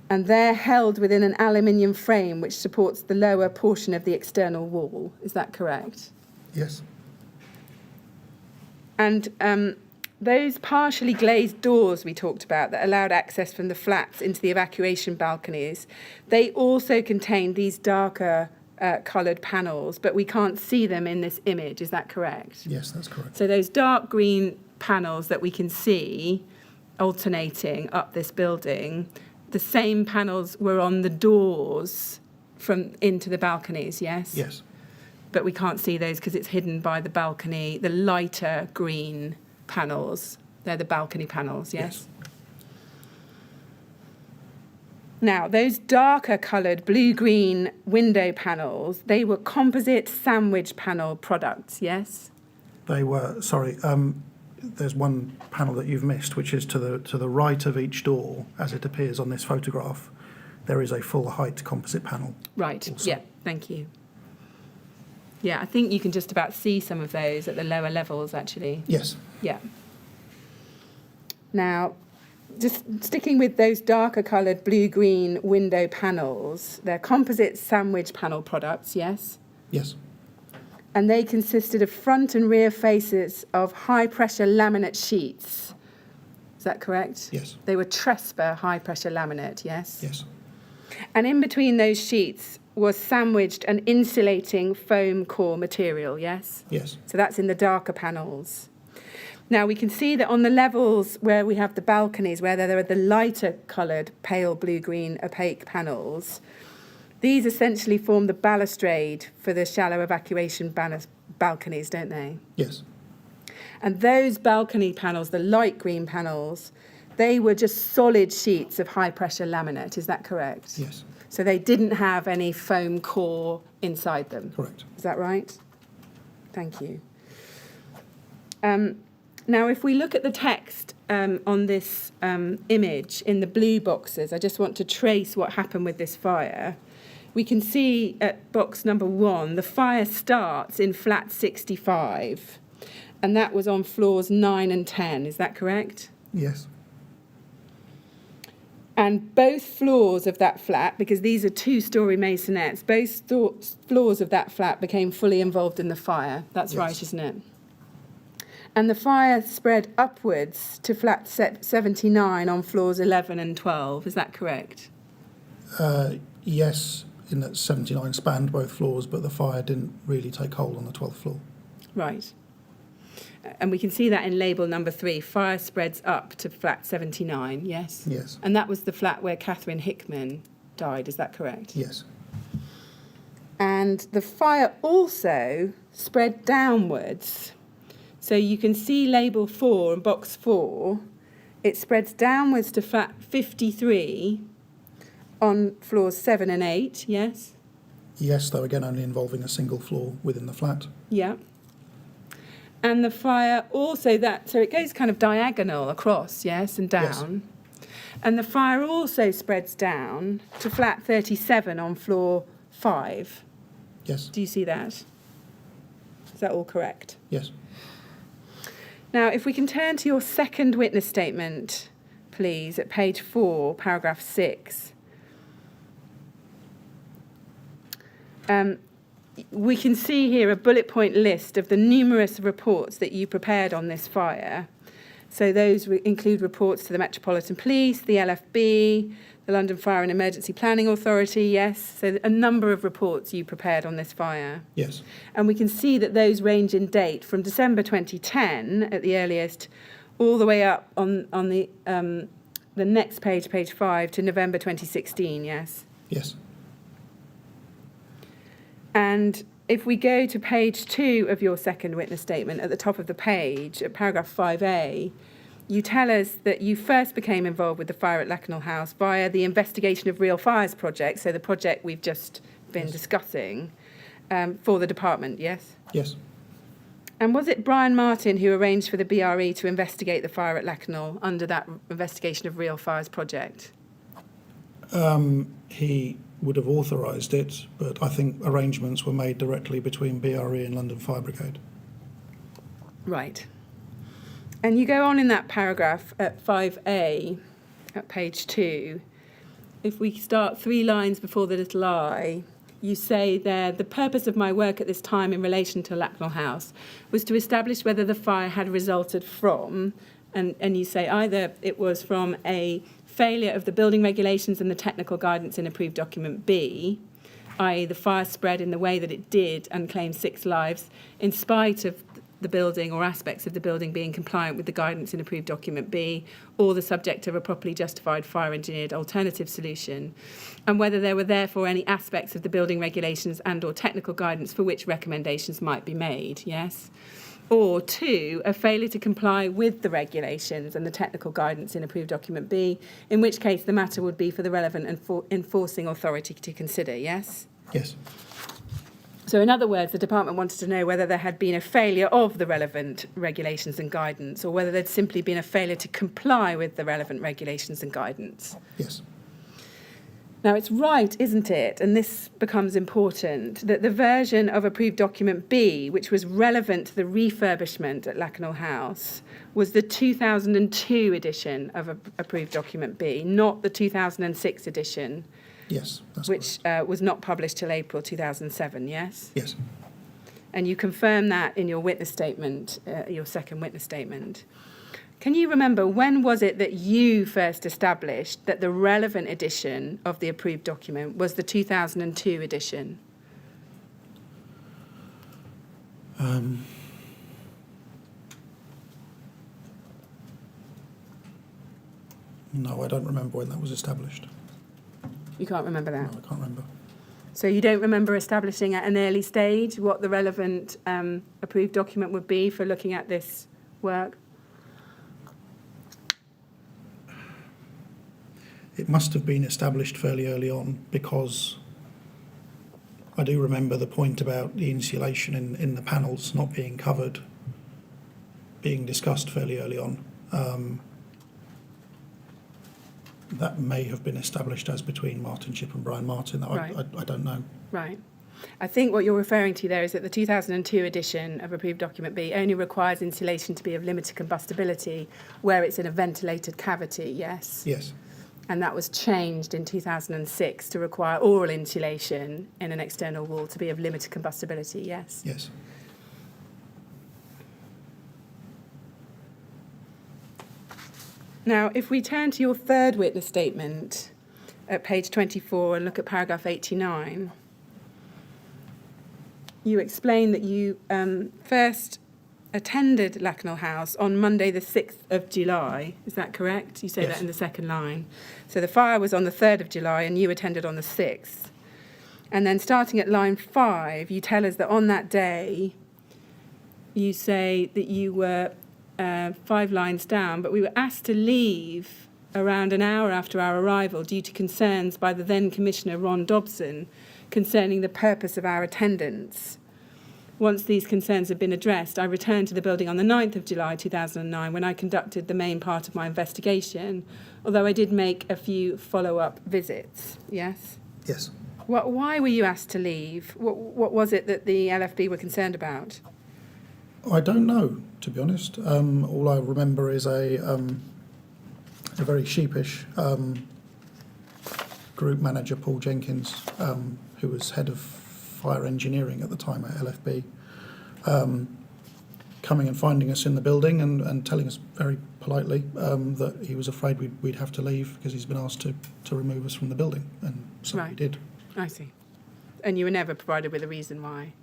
And they're held within an aluminium frame which supports the lower portion of the external wall. Is that correct?
Yes.
And those partially glazed doors we talked about that allowed access from the flats into the evacuation balconies, they also contain these darker coloured panels, but we can't see them in this image. Is that correct?
Yes, that's correct.
So those dark green panels that we can see alternating up this building, the same panels were on the doors from into the balconies, yes?
Yes.
But we can't see those because it's hidden by the balcony, the lighter green panels. They're the balcony panels, yes? Now, those darker coloured blue-green window panels, they were composite sandwich panel products, yes?
They were, there's one panel that you've missed, which is to the right of each door, as it appears on this photograph. There is a full height composite panel.
Right,
Also.
yeah, thank you. Yeah, I think you can just about see some of those at the lower levels, actually.
Yes.
Yeah. Now, just sticking with those darker coloured blue-green window panels, they're composite sandwich panel products, yes?
Yes.
And they consisted of front and rear faces of high-pressure laminate sheets. Is that correct?
Yes.
They were Trespa high-pressure laminate, yes?
Yes.
And in between those sheets was sandwiched an insulating foam core material, yes?
Yes.
So that's in the darker panels. Now we can see that on the levels where we have the balconies, where there are the lighter coloured pale blue-green opaque panels, these essentially form the balustrade for the shallow evacuation balconies, don't they?
Yes.
And those balcony panels, the light green panels, they were just solid sheets of high-pressure laminate, is that correct?
Yes.
So they didn't have any foam core inside them?
Correct.
Is that right? Thank you. Now, if we look at the text on this image in the blue boxes, I just want to trace what happened with this fire. We can see at box number 1, the fire starts in flat 65, and that was on floors 9 and 10. Is that correct?
Yes.
And both floors of that flat, because these are 2-storey masonettes, both floors of that flat became fully involved in the fire. That's
Yes.
right, isn't it? And the fire spread upwards to flat 79 on floors 11 and 12. Is that correct?
Yes, in that 79 spanned both floors, but the fire didn't really take hold on the 12th floor.
Right. And we can see that in label number 3, fire spreads up to flat 79, yes?
Yes.
And that was the flat where Catherine Hickman died, is that correct?
Yes.
And the fire also spread downwards. So you can see label 4 and box 4, it spreads downwards to flat 53 on floors 7 and 8, yes?
Yes, though again only involving a single floor within the flat.
Yeah. And the fire also so it goes kind of diagonal across, yes, and down. Yes. And the fire also spreads down to flat 37 on floor 5.
Yes.
Do you see that? Is that all correct?
Yes.
Now, if we can turn to your second witness statement, please, at page 4, paragraph 6. We can see here a bullet point list of the numerous reports that you prepared on this fire. So those include reports to the Metropolitan Police, the LFB, the London Fire and Emergency Planning Authority, yes. So a number of reports you prepared on this fire.
Yes.
And we can see that those range in date from December 2010 at the earliest, all the way up on the next page, page 5, to November 2016, yes?
Yes.
And if we go to page 2 of your second witness statement, at the top of the page, at paragraph 5A, you tell us that you first became involved with the fire at Lakenhall House via the Investigation of Real Fires project, so the project we've just been discussing, for the department, yes?
Yes.
And was it Brian Martin who arranged for the BRE to investigate the fire at Lakenhall under that Investigation of Real Fires project?
He would have authorised it, but I think arrangements were made directly between BRE and London Fire Brigade.
Right. And you go on in that paragraph at 5A, at page 2. If we start 3 lines before the little I, you say there, the purpose of my work at this time in relation to Lakenhall House was to establish whether the fire had resulted from, and you say either it was from a failure of the building regulations and the technical guidance in approved document B, i.e. the fire spread in the way that it did and claimed 6 lives, in spite of the building or aspects of the building being compliant with the guidance in approved document B, or the subject of a properly justified fire engineered alternative solution, and whether there were therefore any aspects of the building regulations and or technical guidance for which recommendations might be made, yes? Or 2, a failure to comply with the regulations and the technical guidance in approved document B, in which case the matter would be for the relevant enforcing authority to consider, yes?
Yes.
So in other words, the department wanted to know whether there had been a failure of the relevant regulations and guidance, or whether there'd simply been a failure to comply with the relevant regulations and guidance.
Yes.
Now, it's right, isn't it, and this becomes important, that the version of approved document B, which was relevant to the refurbishment at Lakanal House, was the 2002 edition of approved document B, not the 2006 edition,
Yes, that's
which was not published till April 2007, yes?
yes.
And you confirm that in your witness statement, your second witness statement. Can you remember when was it that you first established that the relevant edition of the approved document was the 2002 edition?
No, I don't remember when that was established.
You can't remember that?
No, I can't remember.
So you don't remember establishing at an early stage what the relevant approved document would be for looking at this work?
It must have been established fairly early on, because I do remember the point about the insulation in the panels not being covered being discussed fairly early on. That may have been established as between Martin Shipp and Brian Martin.
Right.
I don't know.
Right. I think what you're referring to there is that the 2002 edition of approved document B only requires insulation to be of limited combustibility where it's in a ventilated cavity, yes?
Yes.
And that was changed in 2006 to require oral insulation in an external wall to be of limited combustibility, yes?
Yes.
Now, if we turn to your third witness statement at page 24 and look at paragraph 89, you explain that you first attended Lakanal House on Monday the 6th of July. Is that correct? You say
Yes.
that in the second line. So the fire was on the 3rd of July and you attended on the 6th. And then starting at line 5, you tell us that on that day, you say that you were 5 lines down, but we were asked to leave around an hour after our arrival due to concerns by the then Commissioner Ron Dobson concerning the purpose of our attendance. Once these concerns had been addressed, I returned to the building on the 9th of July 2009 when I conducted the main part of my investigation, although I did make a few follow-up visits. Yes?
Yes.
Why were you asked to leave? What was it that the LFB were concerned about?
I don't know, to be honest. All I remember is a very sheepish group manager, Paul Jenkins, who was head of fire engineering at the time at LFB, coming and finding us in the building and telling us very politely that he was afraid we'd have to leave because he's been asked to remove us from the building, and so we
Right.
did.
I see. And you were never provided with a reason why?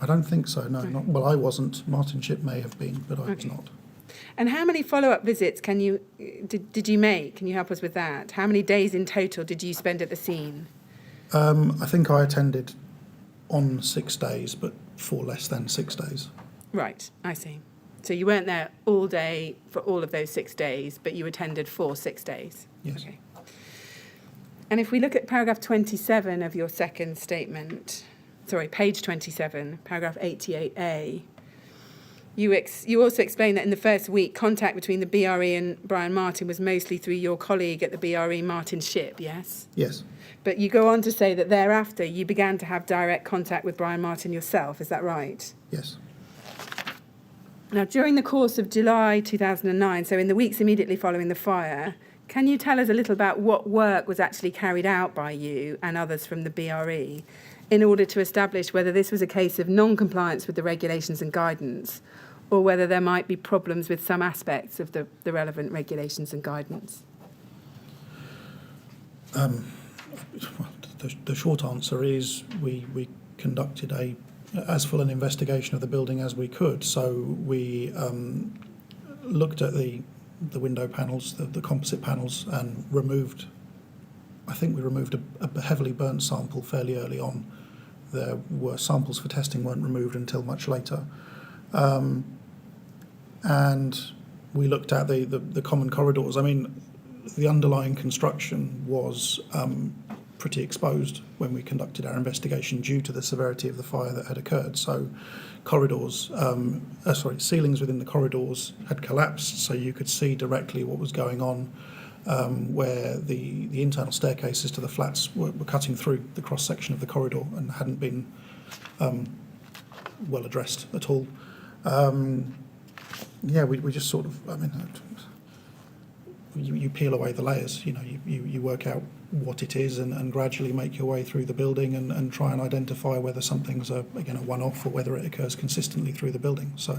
I don't think so, no.
Okay.
Not, well, I wasn't. Martin Shipp may have been, but I was
Okay.
not.
And how many follow-up visits did you make? Can you help us with that? How many days in total did you spend at the scene?
I think I attended on 6 days, but for less than 6 days.
Right, I see. So you weren't there all day for all of those 6 days, but you attended for 6 days?
Yes.
Okay. And if we look at paragraph 27 of your second statement, page 27, paragraph 88A, you also explain that in the first week, contact between the BRE and Brian Martin was mostly through your colleague at the BRE, Martin Shipp, yes?
Yes.
But you go on to say that thereafter you began to have direct contact with Brian Martin yourself, is that right?
Yes.
Now, during the course of July 2009, so in the weeks immediately following the fire, can you tell us a little about what work was actually carried out by you and others from the BRE in order to establish whether this was a case of non-compliance with the regulations and guidance, or whether there might be problems with some aspects of the relevant regulations and guidance?
The short answer is we conducted as full an investigation of the building as we could. So we looked at the window panels, the composite panels, and I think we removed a heavily burnt sample fairly early on. There were samples for testing weren't removed until much later. And we looked at the common corridors. I mean, the underlying construction was pretty exposed when we conducted our investigation due to the severity of the fire that had occurred. So ceilings within the corridors had collapsed, so you could see directly what was going on, where the internal staircases to the flats were cutting through the cross-section of the corridor and hadn't been well addressed at all. We just sort of, you peel away the layers, you work out what it is and gradually make your way through the building and try and identify whether something's a one-off or whether it occurs consistently through the building. So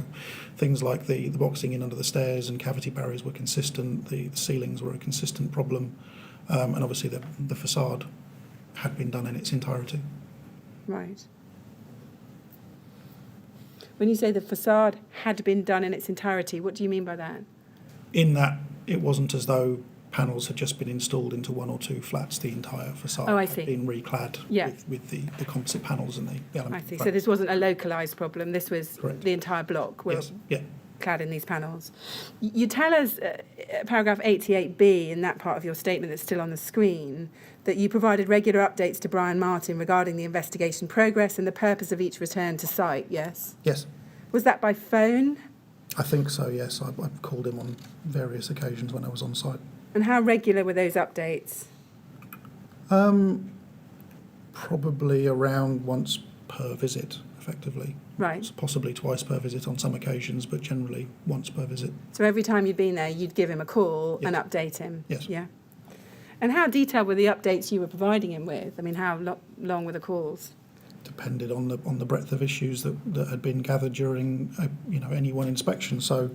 things like the boxing in under the stairs and cavity barriers were consistent, the ceilings were a consistent problem, and obviously the facade had been done in its entirety.
Right. When you say the facade had been done in its entirety, what do you mean by that?
In that it wasn't as though panels had just been installed into one or two flats. The entire facade had been reclad with the composite panels and the element.
I see. So this wasn't a localised problem. This was
Correct.
The entire block was
Yes.
clad in these panels. You tell us, paragraph 88B in that part of your statement that's still on the screen, that you provided regular updates to Brian Martin regarding the investigation progress and the purpose of each return to site, yes?
Yes.
Was that by phone?
I think so, yes. I've called him on various occasions when I was on site.
And how regular were those updates?
Probably around once per visit, effectively.
Right.
Possibly twice per visit on some occasions, but generally once per visit.
So every time you'd been there, you'd give him a call and update him?
Yes.
Yeah. And how detailed were the updates you were providing him with? I mean, how long were the calls?
Depended on the breadth of issues that had been gathered during any one inspection. So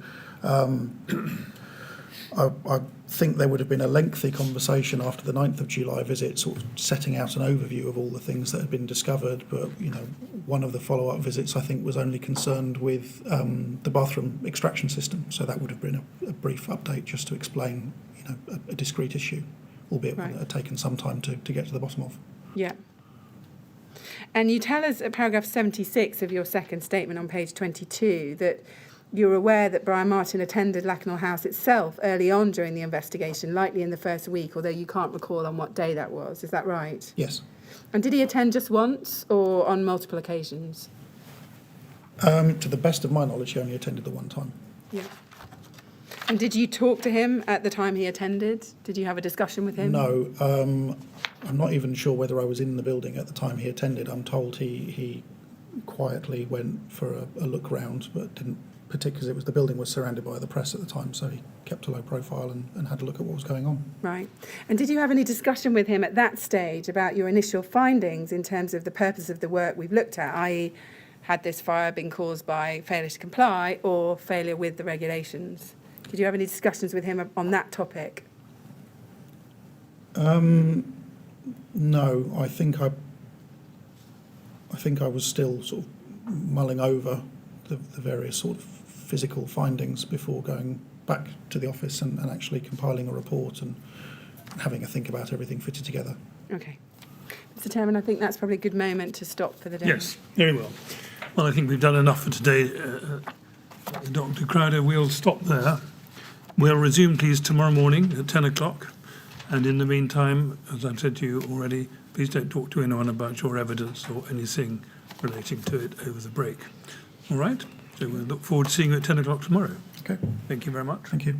I think there would have been a lengthy conversation after the 9th of July visit, sort of setting out an overview of all the things that had been discovered. But one of the follow-up visits I think was only concerned with the bathroom extraction system. So that would have been a brief update just to explain a discrete issue, albeit one that had taken some time to get to the bottom of.
Yeah. And you tell us at paragraph 76 of your second statement on page 22 that you're aware that Brian Martin attended Lakenhall House itself early on during the investigation, likely in the first week, although you can't recall on what day that was. Is that right?
Yes.
And did he attend just once or on multiple occasions?
To the best of my knowledge, he only attended the one time.
Yeah. And did you talk to him at the time he attended? Did you have a discussion with him?
No. I'm not even sure whether I was in the building at the time he attended. I'm told he quietly went for a look round, but didn't particularly, the building was surrounded by the press at the time, so he kept a low profile and had a look at what was going on.
Right. And did you have any discussion with him at that stage about your initial findings in terms of the purpose of the work we've looked at, i.e. had this fire been caused by failure to comply or failure with the regulations? Did you have any discussions with him on that topic?
No, I think I was still sort of mulling over the various sort of physical findings before going back to the office and actually compiling a report and having a think about everything fitted together.
Okay. Mr. Chairman, I think that's probably a good moment to stop for the day.
Yes, very well. Well, I think we've done enough for today. Dr. Crowder, we'll stop there. We'll resume, please, tomorrow morning at 10 o'clock. And in the meantime, as I've said to you already, please don't talk to anyone about your evidence or anything relating to it over the break. All right? So we'll look forward to seeing you at 10 o'clock tomorrow.
Okay.
Thank you very much.
Thank you.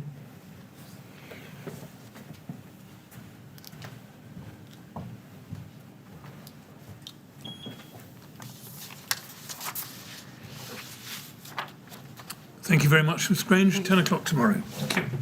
Thank you very much, Ms. Grange. 10 o'clock tomorrow. Thank you.